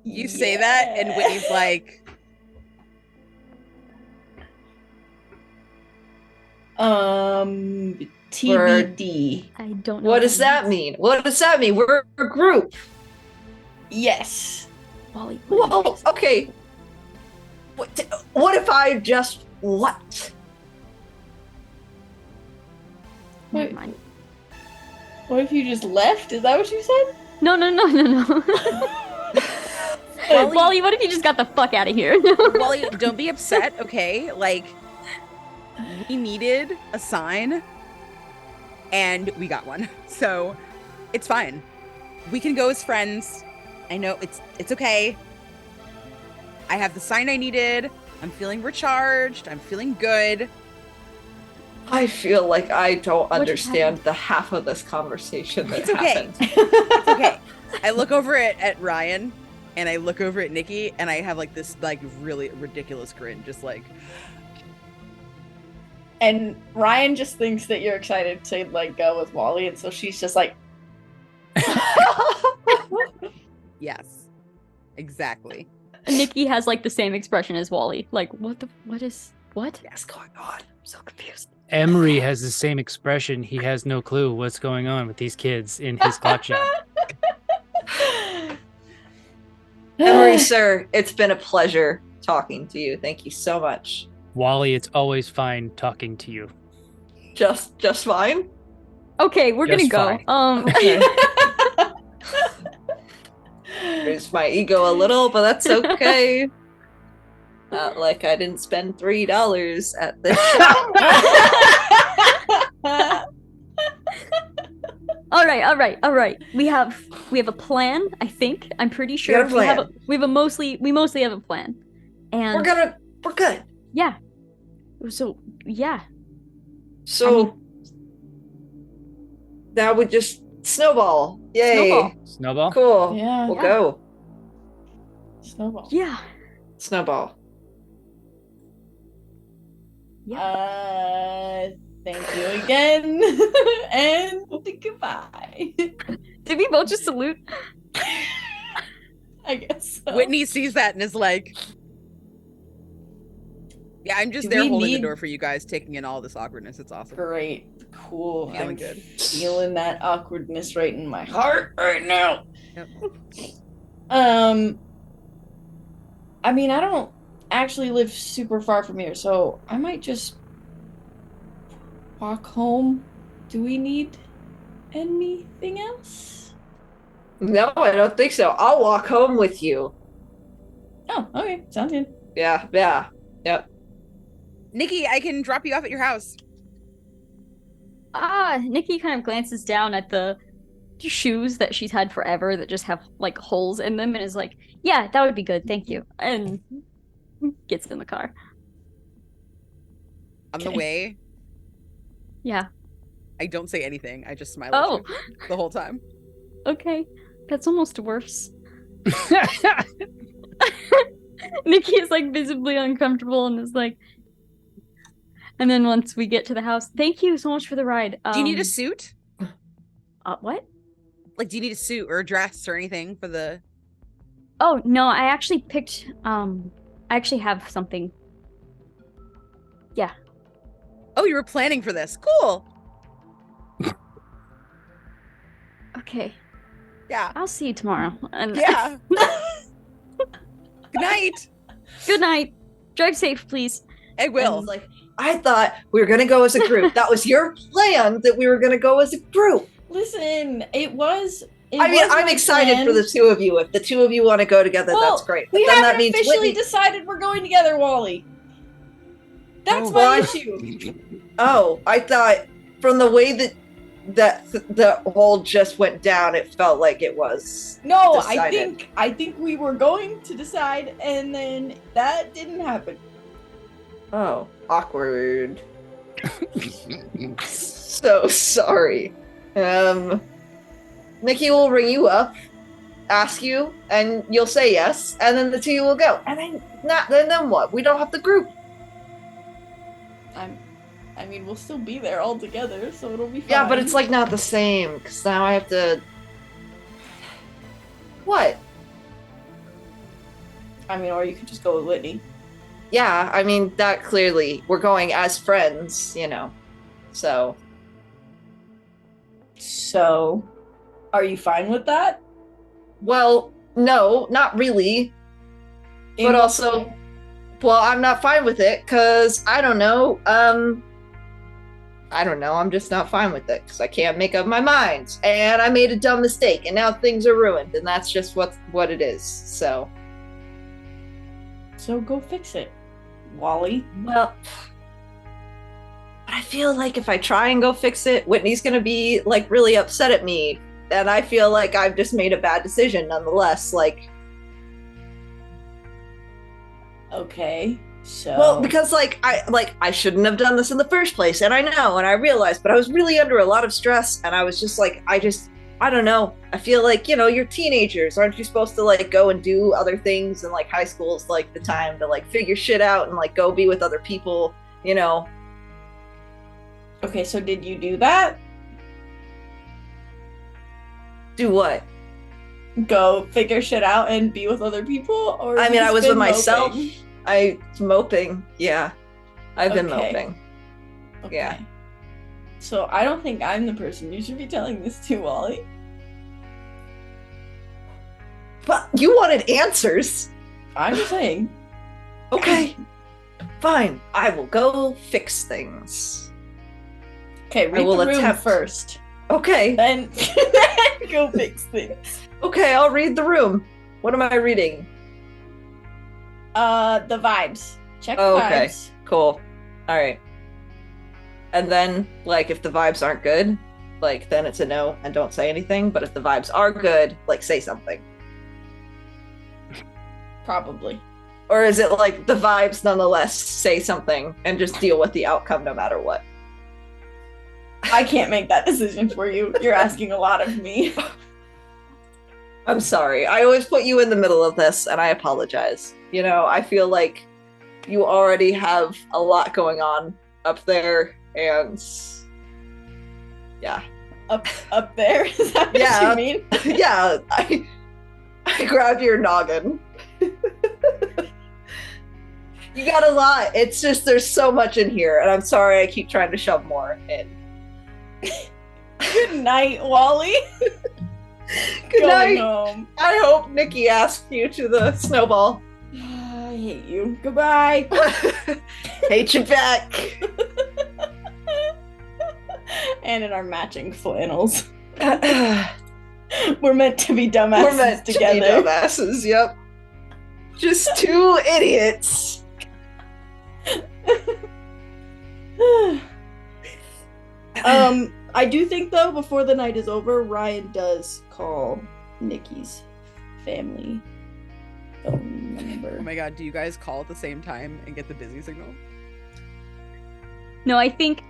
You say that, and Whitney's like, TBD. I don't know. What does that mean? What does that mean? We're a group. Yes. Wally. Whoa, okay. What if I just what? Never mind. What if you just left? Is that what you said? No. Wally, what if you just got the fuck out of here? Wally, don't be upset, okay? Like, we needed a sign, and we got one. So, it's fine. We can go as friends. I know it's okay. I have the sign I needed. I'm feeling recharged. I'm feeling good. I feel like I don't What understand the half of this conversation that It's okay. happened. It's okay. I look over at Ryan, and I look over at Nikki, and I have like this like really ridiculous grin, just like. And Ryan just thinks that you're excited to like go with Wally, and so she's just like, Yes, exactly. Nikki has like the same expression as Wally. Like, what? What's going on? I'm so confused. Emery has the same expression. He has no clue what's going on with these kids in his clock shop. Emery, sir, it's been a pleasure talking to you. Thank you so much. Wally, it's always fine talking to you. Just fine? Okay, we're Just gonna go. fine. Okay. There's my ego a little, but that's okay. Not like I didn't spend $3 at this shop. All right. We have a plan. I think. I'm pretty sure got a plan. we mostly have a plan. And We're good. yeah. So yeah. So now we just snowball. Yay. Snowball. Snowball? Cool. Yeah. We'll Yeah. go. Snowball. Yeah. Snowball. Thank you again. And goodbye. Did we both just salute? I guess so. Whitney sees that and is like, yeah, I'm just Do there we holding the need- door for you guys, taking in all this awkwardness. It's awesome. Great. Cool. Feeling I'm good. feeling that awkwardness right in my heart right now. Yep. I mean, I don't actually live super far from here, so I might just walk home. Do we need anything else? No, I don't think so. I'll walk home with you. Oh, okay. Sounds good. Yeah. Yep. Nikki, I can drop you off at your house. Nikki kind of glances down at the shoes that she's had forever that just have like holes in them and is like, yeah, that would be good, thank you. And gets in the car. On the Okay. way, Yeah. I don't say anything. I just smile Oh, at you the whole time. okay. That's almost worse. Nikki is like visibly uncomfortable and is like, and then once we get to the house, thank you so much for the ride. Do you need a suit? What? Like, do you need a suit or a dress or anything for the... Oh, no, I actually picked, I actually have something. Yeah. Oh, you were planning for this. Cool. Okay. Yeah. I'll see you tomorrow. And Yeah. Good night. Good night. Drive safe, please. I will. And like, I thought we were gonna go as a group. That was your plan, that we were gonna go as a group. Listen, it was. I mean, I'm my excited plan. for the two of you. If the two of you want to go together, Well, that's great. But We then haven't that means officially Whitney. decided we're going together, Wally. That's Oh, my what? issue. Oh, I thought from the way that the whole just went down, it felt like it was. No, Decided. I think we were going to decide, and then that didn't happen. Oh, awkward. So sorry. Nikki will ring you up, ask you, and you'll say yes, and then the two of you will go. And then what? We don't have the group. I mean, we'll still be there all together, so it'll be fine. Yeah, but it's like not the same, because now I have to... What? I mean, or you could just go with Whitney. Yeah, I mean, that clearly, we're going as friends, you know, so... So, are you fine with that? Well, no, not really. In But what also, way? well, I'm not fine with it, because, I don't know, I'm just not fine with it, because I can't make up my mind, and I made a dumb mistake, and now things are ruined, and that's just what it is, so... So go fix it, Wally. Well, I feel like if I try and go fix it, Whitney's gonna be, like, really upset at me, and I feel like I've just made a bad decision nonetheless, like... Okay, so... Well, because, I shouldn't have done this in the first place, and I know, and I realized, but I was really under a lot of stress, and I was just like, I don't know. I feel like, you know, you're teenagers. Aren't you supposed to, like, go and do other things? And, like, high school's, like, the time to, like, figure shit out and, like, go be with other people, you know? Okay, so did you do that? Do what? Go figure shit out and be with other people? Or I have mean, you I was just with been myself. moping? Moping. Yeah. I've been Okay. moping. Okay. Yeah. So I don't think I'm the person you should be telling this to, Wally. But you wanted answers. I'm just saying. Okay. Fine. I will go fix things. Okay, read will the room attempt. first. Okay. Then go fix things. Okay, I'll read the room. What am I reading? The vibes. Check the Oh, okay. vibes. Cool. All right. And then, like, if the vibes aren't good, like, then it's a no and don't say anything. But if the vibes are good, like, say something. Probably. Or is it like the vibes nonetheless say something and just deal with the outcome no matter what? I can't make that decision for you. You're asking a lot of me. I'm sorry. I always put you in the middle of this, and I apologize. You know, I feel like you already have a lot going on up there, and yeah. Up there? Is that what Yeah. you mean? Yeah, I grabbed your noggin. You got a lot. It's just there's so much in here, and I'm sorry I keep trying to shove more in. Good night, Wally. Good Going night. home. I hope Nikki asked you to the snowball. I hate you. Goodbye. Hate you back. And in our matching flannels. We're We're meant to be dumbasses meant together. to be dumbasses, yep. Just two idiots. I do think though, before the night is over, Ryan does call Nikki's family phone number. Oh my god, do you guys call at the same time and get the busy signal? No, I think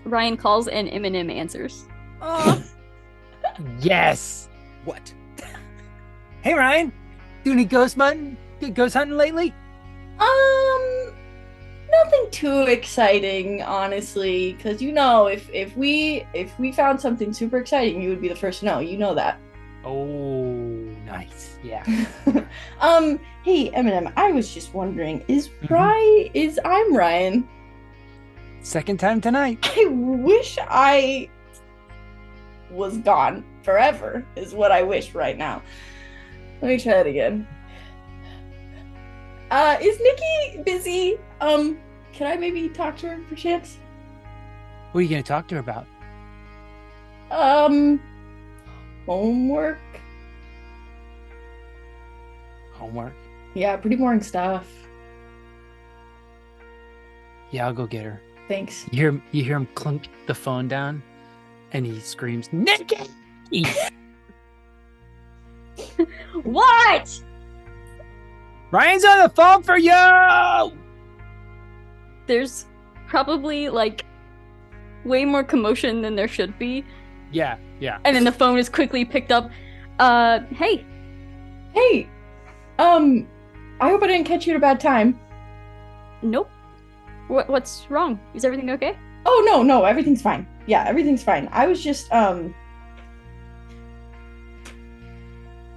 Ryan calls and Eminem answers. Oh, Yes. what? Hey Ryan, do any ghost hunting lately? Nothing too exciting, honestly, because you know, if we found something super exciting, you would be the first to know. You know that. Oh, nice. Yeah. Hey Eminem, I was just wondering, Mhm. I'm Ryan. Second time tonight. I wish I was gone forever, is what I wish right now. Let me try it again. Is Nikki busy? Can I maybe talk to her for chance? What are you gonna talk to her about? Homework? Homework? Yeah, pretty boring stuff. Yeah, I'll go get her. Thanks. You hear him clunk the phone down, and he screams, "Nikki!" What? Ryan's on the phone for you. There's probably like way more commotion than there should be. Yeah, Yeah. And then the phone is quickly picked up. Hey. Hey, I hope I didn't catch you at a bad time. Nope. What's wrong? Is everything okay? Oh, no, everything's fine. Yeah, everything's fine. I was just,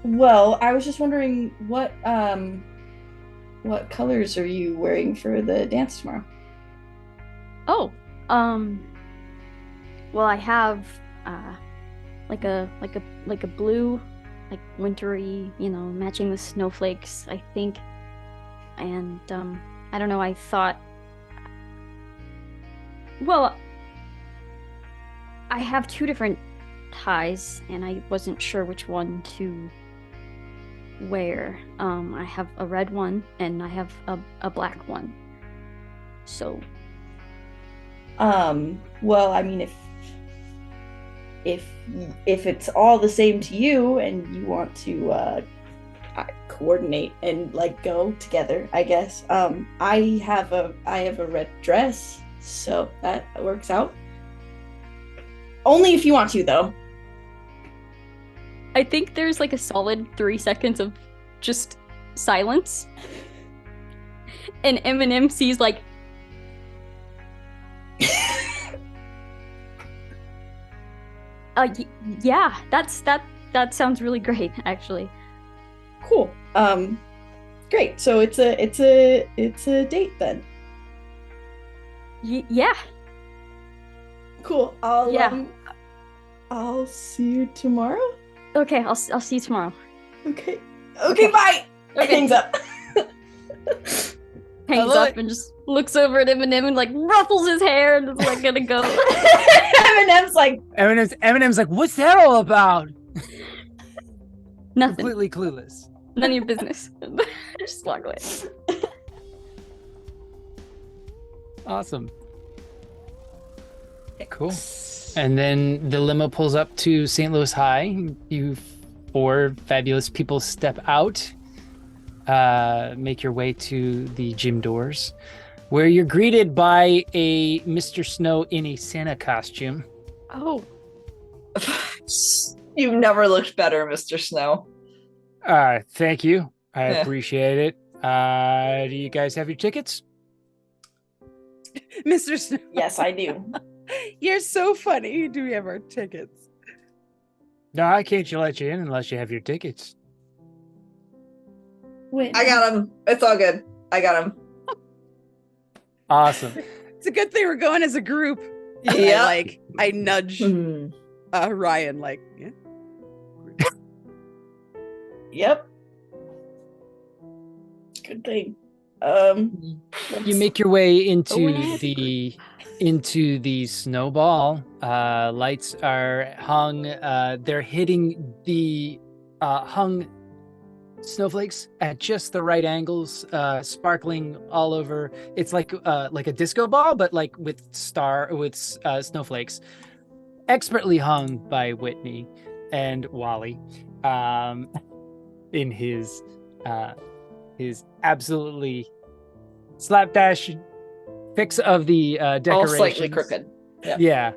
well, I was just wondering what colors are you wearing for the dance tomorrow? Oh, well, I have, like a blue, like wintry, matching the snowflakes, I think. And, I don't know, I thought, well, I have 2 different ties, and I wasn't sure which one to wear. I have a red one, and I have a black one. So. Well, I mean, if it's all the same to you, and you want to coordinate and like go together, I guess. I have a red dress, so that works out. Only if you want to, though. I think there's like a solid 3 seconds of just silence. And Eminem sees like yeah, that sounds really great, actually. Cool. Great. So it's a date then. Yeah. Cool. I'll see you tomorrow. Okay, I'll see you tomorrow. Okay, bye. Okay. Hangs up. Hangs up and just looks over at Eminem and like ruffles his hair and is like gonna go. Eminem's like, what's that all about? Nothing. Completely clueless. None of your business. Just walk away. Awesome. Cool. And then the limo pulls up to St. Louis High. You 4 fabulous people step out, make your way to the gym doors, where you're greeted by a Mr. Snow in a Santa costume. Oh. You've never looked better, Mr. Snow. Thank you. I appreciate it. Do you guys have your tickets? Mr. Snow. yes, I do. You're so funny. Do we have our tickets? No, I can't let you in unless you have your tickets. Wait, I got him. It's all good. I got him. Awesome. It's a good thing we're going as a group. Yeah. I nudge Ryan like, yeah. Yep. Good thing. You make your way into when into the snowball. Lights are hung. They're hitting the hung snowflakes at just the right angles, sparkling all over. It's like a disco ball, but like with snowflakes, expertly hung by Whitney and Wally, in his absolutely slapdash fix of the decorations. All slightly crooked. Yeah.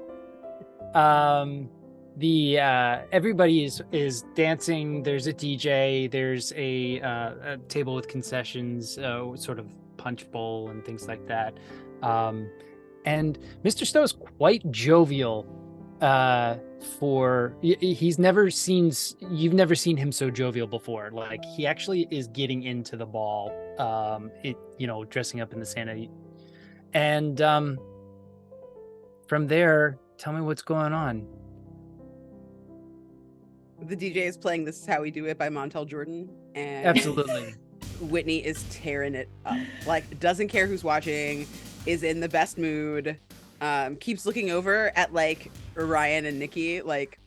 Everybody is dancing. There's a DJ. There's a table with concessions, sort of punch bowl and things like that. And Mr. Snow is quite jovial. You've never seen him so jovial before. Like, he actually is getting into the ball. Dressing up in the Santa. And from there, tell me what's going on. The DJ is playing "This Is How We Do It" by Montel Jordan, and Absolutely. Whitney is tearing it up. Like, doesn't care who's watching, is in the best mood. Keeps looking over at like Ryan and Nikki, like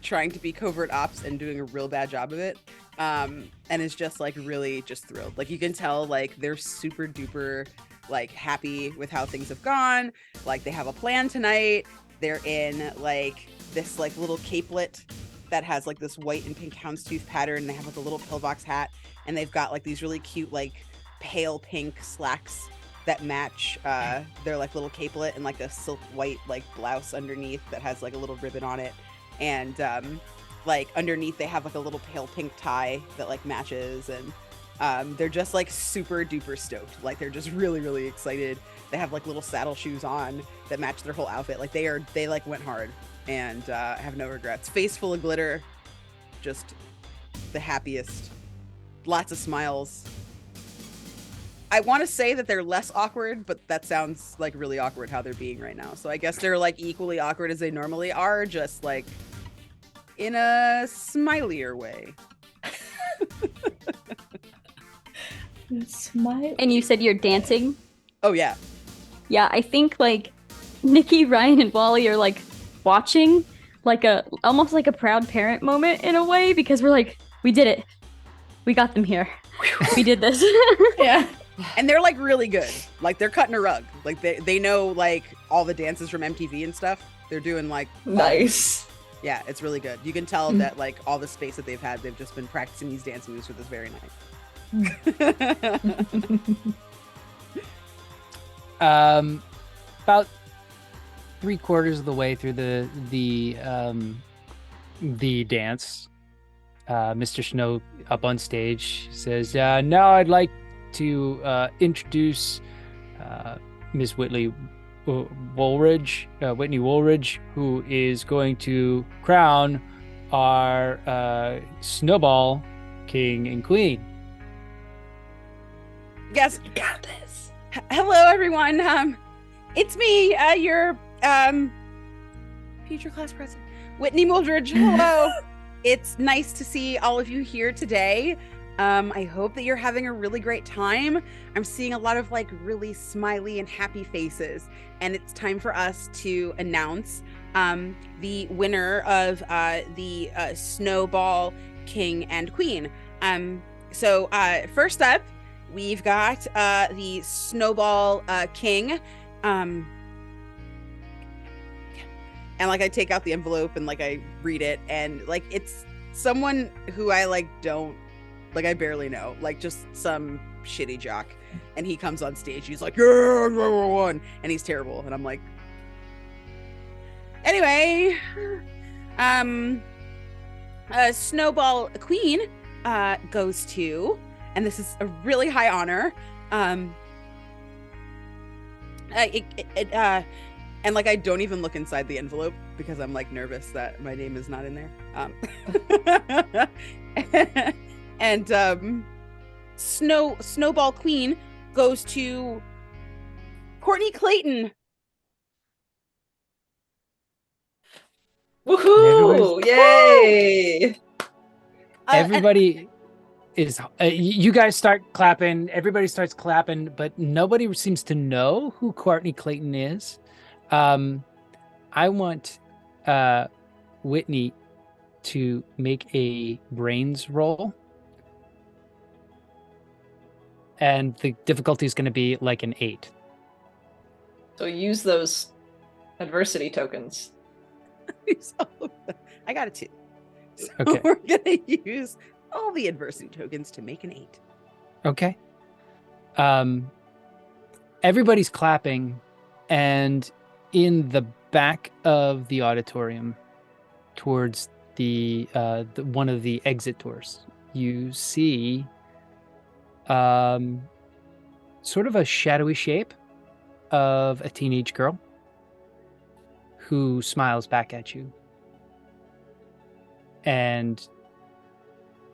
trying to be covert ops and doing a real bad job of it. And is just like really just thrilled. Like, you can tell like they're super duper like happy with how things have gone. Like, they have a plan tonight. They're in like this like little capelet that has like this white and pink houndstooth pattern. They have like a little pillbox hat, and they've got like these really cute like pale pink slacks that match their like little capelet and like a silk white like blouse underneath that has like a little ribbon on it, and like underneath they have like a little pale pink tie that like matches, and they're just like super duper stoked. Like they're just really, really excited. They have like little saddle shoes on that match their whole outfit. Like they like went hard and have no regrets. Face full of glitter, just the happiest, lots of smiles. I want to say that they're less awkward, but that sounds like really awkward how they're being right now. So I guess they're like equally awkward as they normally are, just like in a smilier way. Smile. And you said you're dancing? Oh yeah. Yeah, I think like Nikki, Ryan, and Wally are like watching, like almost like a proud parent moment in a way, because we're like, we did it. We got them here. We did this. Yeah. And they're like really good. Like they're cutting a rug. Like they know like all the dances from MTV and stuff. They're doing like Nice. Yeah, it's really good. You can tell that like all the space that they've had, they've just been practicing these dance moves for this very night. About 3/4 of the way through the dance, Mr. Snow up on stage says, "Now I'd like to introduce Miss Whitney Woolridge, who is going to crown our Snowball King and Queen." Yes, got this. Hello, everyone. It's me, your future class president, Whitney Woolridge. Hello. It's nice to see all of you here today. I hope that you're having a really great time. I'm seeing a lot of like really smiley and happy faces, and it's time for us to announce the winner of the Snowball King and Queen. So first up, we've got the Snowball King. And like I take out the envelope and like I read it, and like it's someone who I like don't like, I barely know, like just some shitty jock, and he comes on stage, he's like, yeah, and he's terrible, and I'm like, anyway, Snowball Queen goes to, and this is a really high honor, and like I don't even look inside the envelope because I'm like nervous that my name is not in there. And Snowball Queen goes to Courtney Clayton. Woohoo! Yay! Everybody is you guys start clapping, everybody starts clapping, but nobody seems to know who Courtney Clayton is. I want Whitney to make a brains roll, and the difficulty is going to be like an 8. So use those adversity tokens. I got a 2. So Okay. we're gonna use all the adversity tokens to make an 8. Okay. Everybody's clapping, and in the back of the auditorium, towards the one of the exit doors, you see sort of a shadowy shape of a teenage girl who smiles back at you. And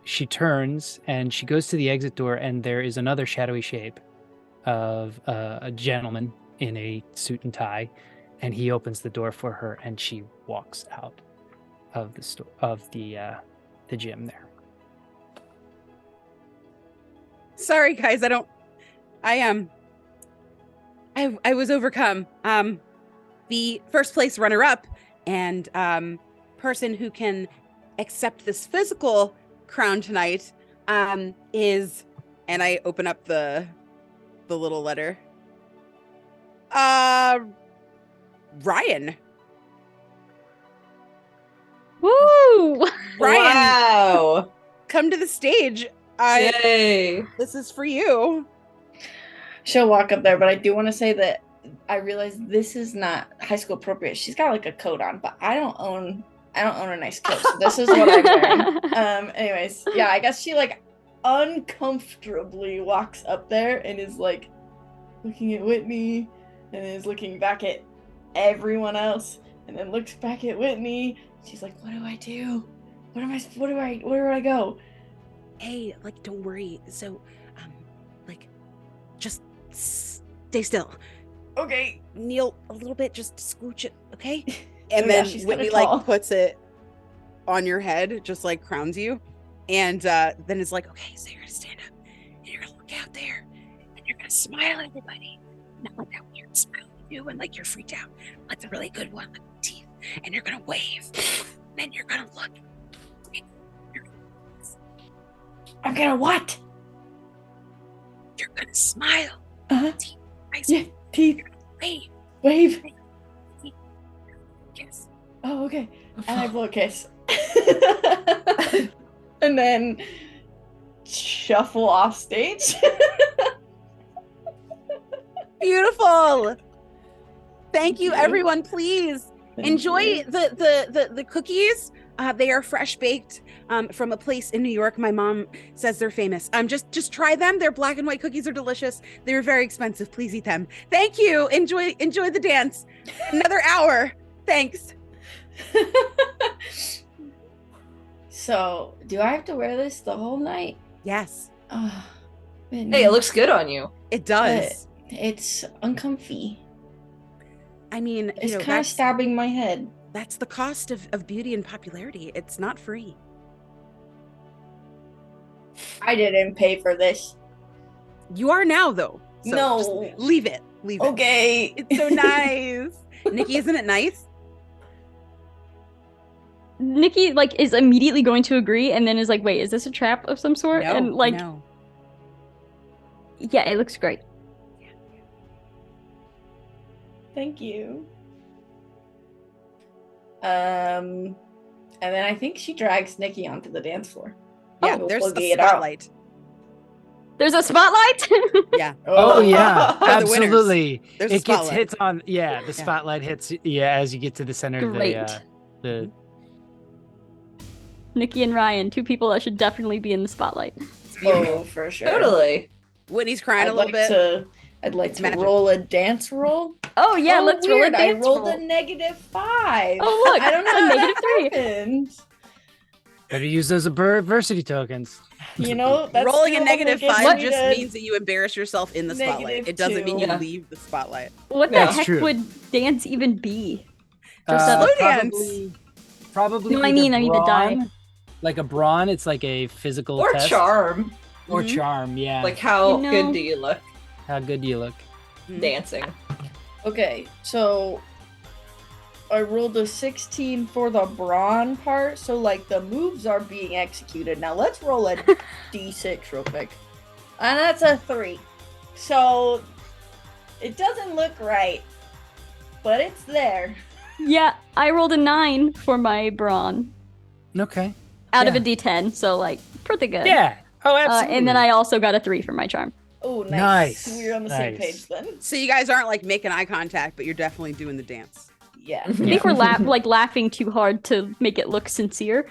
she turns and she goes to the exit door, and there is another shadowy shape of a gentleman in a suit and tie, and he opens the door for her, and she walks out of the gym there. Sorry, guys, I was overcome. The first place runner-up and person who can accept this physical crown tonight is, and I open up the little letter. Ryan. Woo! Ryan, Wow! come to the stage. Yay! This is for you. She'll walk up there, but I do want to say that I realize this is not high school appropriate. She's got like a coat on, but I don't own a nice coat, so this is what I'm wearing. Anyways, yeah, I guess she like uncomfortably walks up there and is like looking at Whitney and is looking back at everyone else and then looks back at Whitney. She's like, what do I do? Where do I go? Hey, like, don't worry. So, like, just stay still. Okay. Kneel a little bit, just scooch it, okay? And Oh, yeah, then she's Whitney kinda tall. like puts it on your head, just like crowns you, and then it's like, okay, so you're gonna stand up and you're gonna look out there and you're gonna smile at everybody, not like that weird smile you do when like you're freaked out, like the really good one with the teeth, and you're gonna wave, and then you're gonna look. I'm gonna what? You're gonna smile. Uh-huh. Teeth, eyes, Yeah, teeth. wave. Wave. Kiss. Oh, okay. And I blow a kiss. And then shuffle off stage. Beautiful. Thank you, you. everyone. Please enjoy the cookies. They are fresh baked from a place in New York. My mom says they're famous. Just try them. Their black and white cookies are delicious. They're very expensive. Please eat them. Thank you. Enjoy the dance. Another hour. Thanks. So, do I have to wear this the whole night? Yes, Oh, Hey, it looks good on you. it does. It's uncomfy. I mean, It's kind of stabbing my head. that's the cost of beauty and popularity. It's not free. I didn't pay for this. You are now, though. So No. just leave it. Leave it. Okay. It's so nice. Nikki, isn't it nice? Nikki like is immediately going to agree and then is like, wait, is this a trap of some sort? No, and like, no. yeah, it looks great. Thank you. And then I think she drags Nikki onto the dance floor. Yeah, Oh, there's we'll a get it out. spotlight. There's a spotlight. Yeah. Oh yeah, For the winners. absolutely. There's a It gets spotlight. hit on. Yeah, the spotlight hits. Yeah, as you get to the center of Great. the Nikki and Ryan, two people that should definitely be in the spotlight. Oh, for sure. Totally. Whitney's crying I'd a little like bit. I'd like to magic. roll a dance roll. Oh yeah, Oh, let's weird. roll a dance I rolled roll. a -5. Oh, look, I don't know a how negative that 3. happened. better use those adversity tokens. You know, that's Rolling a still only negative gives 5 me just the- means that you embarrass yourself in the spotlight. Negative It doesn't mean 2. you Yeah. leave the spotlight. What Yeah. the That's heck true. would dance even be? Slow dance. Probably. No, I either mean the die. brawn, like a brawn. It's like a physical Or test. charm. Or Mhm. charm. Yeah. Like, how You know- good do you look how good do you look? dancing? Okay, so I rolled a 16 for the brawn part, so like the moves are being executed. Now let's roll a d6 real quick. And that's a 3. So it doesn't look right, but it's there. Yeah, I rolled a 9 for my brawn Okay. out of Yeah. a D10, so like pretty good. Yeah. Oh, absolutely. And then I also got a 3 for my charm. Oh, nice. Nice. We're on the same Nice. page then. So you guys aren't like making eye contact, but you're definitely doing the dance. Yeah. I think we're laughing too hard to make it look sincere.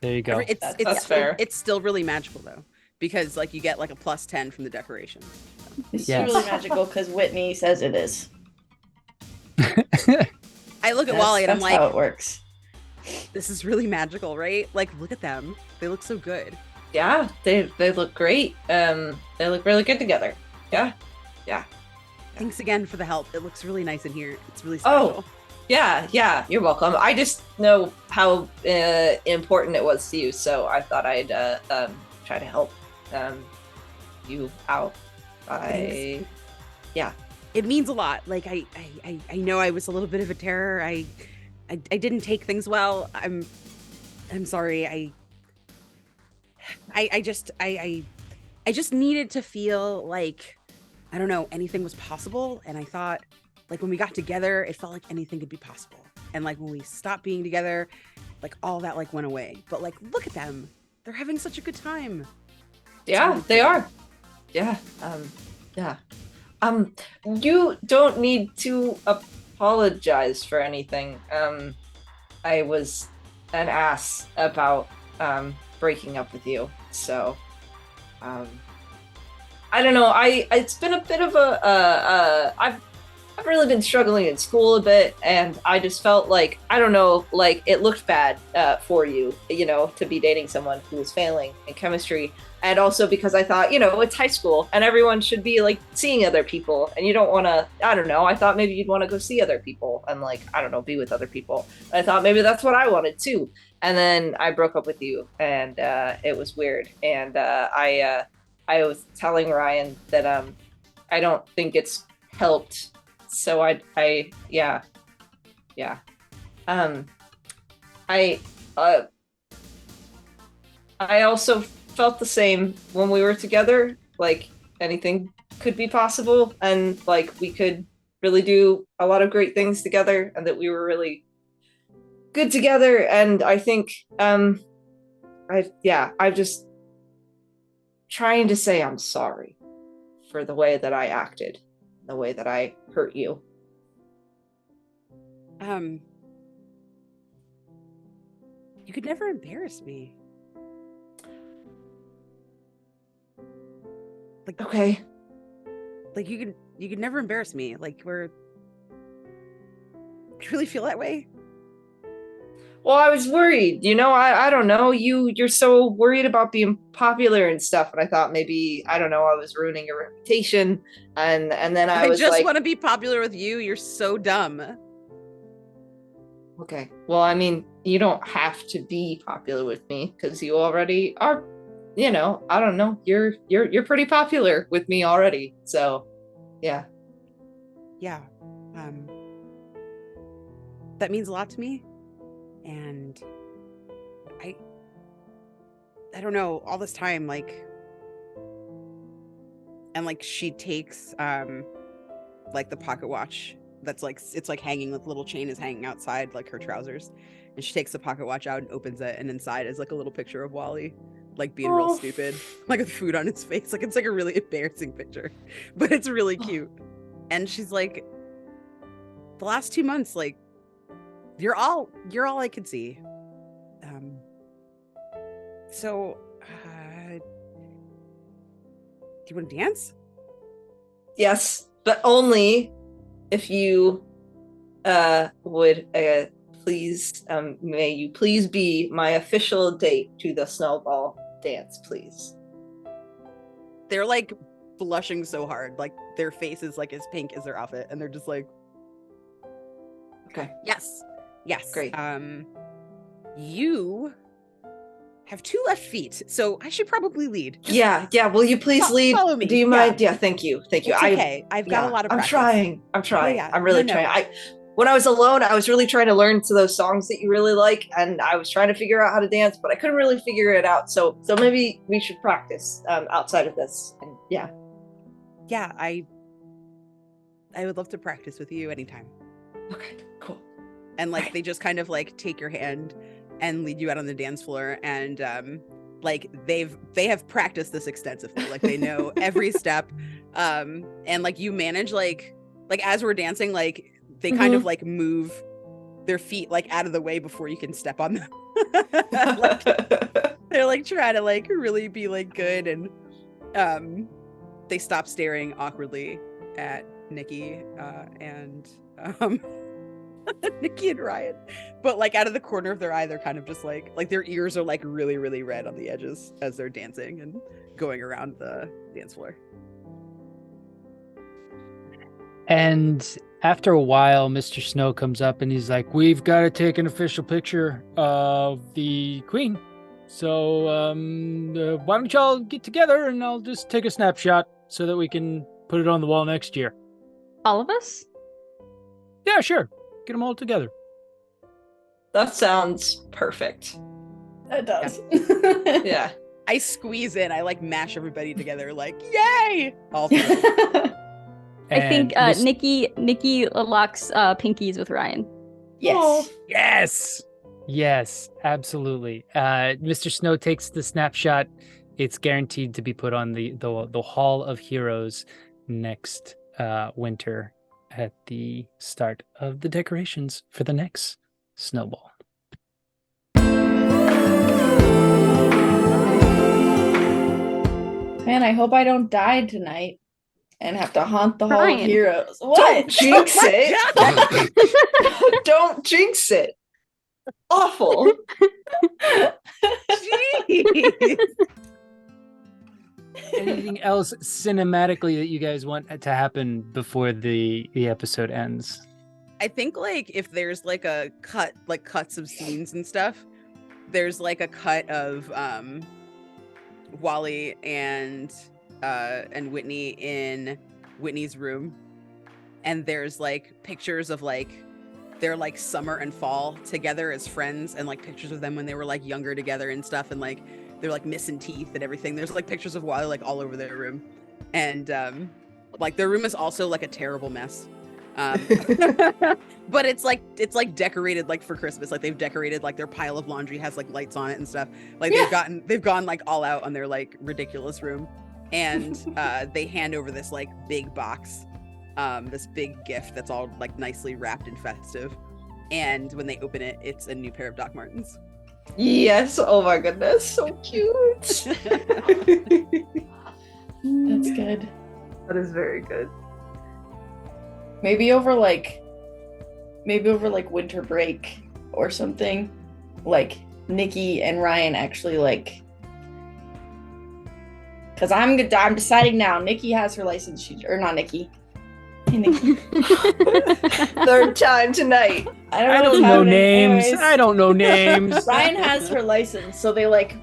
There you go. That's fair. It's still really magical though, because like you get like a +10 from the decoration. It's Yes. really magical because Whitney says it is. I look at Wally and I'm that's how like, it works. this is really magical, right? Like, look at them. They look so good. Yeah, they look great. They look really good together. Yeah. Thanks again for the help. It looks really nice in here. It's really Oh. special. Yeah, you're welcome. I just know how important it was to you, so I thought I'd try to help you out. It means a lot. Like I know I was a little bit of a terror. I didn't take things well. I'm sorry. I just needed to feel like, I don't know, anything was possible. And I thought, like, when we got together, it felt like anything could be possible. And like when we stopped being together, like all that like went away. But like, look at them. They're having such a good time. Yeah, they are. Yeah. Yeah. You don't need to apologize for anything. I was an ass about breaking up with you. So, I don't know. It's been a bit of I've really been struggling in school a bit, and I just felt like, I don't know, like it looked bad for you, to be dating someone who was failing in chemistry. And also because I thought, it's high school and everyone should be like seeing other people, and you don't want to, I don't know, I thought maybe you'd want to go see other people and like, I don't know, be with other people. I thought maybe that's what I wanted too. And then I broke up with you, and it was weird. And I was telling Ryan that I don't think it's helped. So yeah. I I also felt the same when we were together. Like anything could be possible, and like we could really do a lot of great things together, and that we were really good together. And I think I'm just trying to say I'm sorry for the way that I acted, the way that I hurt you. You could never embarrass me. Like, okay. Like you could never embarrass me. Like you really feel that way? Well, I was worried, I don't know. You're so worried about being popular and stuff, and I thought maybe, I don't know, I was ruining your reputation, and then I was just like, want to be popular with you. You're so dumb. Okay. Well, I mean, you don't have to be popular with me because you already are, I don't know. You're pretty popular with me already. So, yeah. Yeah. That means a lot to me. And I don't know, all this time, like, and like she takes like the pocket watch that's like, it's like hanging, with little chain is hanging outside like her trousers, and she takes the pocket watch out and opens it, and inside is like a little picture of Wally, like being real stupid, like with food on his face. Like it's like a really embarrassing picture, but it's really cute. And she's like, the last 2 months, like you're all I could see. So do you want to dance? Yes, but only if you would please, may you please be my official date to the snowball dance, please. They're like blushing so hard, like their face is like as pink as their outfit, and they're just like, okay, yes, great. You have 2 left feet, so I should probably lead. Just yeah. Will you please lead? Follow me. Do you mind? Yeah, thank you. It's okay. I've got a lot of practice. I'm trying. Yeah. I'm really trying. When I was alone, I was really trying to learn to those songs that you really like, and I was trying to figure out how to dance, but I couldn't really figure it out. So maybe we should practice outside of this. And yeah, I would love to practice with you anytime. Okay, cool. And like they just kind of like take your hand and lead you out on the dance floor, and like they have practiced this extensively, like they know every step, and like you manage like as we're dancing, like they kind of like move their feet like out of the way before you can step on them. Like, they're like trying to like really be like good, and they stop staring awkwardly at Nikki and Nikki and Ryan, but like out of the corner of their eye, they're kind of just like their ears are like really, really red on the edges as they're dancing and going around the dance floor. And after a while, Mr. Snow comes up and he's like, "We've got to take an official picture of the queen. So why don't y'all get together and I'll just take a snapshot so that we can put it on the wall next year." All of us? Yeah, sure. Get them all together. That sounds perfect. It does. Yeah. I squeeze in. I like mash everybody together. Like, yay! All three. I think Nikki locks pinkies with Ryan. Yes. Oh. Yes, absolutely. Mr. Snow takes the snapshot. It's guaranteed to be put on the Hall of Heroes next winter at the start of the decorations for the next snowball. Man, I hope I don't die tonight and have to haunt the Hall of Ryan. Heroes. What? Don't jinx it. Don't jinx it. Awful. Jeez. Anything else cinematically that you guys want to happen before the episode ends? I think like if there's like a cut, like cuts of scenes and stuff, there's like a cut of Wally and Whitney in Whitney's room, and there's like pictures of like their like summer and fall together as friends, and like pictures of them when they were like younger together and stuff, and like they're like missing teeth and everything. There's like pictures of Wally like all over their room, and like their room is also like a terrible mess. But it's like decorated like for Christmas. Like they've decorated like their pile of laundry has like lights on it and stuff. Like they've gone like all out on their like ridiculous room, and they hand over this like big box, this big gift that's all like nicely wrapped and festive. And when they open it, it's a new pair of Doc Martens. Yes. Oh my goodness. So cute. That's good. That is very good. Maybe over like winter break or something, like Nikki and Ryan actually like, because I'm deciding now. Nikki has her license, or not Nikki. Hey, Nikki. Third time tonight. I don't know names. Anyways, I don't know names. Ryan has her license, so they like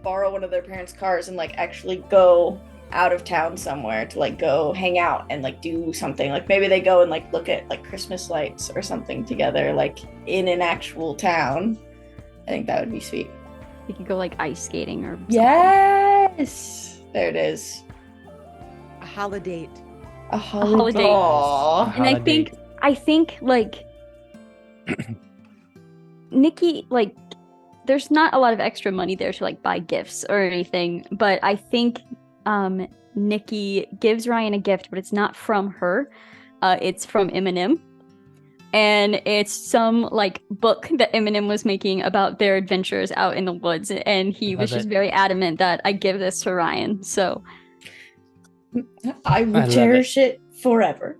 borrow one of their parents' cars and like actually go out of town somewhere to like go hang out and like do something. Like maybe they go and like look at like Christmas lights or something together, like in an actual town. I think that would be sweet. We could go like ice skating or something. Yes, there it is. A holiday. A holiday. Aww. And I think like Nikki, like there's not a lot of extra money there to like buy gifts or anything, but I think Nikki gives Ryan a gift, but it's not from her. It's from Eminem. And it's some like book that Eminem was making about their adventures out in the woods. And he was just very adamant that I give this to Ryan. So I will cherish it forever.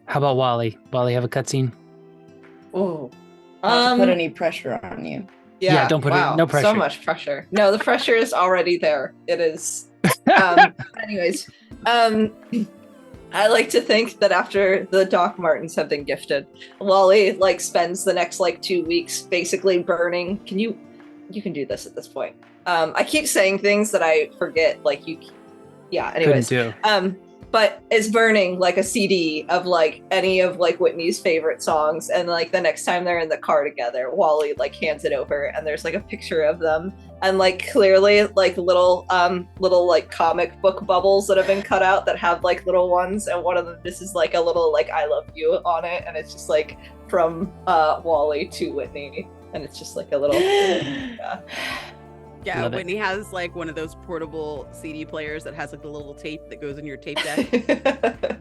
How about Wally? Wally have a cutscene? Oh. Not to put any pressure on you. Yeah, don't put no pressure. So much pressure. No, the pressure is already there. It is. Anyways, I like to think that after the Doc Martens have been gifted, Wally like spends the next like 2 weeks basically burning. You can do this at this point. I keep saying things that I forget. Like anyways. Couldn't do. But it's burning like a CD of like any of like Whitney's favorite songs, and like the next time they're in the car together, Wally like hands it over, and there's like a picture of them, and like clearly like little like comic book bubbles that have been cut out that have like little ones, and one of them this is like a little like I love you on it, and it's just like from Wally to Whitney, and it's just like a little Yeah, Love it. Whitney has like one of those portable CD players that has like the little tape that goes in your tape deck.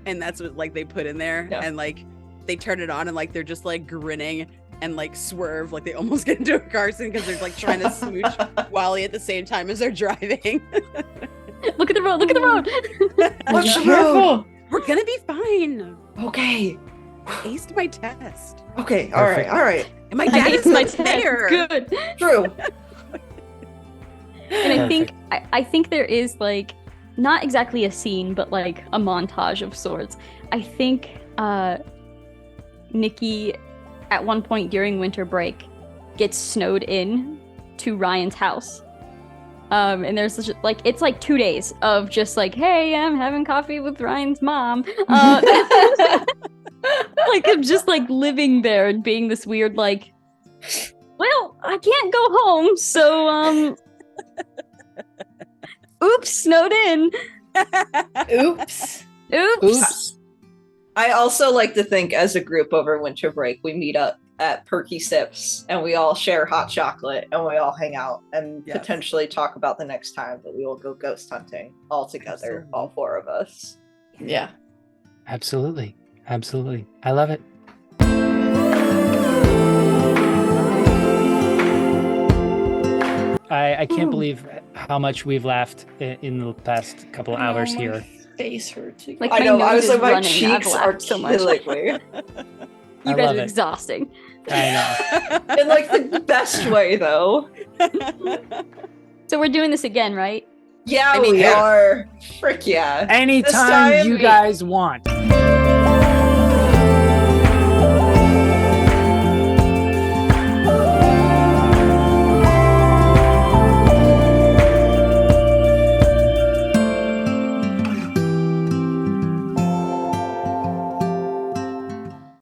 And that's what like they put in there. Yeah. And like they turn it on and like they're just like grinning and like swerve like they almost get into a car scene because they're like trying to smooch Wally at the same time as they're driving. look at the road, look at the road. What's the Careful. road? We're gonna be fine. Okay. Aced my test. Okay. Perfect. All right. And my I dad aced is my my test. mayor. Good. True. And I think there is like not exactly a scene, but like a montage of sorts. I think Nikki at one point during winter break gets snowed in to Ryan's house. And there's just, like it's like 2 days of just like, hey, I'm having coffee with Ryan's mom. Like I'm just like living there and being this weird like, well, I can't go home, so oops, snowed in. Oops. Oops. Oops. I also like to think as a group over winter break, we meet up at Perky Sips, and we all share hot chocolate, and we all hang out and Yes. potentially talk about the next time that we will go ghost hunting all together, Absolutely. all 4 of us. Yeah. Absolutely. Absolutely. I love it. I can't believe how much we've laughed in the past couple hours my here. face hurts. Like, I my know, I nose was is like, my running. I've cheeks are laughed so much. killing me. I You guys love are it. exhausting. I know. In like the best way, though. So we're doing this again, right? Yeah, I mean, we yeah. are. Frick yeah. Anytime time, you we- guys want.